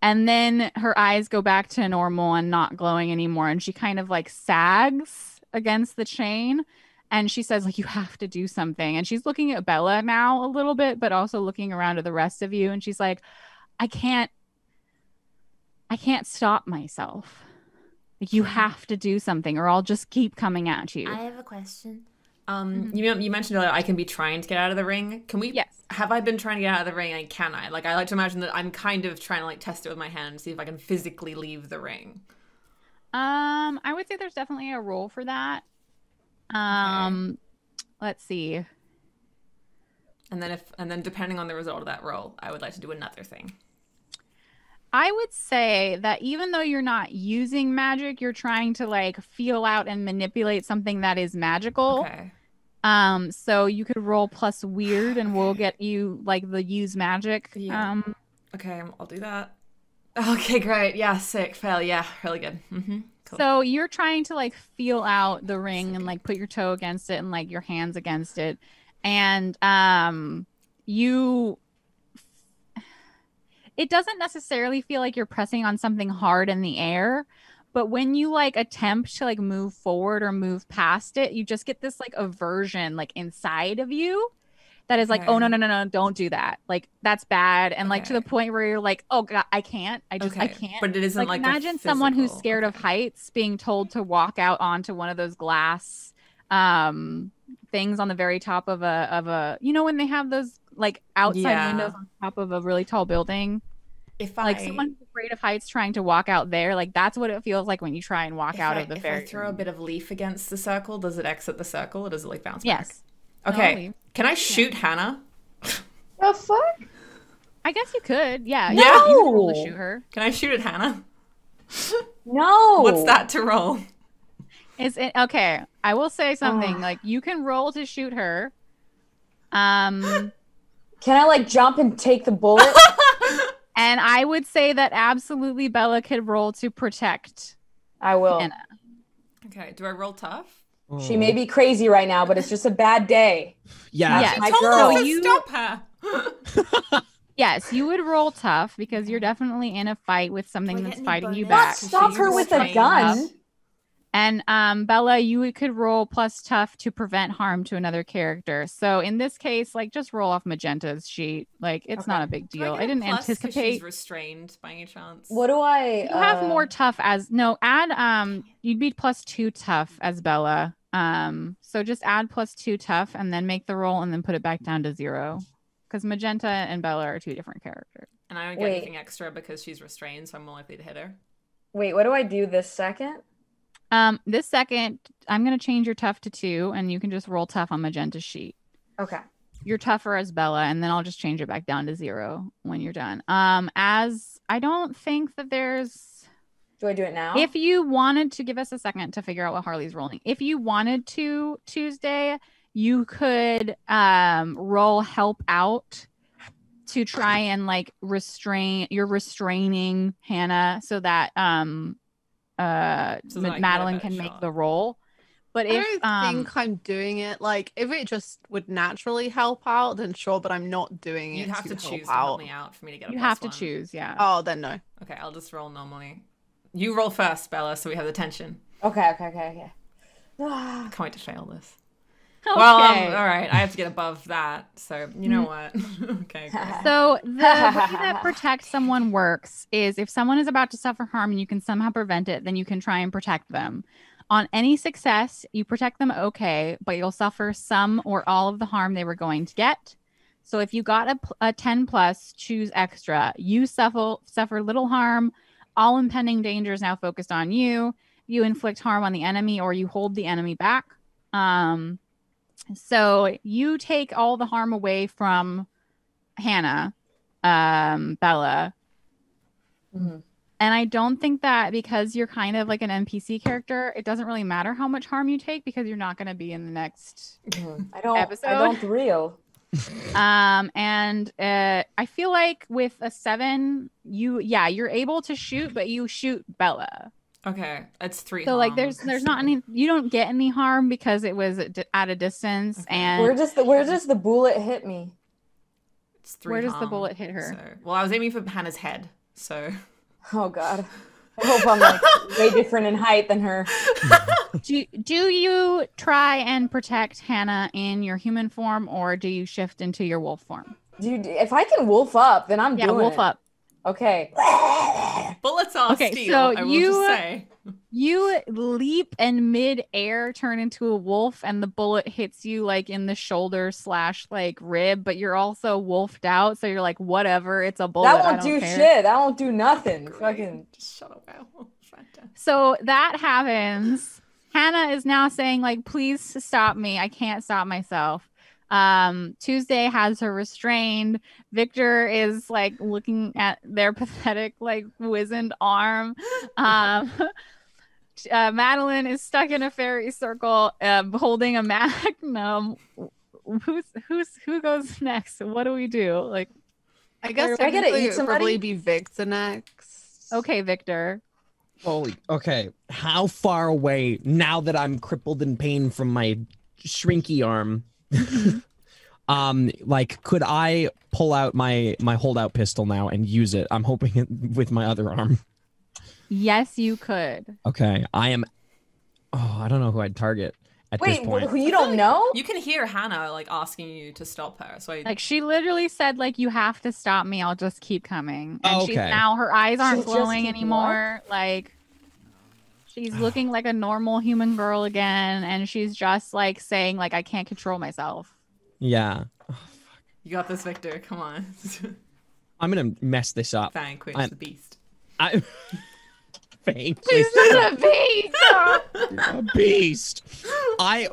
And then her eyes go back to normal and not glowing anymore. And she kind of like sags against the chain. And she says, like, you have to do something. And she's looking at Bella now a little bit, but also looking around at the rest of you. And she's like, I can't stop myself. Like, you have to do something or I'll just keep coming at you. I have a question. You mentioned earlier I can be trying to get out of the ring. Can we? Yes. Have I been trying to get out of the ring? And can I? Like, I like to imagine that I'm kind of trying to like test it with my hand, see if I can physically leave the ring. I would say there's definitely a role for that. Okay. Let's see. And then depending on the result of that roll, I would like to do another thing. I would say that even though you're not using magic, you're trying to like feel out and manipulate something that is magical. Okay. So you could roll plus weird and we'll get you like the use magic. Yeah. Okay, I'll do that. Okay, great. Yeah, sick. Fail. Yeah, really good. Cool. So you're trying to like feel out the ring and like put your toe against it and like your hands against it. And it doesn't necessarily feel like you're pressing on something hard in the air, but when you like attempt to like move forward or move past it, you just get this like aversion like inside of you that is like, oh no, don't do that. Like that's bad. And like to the point where you're like, oh God, I can't. I can't. But it isn't like imagine someone who's scared of heights being told to walk out onto one of those glass things on the very top of a you know when they have those like outside windows on top of a really tall building. Like someone who's afraid of heights trying to walk out there, like that's what it feels like when you try and walk out of the ferry. If I throw a bit of leaf against the circle, does it exit the circle or does it like bounce back? Yes. Okay. Can I shoot Hannah? The fuck? I guess you could. Yeah. No. You can roll to shoot her. Can I shoot at Hannah? No. What's that to roll? Is it okay? I will say something. Like you can roll to shoot her. Can I like jump and take the bullet? And I would say that absolutely Bella could roll to protect. I will. Hannah. Okay. Do I roll tough? She may be crazy right now, but it's just a bad day. Yeah. Yes. My girl. So stop her. Yes, you would roll tough because you're definitely in a fight with something that's fighting you back. Stop her with a gun. And Bella, you could roll plus tough to prevent harm to another character. So in this case, like just roll off Magenta's sheet. Like it's not a big deal. I didn't anticipate. She's restrained by any chance. What do I? You have more tough as add you'd be plus 2 tough as Bella. So just add plus 2 tough and then make the roll and then put it back down to 0. Because Magenta and Bella are 2 different characters. And I don't get anything extra because she's restrained, so I'm more likely to hit her. Wait, what do I do this second? This second, I'm going to change your tough to 2, and you can just roll tough on Magenta's sheet. Okay. You're tougher as Bella, and then I'll just change it back down to 0 when you're done. As I don't think that there's... Do I do it now? If you wanted to, give us a second to figure out what Harley's rolling. If you wanted to, Tuesday, you could roll help out to try and like restraining Hannah so that Madeline can make the roll. But if I don't think I'm doing it. Like if it just would naturally help out, then sure. But I'm not doing it. You'd have to choose to help help me out for me to get. You have to choose, yeah. Oh, then no. Okay, I'll just roll normally. You roll first, Bella, so we have the tension. Okay. I can't wait to fail this. Okay. Well, all right. I have to get above that, so you know what? Okay. Great. So the way that protect someone works is if someone is about to suffer harm and you can somehow prevent it, then you can try and protect them. On any success, you protect them okay, but you'll suffer some or all of the harm they were going to get. So if you got a 10 plus, choose extra. You suffer little harm. All impending danger is now focused on you. You inflict harm on the enemy or you hold the enemy back. So you take all the harm away from Hannah, Bella. Mm-hmm. And I don't think that because you're kind of like an NPC character, it doesn't really matter how much harm you take because you're not going to be in the next episode. I don't real. And I feel like with a 7, you're able to shoot, but you shoot Bella. Okay, that's 3. So like, there's not any. You don't get any harm because it was at a distance. Okay. And where does the bullet hit me? It's 3. Where does the bullet hit her? So, well, I was aiming for Hannah's head. So Oh God. I hope I'm like way different in height than her. Do you try and protect Hannah in your human form, or do you shift into your wolf form? Dude, if I can wolf up, then I'm doing wolf it. up. Okay. Bullets are Okay, steel, so I will just say. You leap and mid-air turn into a wolf, and the bullet hits you like in the shoulder / like rib, but you're also wolfed out, so you're like, whatever, it's a bullet. That won't I don't do care. shit. That won't do nothing. Great. Fucking Just shut up, Al. Fantastic. So that happens. Hannah is now saying, like, please stop me. I can't stop myself. Tuesday has her restrained. Victor is like looking at their pathetic, like, wizened arm. Madeline is stuck in a fairy circle, holding a magnum. Who goes next? What do we do? Like, I guess I gotta eat it would somebody? probably be Victor next. okay, Victor. Holy, okay. How far away, now that I'm crippled in pain from my shrinky arm, like, could I pull out my holdout pistol now and use it? I'm hoping it with my other arm. Yes, you could. Okay, I don't know who I'd target at this point. Wait, you don't know? You can hear Hannah like asking you to stop her. So Like, she literally said, like, you have to stop me. I'll just keep coming. And she's Okay. now, her eyes aren't She'll just glowing keep anymore. Like, she's looking like a normal human girl again. And she's just like saying, like, I can't control myself. Yeah. you got this, Victor. Come on. I'm gonna mess this up. Vanquish the beast. Thanks. She's not a beast! A beast. I'm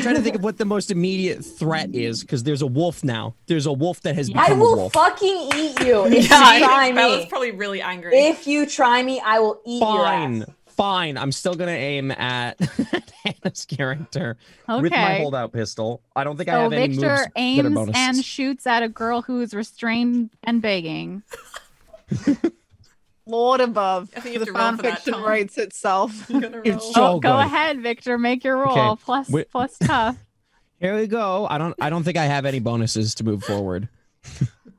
trying to think of what the most immediate threat is, because there's a wolf now. There's a wolf that has I become a will wolf. fucking eat you if you Yeah, try Bella's me. probably really angry. If you try me, I will eat your ass. Fine. I'm still gonna aim at Hannah's character with my Okay. holdout pistol. I don't think I So have any moves Victor that are aims bonuses. and shoots at a girl who is restrained and begging. Lord above. I think you The have to roll for that, fanfiction Tom. writes itself. You gotta It's roll. so- Oh, go good. ahead, Victor. Make your roll. Okay. Plus Wait. tough. Here we go. I don't think I have any bonuses to move forward.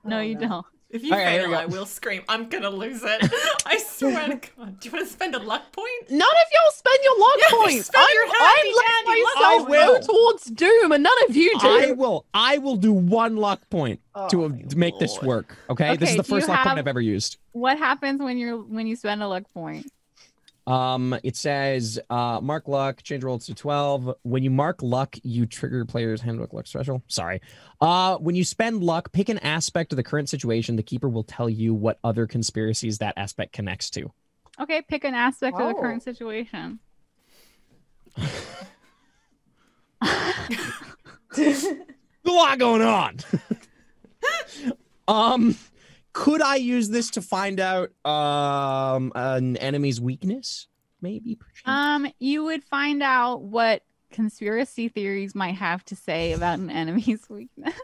No, you don't. If you Okay, here fail, we go. I will scream. I'm gonna lose it. I swear to God. Do you want to spend a luck point? None of y'all spend your luck Yeah, points. spend your I'm handy letting dandy luck myself points. I go will. towards doom, and none of you do. I will do one luck point to my make this Lord. work. Okay, this is Okay, the do you first luck point have- I've ever used. What happens when you spend a luck point? It says mark luck, change rolls to 12. When you mark luck, you trigger player's handbook luck special. Sorry. When you spend luck, pick an aspect of the current situation. The keeper will tell you what other conspiracies that aspect connects to. Okay, pick an aspect of the Oh. current situation. There's a lot going on. Could I use this to find out an enemy's weakness? Maybe. perchance? You would find out what conspiracy theories might have to say about an enemy's weakness.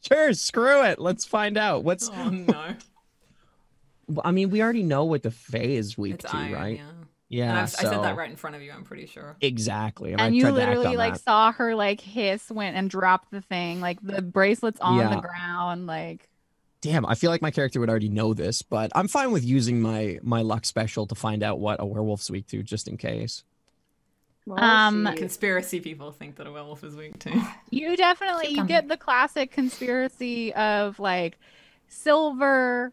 Sure, screw it. Let's find out. What's Oh no. I mean, we already know what the Fae is weak It's to, iron, right? yeah. Yeah, And I said that so- right in front of you, I'm pretty sure. Exactly. And I And you tried to act literally on like that. saw her like hiss, went and dropped the thing, like the bracelet's on the Yeah. ground, like. Damn, I feel like my character would already know this, but I'm fine with using my luck special to find out what a werewolf's weak to, just in case. Oh, Conspiracy people think that a werewolf is weak too. You definitely Keep you get the classic conspiracy of like silver.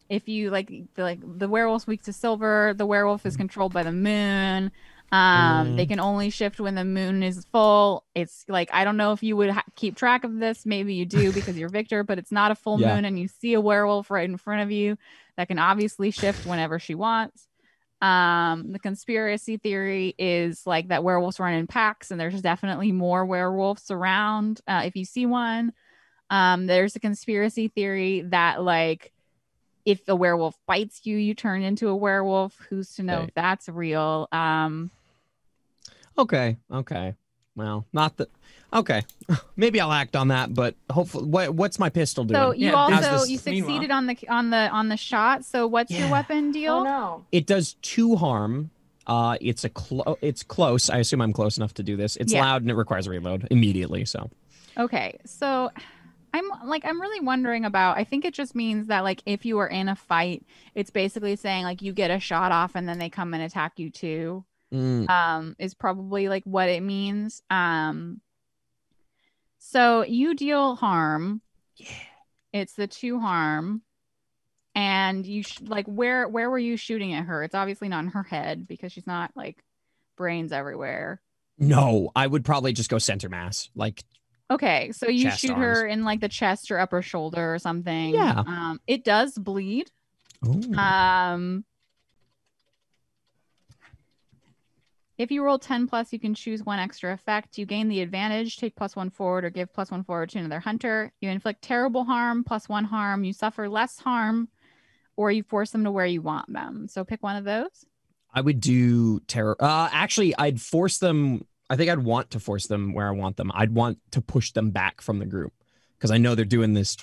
If you like the werewolf's weak to silver, the werewolf is controlled by the moon. They can only shift when the moon is full. It's like, I don't know if you would keep track of this. Maybe you do because you're Victor, but it's not a full Yeah. moon and you see a werewolf right in front of you that can obviously shift whenever she wants. The conspiracy theory is like that werewolves run in packs and there's definitely more werewolves around. If you see one, there's a conspiracy theory that like if a werewolf bites you, you turn into a werewolf. Who's to know Right. if that's real? Okay. Well, not that. Okay, maybe I'll act on that, but hopefully, what's my pistol doing? So you Yeah, how's also this- you succeeded meanwhile. on the shot. So what's your Yeah. weapon deal? Oh no. It does 2 harm. It's it's close. I assume I'm close enough to do this. It's Yeah. loud and it requires a reload immediately. So Okay, so I'm like I'm really wondering about. I think it just means that like if you are in a fight, it's basically saying like you get a shot off and then they come and attack you too. Is probably like what it means. So you deal harm. Yeah. It's the 2 harm. And you like where were you shooting at her? It's obviously not in her head because she's not like brains everywhere. No, I would probably just go center mass. Like, okay, so you chest, shoot arms. her in like the chest or upper shoulder or something. Yeah. It does bleed. Ooh. If you roll 10 plus, you can choose 1 extra effect. You gain the advantage, take +1 forward, or give +1 forward to another hunter. You inflict terrible harm, +1 harm. You suffer less harm, or you force them to where you want them. So pick one of those. I would do terror. Actually, I'd force them. I think I'd want to force them where I want them. I'd want to push them back from the group because I know they're doing this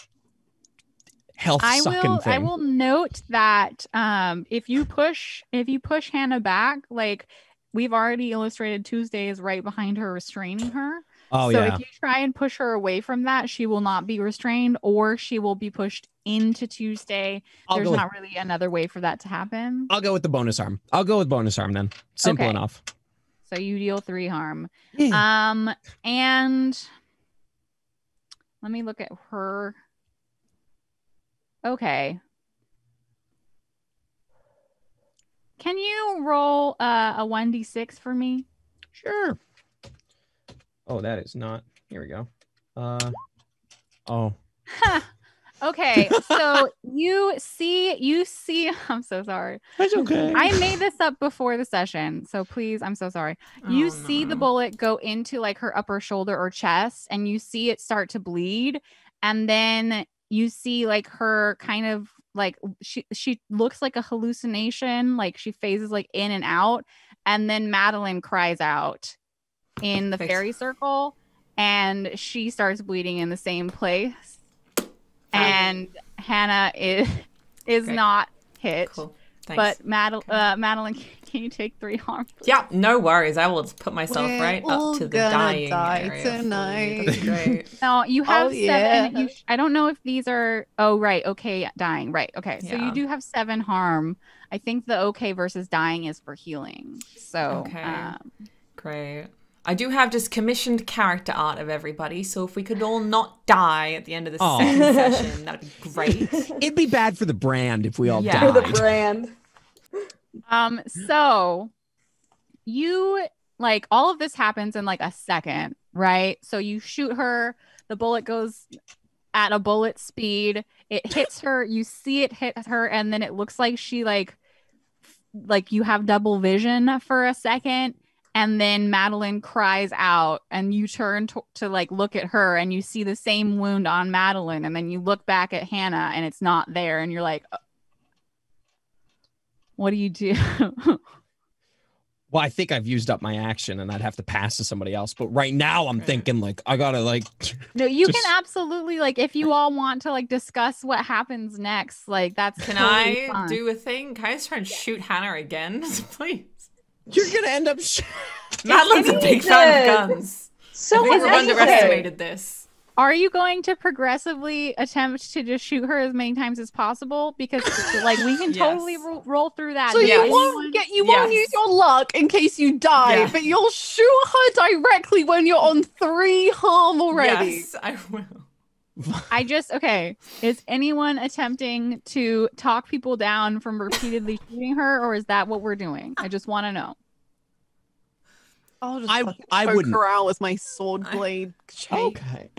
health sucking thing. I will note that if you push Hannah back, like we've already illustrated Tuesday is right behind her restraining her. Oh, so yeah. if you try and push her away from that, she will not be restrained or she will be pushed into Tuesday. There's not really another way for that to happen. I'll go with the bonus harm. I'll go with bonus harm then. Simple enough. So you deal 3 harm. Yeah. And let me look at her. Okay. Can you roll a 1d6 for me? Sure. Oh, that is not. Here we go. Oh. Okay, so you see. I'm so sorry. That's okay. I made this up before the session, so please, I'm so sorry. You see the bullet go into like her upper shoulder or chest, and you see it start to bleed, and then you see like her kind of like she looks like a hallucination, like she phases like in and out, and then Madeline cries out in the fairy circle, and she starts bleeding in the same place. And Hannah is not hit. Cool. But Madeline, can you take 3 harm? Please? Yeah, no worries. I will just put myself right up to the dying area tonight. That's great. No, you have 7. Yeah. I don't know if these are. Oh, right. Okay, dying. Right. Okay, so you do have 7 harm. I think the okay versus dying is for healing. So great. I do have just commissioned character art of everybody, so if we could all not die at the end of the second session, that'd be great. It'd be bad for the brand if we all died. For the brand. So you like all of this happens in like a second, right? So you shoot her, the bullet goes at a bullet speed, it hits her, you see it hit her, and then it looks like she like you have double vision for a second. And then Madeline cries out, and you turn to like look at her, and you see the same wound on Madeline, and then you look back at Hannah, and it's not there, and you're like, "What do you do?" Well, I think I've used up my action, and I'd have to pass to somebody else. But right now, I'm thinking like I gotta like. No, you can absolutely like if you all want to like discuss what happens next. Like that's can totally I fun. do a thing? Can I just try and shoot Hannah again, please? You're gonna end up. Madeline's a big fan of guns. So we've underestimated this. Are you going to progressively attempt to just shoot her as many times as possible? Because like we can totally roll through that. So you won't use your luck in case you die, but you'll shoot her directly when you're on 3 harm already. Yes, I will. Is anyone attempting to talk people down from repeatedly shooting her, or is that what we're doing? I just want to know. I'll just choke her out with my sword blade. Okay.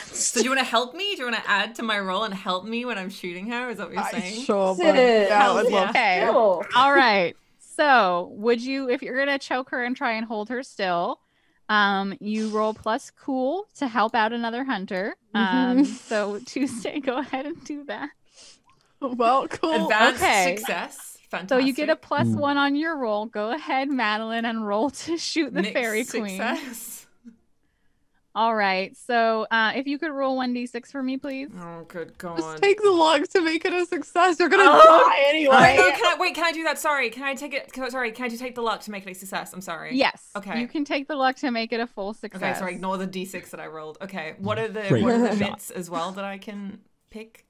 So do you want to help me? Do you want to add to my roll and help me when I'm shooting her? Is that what you're saying? Sure. Okay. Cool. All right. So would you, if you're going to choke her and try and hold her still, you roll plus cool to help out another hunter. So Tuesday, go ahead and do that. Well, cool. Advanced success. Fantastic. So you get a +1 on your roll. Go ahead, Madeline, and roll to shoot the fairy queen. All right. So if you could roll 1d6 for me, please. Oh, good Just God. take the luck to make it a success. You're gonna Oh, die anyway. Wait, no, can I do that? Sorry, can I take it? Sorry, can I just take the luck to make it a success? I'm sorry. Yes. Okay. You can take the luck to make it a full success. Okay, so ignore the d6 that I rolled. Okay, what are the Great shot. bits as well that I can pick?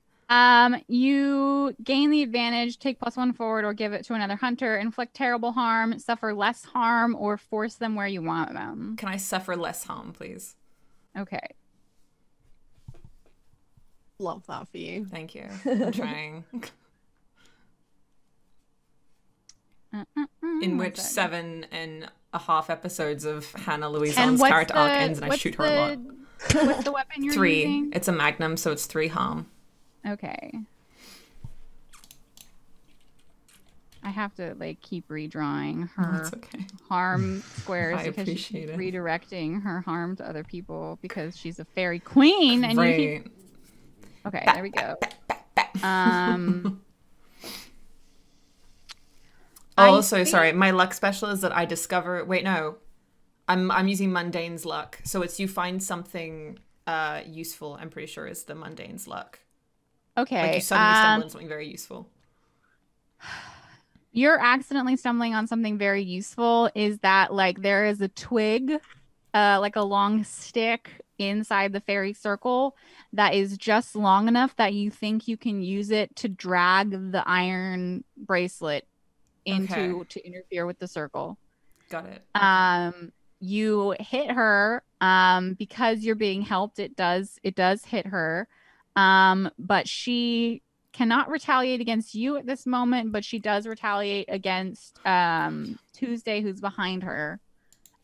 You gain the advantage, take +1 forward, or give it to another hunter, inflict terrible harm, suffer less harm, or force them where you want them. Can I suffer less harm, please? Okay. Love that for you. Thank you. I'm trying. In which 7.5 episodes of Hannah Louisanne's character arc ends, and I shoot her a lot. What's the weapon you're 3. using? It's a magnum, so it's 3 harm. Okay. I have to like keep redrawing her That's okay. harm squares I because she's appreciate it. redirecting her harm to other people because she's a fairy queen and you Right. keep... Okay, there we go. Also, sorry, my luck special is that I discover. Wait, no, I'm using mundane's luck, so it's you find something useful. I'm pretty sure is the mundane's luck. Okay. Like you suddenly stumble on something very useful. You're accidentally stumbling on something very useful. Is that like there is a twig, like a long stick inside the fairy circle that is just long enough that you think you can use it to drag the iron bracelet into to interfere with the circle. Got it. You hit her because you're being helped. It does hit her, but she cannot retaliate against you at this moment, but she does retaliate against Tuesday, who's behind her,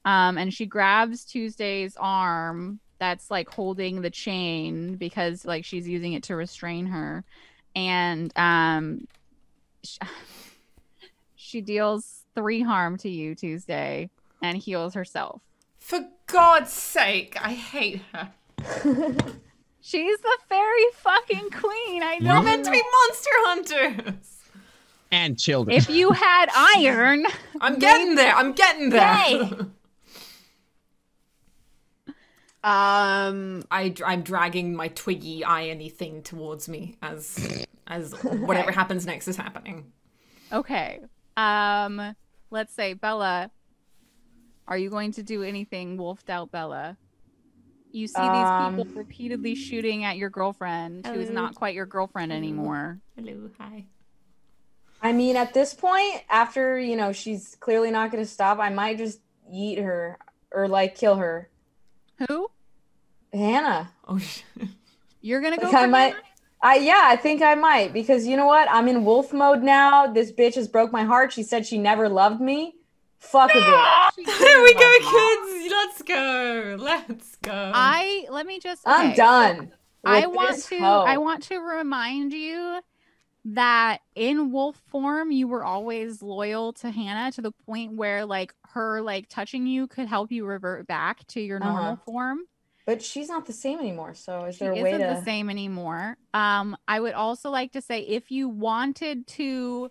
and she grabs Tuesday's arm that's like holding the chain because like she's using it to restrain her, and she deals 3 harm to you, Tuesday, and heals herself. For God's sake, I hate her. She's the fairy fucking queen. I know. We're meant to be monster hunters. And children. If you had iron, I'm getting there. I'm getting there. Yay. I'm dragging my twiggy irony thing towards me as whatever happens next is happening. Okay. Let's say Bella, are you going to do anything wolfed out, Bella? You see these people repeatedly shooting at your girlfriend, who is not quite your girlfriend anymore. Hello, hi. I mean, at this point, after, you know, she's clearly not going to stop, I might just eat her or, like, kill her. Who? Hannah. Oh, shit. You're going to go Like, for I might. Hannah? Yeah, I think I might. Because you know what? I'm in wolf mode now. This bitch has broke my heart. She said she never loved me. Fuck a bitch. There we go, kids. Let's go. Let's go. Let me just. I'm done. I with want this to. hoe. I want to remind you that in wolf form, you were always loyal to Hannah to the point where, like, her like touching you could help you revert back to your normal form. But she's not the same anymore. So is She there a way isn't to? the same anymore. I would also like to say if you wanted to,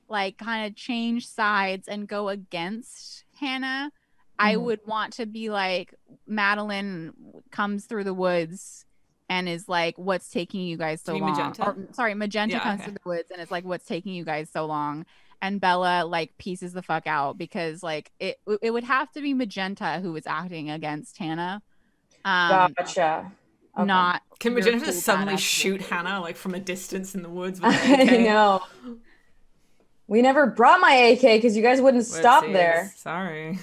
like, kind of change sides and go against Hannah, I would want to be like Madeline comes through the woods and is like, what's taking you guys so long? Magenta? Or, sorry, Magenta comes through the woods and is like, what's taking you guys so long? And Bella like pieces the fuck out because like it would have to be Magenta who was acting against Hannah. Gotcha. Okay. Not Can your Magenta cool just suddenly badass shoot bitch. Hannah like from a distance in the woods? With I an AK? know. We never brought my AK because you guys wouldn't stop Whoopsies. there. Sorry.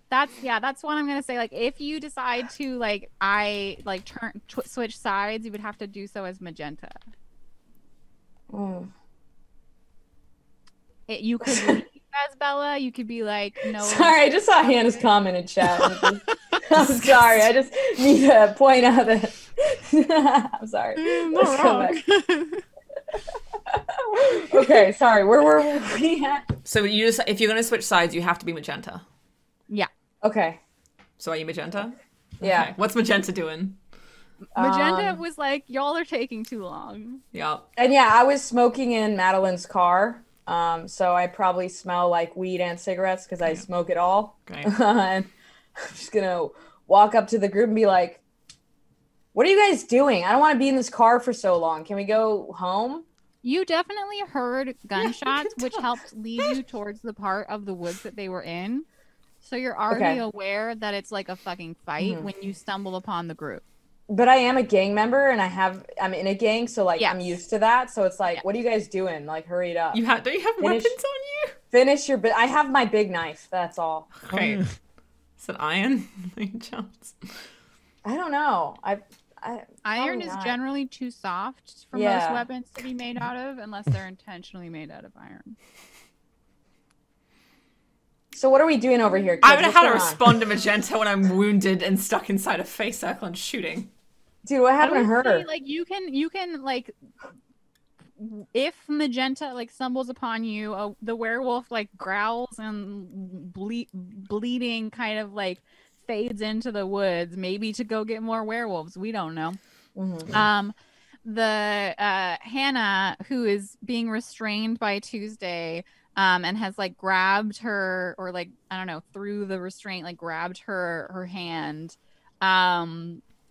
That's what I'm gonna say. Like, if you decide to switch sides, you would have to do so as Magenta. Mm. You could leave as Bella. You could be like, no. Sorry, I just saw Hannah's comment in chat. I'm sorry. I just need to point out that. I'm sorry. Let's go back. Okay, sorry. Where were we at? So you just, if you're gonna switch sides, you have to be Magenta. Yeah. Okay. So are you Magenta? Yeah. Okay. What's Magenta doing? Magenta was like, y'all are taking too long. Yeah. And yeah, I was smoking in Madeline's car. So I probably smell like weed and cigarettes because I smoke it all. Great. And I'm just gonna walk up to the group and be like, what are you guys doing? I don't want to be in this car for so long. Can we go home? You definitely heard gunshots, which helped lead you towards the part of the woods that they were in. So you're already aware that it's like a fucking fight when you stumble upon the group. But I am a gang member and I'm in a gang, so like I'm used to that. So it's like, what are you guys doing? Like, hurry it up. Don't you have weapons on you? Finish your I have my big knife. That's all. Okay. Is it iron? Chance. I don't know. Iron is generally too soft for most weapons to be made out of, unless they're intentionally made out of iron. So what are we doing over here, kids? I would know how to respond to Magenta when I'm wounded and stuck inside a face circle and shooting. Dude, what happened to her? Say, like you can like, if Magenta like stumbles upon you, the werewolf like growls and bleeding kind of like fades into the woods, maybe to go get more werewolves. We don't know. The Hannah, who is being restrained by Tuesday, and has like grabbed her, or like, I don't know, through the restraint, like grabbed her hand,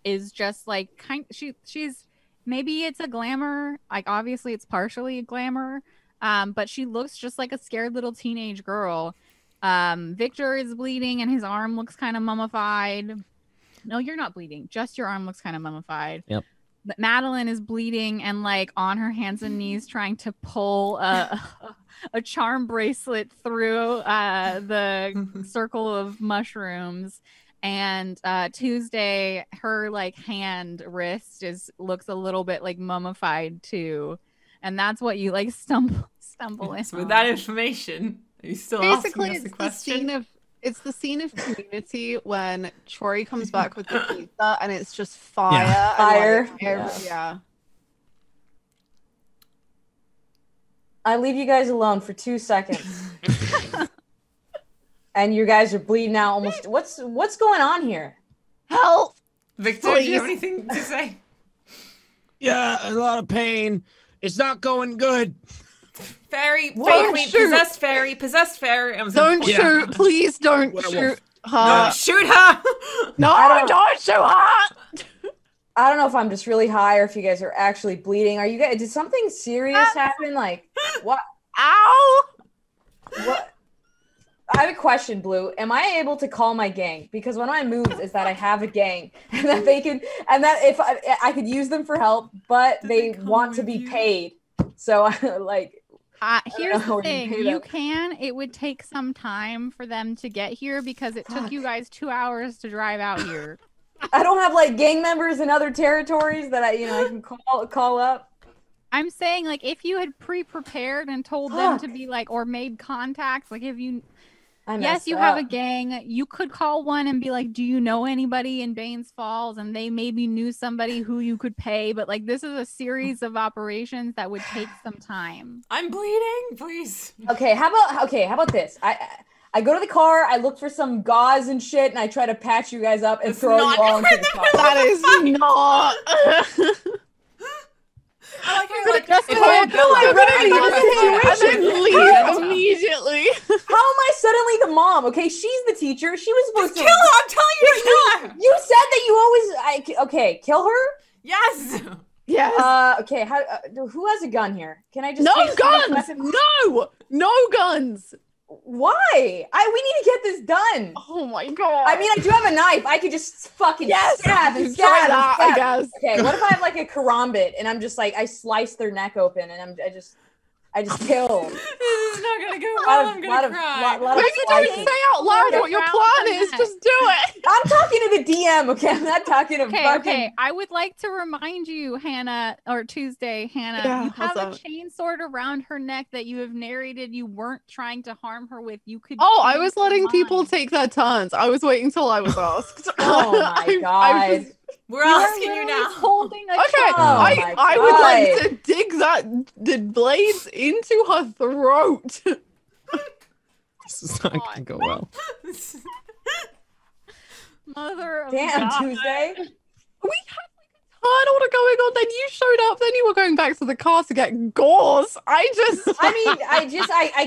is just like she's maybe it's a glamour, like obviously it's partially a glamour, but she looks just like a scared little teenage girl. Victor is bleeding and his arm looks kind of mummified. No, you're not bleeding, just your arm looks kind of mummified. Yep. But Madeline is bleeding and like on her hands and knees trying to pull a charm bracelet through the circle of mushrooms. And Tuesday, her like wrist looks a little bit like mummified too. And that's what you like stumble in. So with that information, are you still basically asking us the question? It's the scene of Community when Troy comes back with the pizza and it's just fire. Yeah. I leave you guys alone for 2 seconds. And you guys are bleeding out almost. What's going on here? Help! Victor, do you have anything to say? Yeah, a lot of pain. It's not going good. Possessed fairy. Don't shoot, please don't shoot her. No, shoot her! No, don't shoot her! I don't know if I'm just really high or if you guys are actually bleeding. Are you guys? Did something serious happen? Like what? Ow! What? I have a question, Blue. Am I able to call my gang? Because one of my moves is that I have a gang, and that they can, and that if I could use them for help, but they want to be paid. So like. Here's the thing, it would take some time for them to get here because it took you guys 2 hours to drive out here. I don't have like gang members in other territories that I can call up. I'm saying like if you had pre-prepared and told them to be like, or made contacts, like if you have a gang, you could call one and be like, do you know anybody in Baines Falls? And they maybe knew somebody who you could pay, but like this is a series of operations that would take some time. I'm bleeding, please. Okay, how about this? I go to the car, I look for some gauze and shit, and I try to patch you guys up and throw you all into the car. That is not. I like how leave immediately. How am I suddenly the mom? Okay, she's the teacher. She was supposed to kill her. I'm telling you to kill her. You said that you always kill her? Yes. Yes. Okay. Who has a gun here? Can I just no guns? No guns. Why? We need to get this done. Oh my god. I mean, I do have a knife. I could just fucking stab and stab. Try that, I guess. Okay, what if I have like a karambit and I'm just like I slice their neck open and I just kill. This is not gonna go well. I'm gonna cry. Maybe don't say out loud what your plan is. Just do it. I'm talking to the DM, okay? I'm not talking to fucking... Okay, I would like to remind you, Hannah, or Tuesday, Hannah, you have a chain sword around her neck that you have narrated you weren't trying to harm her with. You could... Oh, I was letting people take their turns. I was waiting till I was asked. Oh my god. We're asking you now. Holding a I would like to dig the blades into her throat. This is not going to go well. Mother of Damn, God. Tuesday. We had like a ton order going on. Then you showed up. Then you were going back to the car to get gauze. I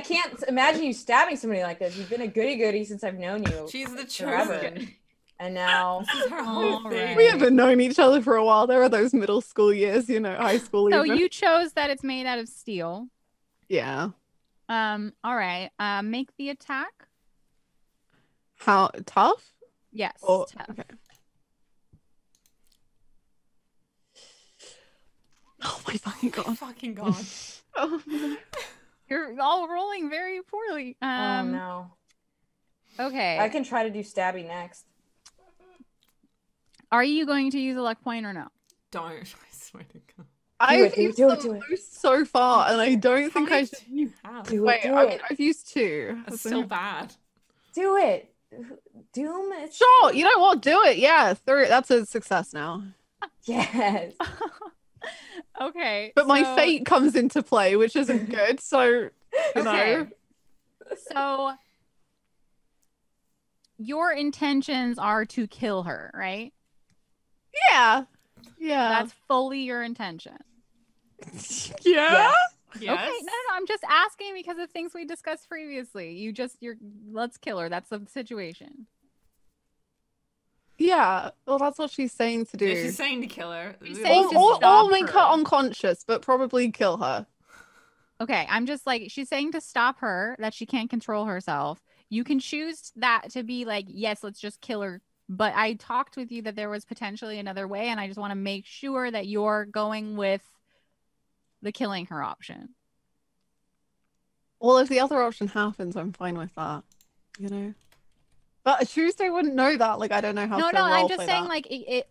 can't imagine you stabbing somebody like this. You've been a goody-goody since I've known you. She's the forever. chosen. And now This is her whole thing. Alright. We haven't known each other for a while. There are those middle school years, you know, high school So even. you chose that it's made out of steel. Yeah. All right. Make the attack. How tough? Yes. Or tough. okay. Oh my fucking Oh my god. fucking god. Oh, no. You're all rolling very poorly. oh no. Okay. I can try to do stabby next. Are you going to use a luck point or no? Don't. I swear to God. I've do used it, the do it. most so far, and I don't How think many I should. do you have? Do Wait, it, do I mean, it. I've used 2. That's still bad. Do it. Doom is Sure, you know what? Do it. Yeah, 3. That's a success now. Yes. Okay. But my so- fate comes into play, which isn't good. So, you Okay. know. So your intentions are to kill her, right? Yeah. Yeah. That's fully your intention. yeah. Yes. Okay, no, I'm just asking because of things we discussed previously. Let's kill her. That's the situation. Yeah. Well, that's what she's saying to do. Yeah, she's saying to kill her. She's saying to or stop make her her. unconscious, but probably kill her. Okay, I'm just like, she's saying to stop her, that she can't control herself. You can choose that to be like, yes, let's just kill her. But I talked with you that there was potentially another way, and I just want to make sure that you're going with the killing her option. Well, if the other option happens, I'm fine with that. You know. But Tuesday wouldn't know that. Like, I don't know how No, to no, I'm roleplay just saying that. like it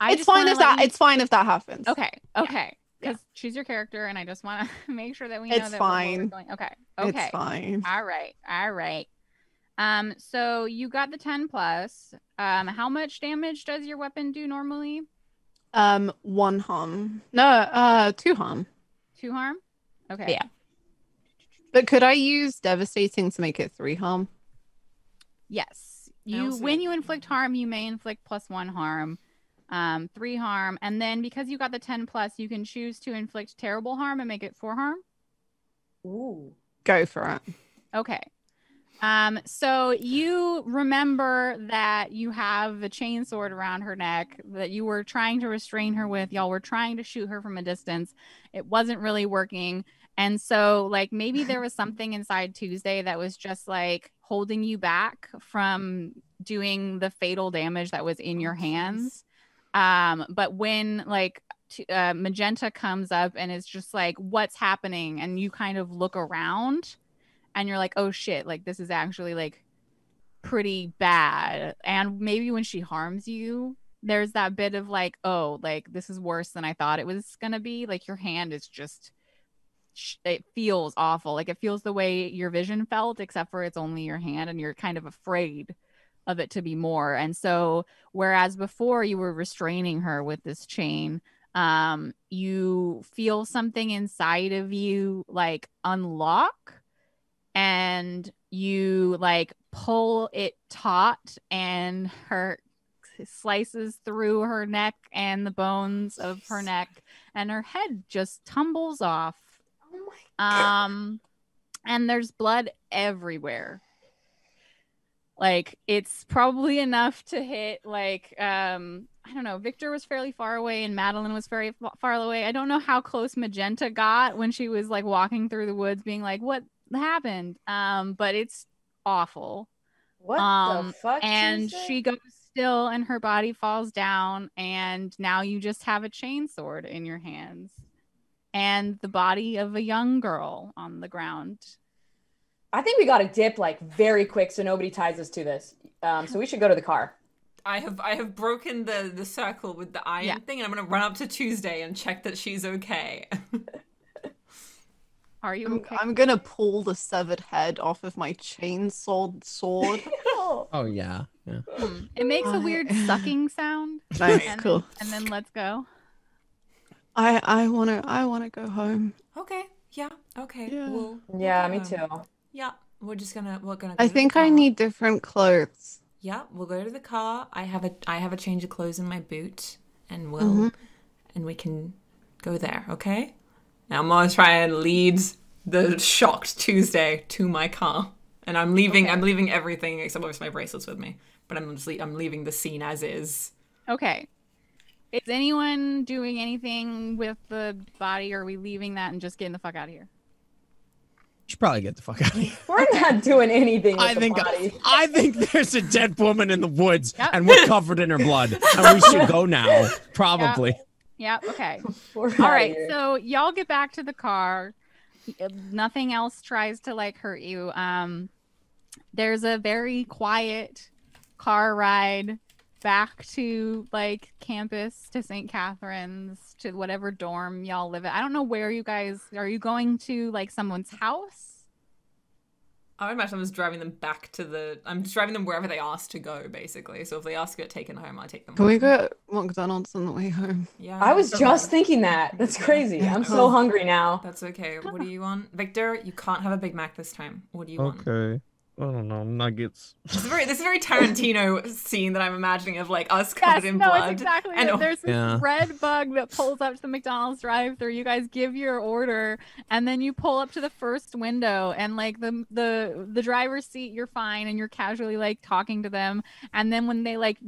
It's fine if that. It's fine if that happens. Okay, okay. Because she's your character, and I just want to make sure that we know It's that fine. we're going. Okay, okay. It's fine. All right, all right. So you got the 10 plus. How much damage does your weapon do normally? 1 harm. No, 2 harm. 2 harm. Okay. Yeah. But could I use devastating to make it 3 harm? Yes. also When get- you inflict harm, you may inflict +1 harm. 3 harm, and then because you got the 10 plus, you can choose to inflict terrible harm and make it 4 harm. Ooh. Go for it. Okay. So you remember that you have the chainsword around her neck that you were trying to restrain her with. Y'all were trying to shoot her from a distance. It wasn't really working. And so like maybe there was something inside Tuesday that was just like holding you back from doing the fatal damage that was in your hands. But when like Magenta comes up and is just like, what's happening? And you kind of look around and you're like, oh shit, like this is actually like pretty bad. And maybe when she harms you, there's that bit of like, oh, like this is worse than I thought it was gonna be. Like your hand is just, it feels awful. Like it feels the way your vision felt, except for it's only your hand and you're kind of afraid of it to be more. And so whereas before you were restraining her with this chain, you feel something inside of you like unlock, and you like pull it taut, and her slices through her neck and the bones of her neck, and her head just tumbles off. Oh my And there's blood everywhere. Like it's probably enough to hit like I don't know, Victor was fairly far away and Madeline was very far away. I don't know how close Magenta got when she was like walking through the woods being like, what happened? But it's awful. What the fuck? And Tuesday? she goes still and her body falls down, and now you just have a chainsword in your hands and the body of a young girl on the ground. I think we got to dip like very quick so nobody ties us to this. So we should go to the car. I have broken the circle with the iron thing, and I'm gonna run up to Tuesday and check that she's okay. Are you okay? I'm gonna pull the severed head off of my chainsaw sword. Oh yeah. It makes a weird sucking sound. Nice, and, cool. And then let's go. I wanna go home. Okay. Yeah. Okay. Yeah. We'll Yeah, go me home. too. Yeah. We're gonna go I to think the I car. need different clothes. Yeah, we'll go to the car. I have a change of clothes in my boot, and we can go there. Okay. Now I'm gonna try and lead the shocked Tuesday to my car, and I'm leaving. Okay. I'm leaving everything except obviously my bracelets with me. but I'm leaving the scene as is. Okay. Is anyone doing anything with the body, or are we leaving that and just getting the fuck out of here? Should probably get the fuck out of here. We're not doing anything with the body. I think there's a dead woman in the woods, Yep. and we're covered in her blood, and we should go now. Probably. Yeah, okay. We're All outta right, here. so y'all get back to the car. Nothing else tries to like hurt you. There's a very quiet car ride back to like campus, to St. Catherine's, to whatever dorm y'all live at. I don't know where you guys are. You going to like someone's house? I would imagine I'm just driving them wherever they ask to go, basically. So if they ask to get taken home, I take them Can home. we go McDonald's on the way home? Yeah. I was just thinking that. That's crazy. I'm so hungry now. That's okay. What do you want? Victor, you can't have a Big Mac this time. What do you want? Okay. I don't know. Nuggets. This is a very Tarantino scene that I'm imagining of like us covered in no, blood. it's exactly and it. There's this Yeah. red bug that pulls up to the McDonald's drive-thru. You guys give your order, and then you pull up to the first window, and like the driver's seat, you're fine, and you're casually like talking to them, and then when they like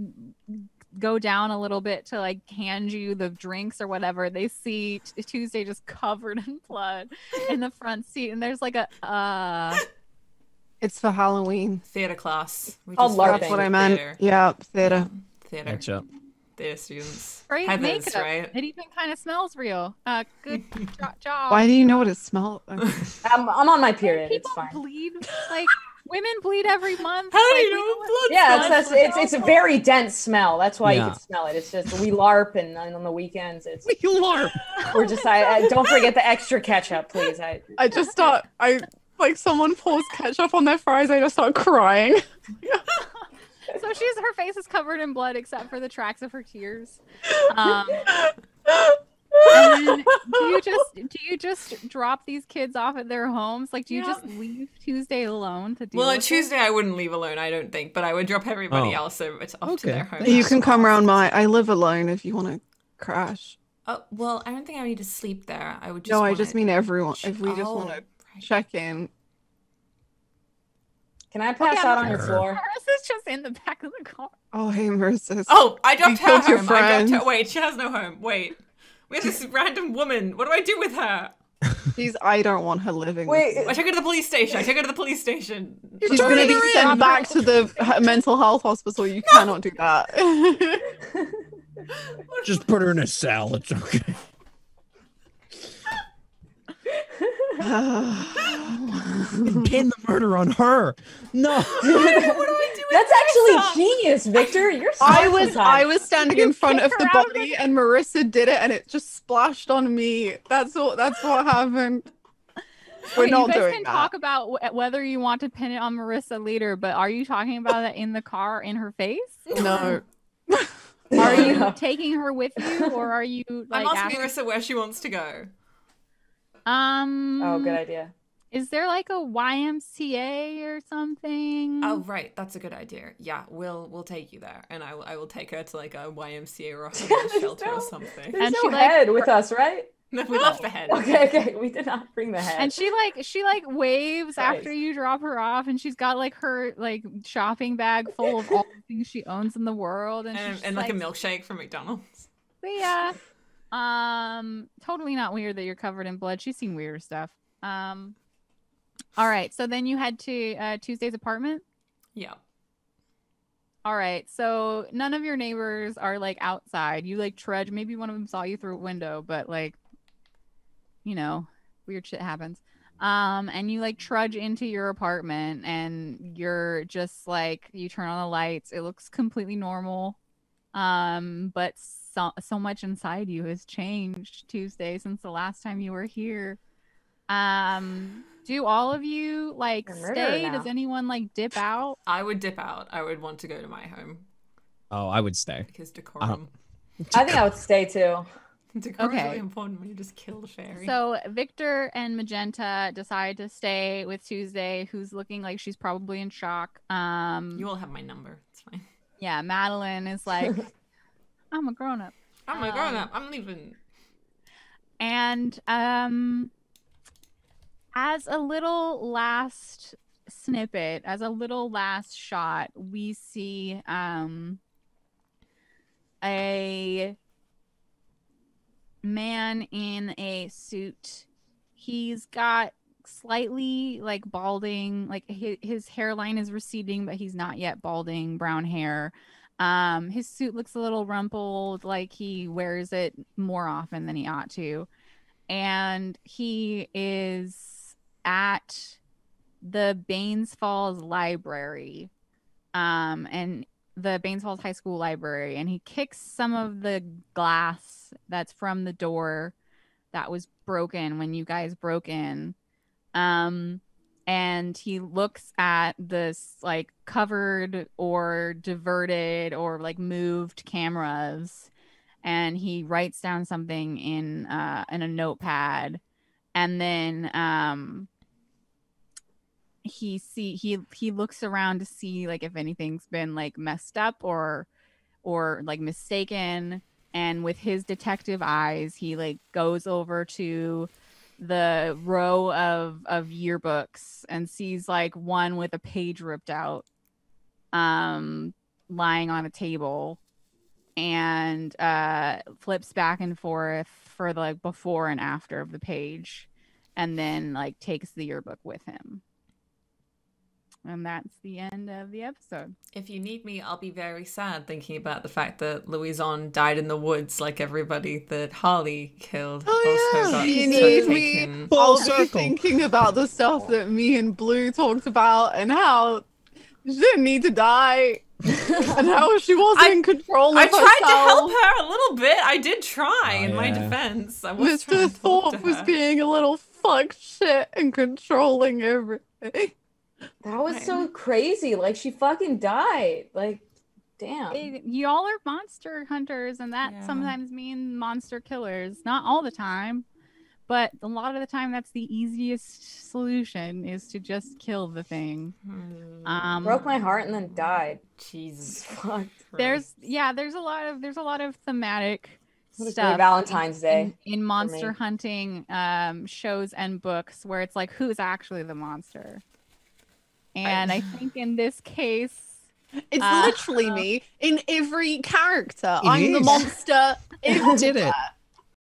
go down a little bit to like hand you the drinks or whatever, they see Tuesday just covered in blood in the front seat, and there's like a It's for Halloween. Theater class. We Oh, just LARPing. finished That's what I with meant. theater. Yeah, theater. Theater. Ketchup. Theater students. great Heathers, makeup. right? It even kind of smells real. Good job. Why do you know what it smells? I'm on my period. It's People fine. bleed like women bleed every month. How do like, you we know what blood Yeah, smells it's a like. very dense smell. That's why you Yeah. can smell it. It's just we LARP, and on the weekends it's We LARP. we're just I don't forget the extra ketchup, please. I just start. Like someone pours ketchup on their fries. I just start crying. So her face is covered in blood except for the tracks of her tears. And then do you just drop these kids off at their homes? Like, do you just leave Tuesday alone to deal Well, on with Tuesday I wouldn't leave alone, I don't think, but I would drop everybody Oh. else so it's off to Okay. their home. You can come around I live alone if you want to crash. Oh, well, I don't think I need to sleep there. I would just No, I wanna- just mean everyone. If we just Oh, want to right. check in. Can I pass Okay, out on your floor? Marissa's just in the back of the car. Oh, hey, Marissa. Oh, I dropped You her killed your home. I dropped friend. her. Wait, she has no home. Wait. We have this random woman. What do I do with her? I don't want her living. Wait, with me. I took her to the police station. I took her to the police station. She's gonna be sent back to the mental health hospital. You cannot do that. Just put her in a cell. It's okay. Pin the murder on her. No. What do I do with That's Marissa? actually genius, Victor. You're smart I sometimes. was standing in front of kick the her out of body, and Marissa did it, and it just splashed on me. That's what happened. We're Okay, not you guys doing can that. talk about whether you want to pin it on Marissa later, but are you talking about it in the car in her face? No. Are you taking her with you, or are you like I'm asking asking- Marissa where she wants to go. Oh, good idea. Is there like a YMCA or something? Oh, right. That's a good idea. Yeah, we'll take you there, and I will take her to like a YMCA or a homeless shelter or something. There's And no she, like, head with us, right? No, we left the head. Okay, we did not bring the head. And she waves Christ. after you drop her off, and she's got like her like shopping bag full of all the things she owns in the world, and she's And like just a milkshake from McDonald's. See ya. Totally not weird that you're covered in blood. She's seen weirder stuff. All right. So then you head to Tuesday's apartment. Yeah. All right. So none of your neighbors are like outside. You like trudge. Maybe one of them saw you through a window, but like, you know, weird shit happens. And you like trudge into your apartment, and you're just like, you turn on the lights. It looks completely normal. But so much inside you has changed, Tuesday, since the last time you were here. Do all of you like You're a murderer stay? now. Does anyone like dip out? I would dip out. I would want to go to my home Oh, I would stay. because decorum. I think I would stay too. Decorum is Okay. really important when you just kill the fairy. So Victor and Magenta decide to stay with Tuesday, who's looking like she's probably in shock. You all have my number. It's fine. Yeah, Madeline is like, I'm a grown up. I'm a grown up. I'm leaving. And as a little last snippet, as a little last shot, we see a man in a suit. He's got slightly like balding, like his hairline is receding, but he's not yet balding, brown hair. His suit looks a little rumpled, like he wears it more often than he ought to. And he is at the Baines Falls Library, and the Baines Falls High School Library, and he kicks some of the glass that's from the door that was broken when you guys broke in. And he looks at this like covered or diverted or like moved cameras, and he writes down something in a notepad, and then he looks around to see like if anything's been like messed up or like mistaken, and with his detective eyes he like goes over to the row of yearbooks and sees like one with a page ripped out lying on a table, and flips back and forth for the like before and after of the page, and then like takes the yearbook with him. And that's the end of the episode. If you need me, I'll be very sad thinking about the fact that Louison died in the woods like everybody that Harley killed. Oh yeah, you need me. Also thinking about the stuff that me and Blue talked about and how she didn't need to die. And how she wasn't in control of herself. I tried to help her a little bit. I did try in my defense. Mr. Thorpe was being a little fuck shit and controlling everything. That was so crazy. Like, she fucking died. Like, damn. Y'all are monster hunters, and that sometimes means monster killers. Not all the time, but a lot of the time that's the easiest solution, is to just kill the thing. Broke my heart and then died. Jesus. Fuck. There's a lot of thematic stuff Valentine's Day in monster hunting shows and books where it's like, who's actually the monster? And I think in this case, it's literally me in every character. I'm the monster. It did it.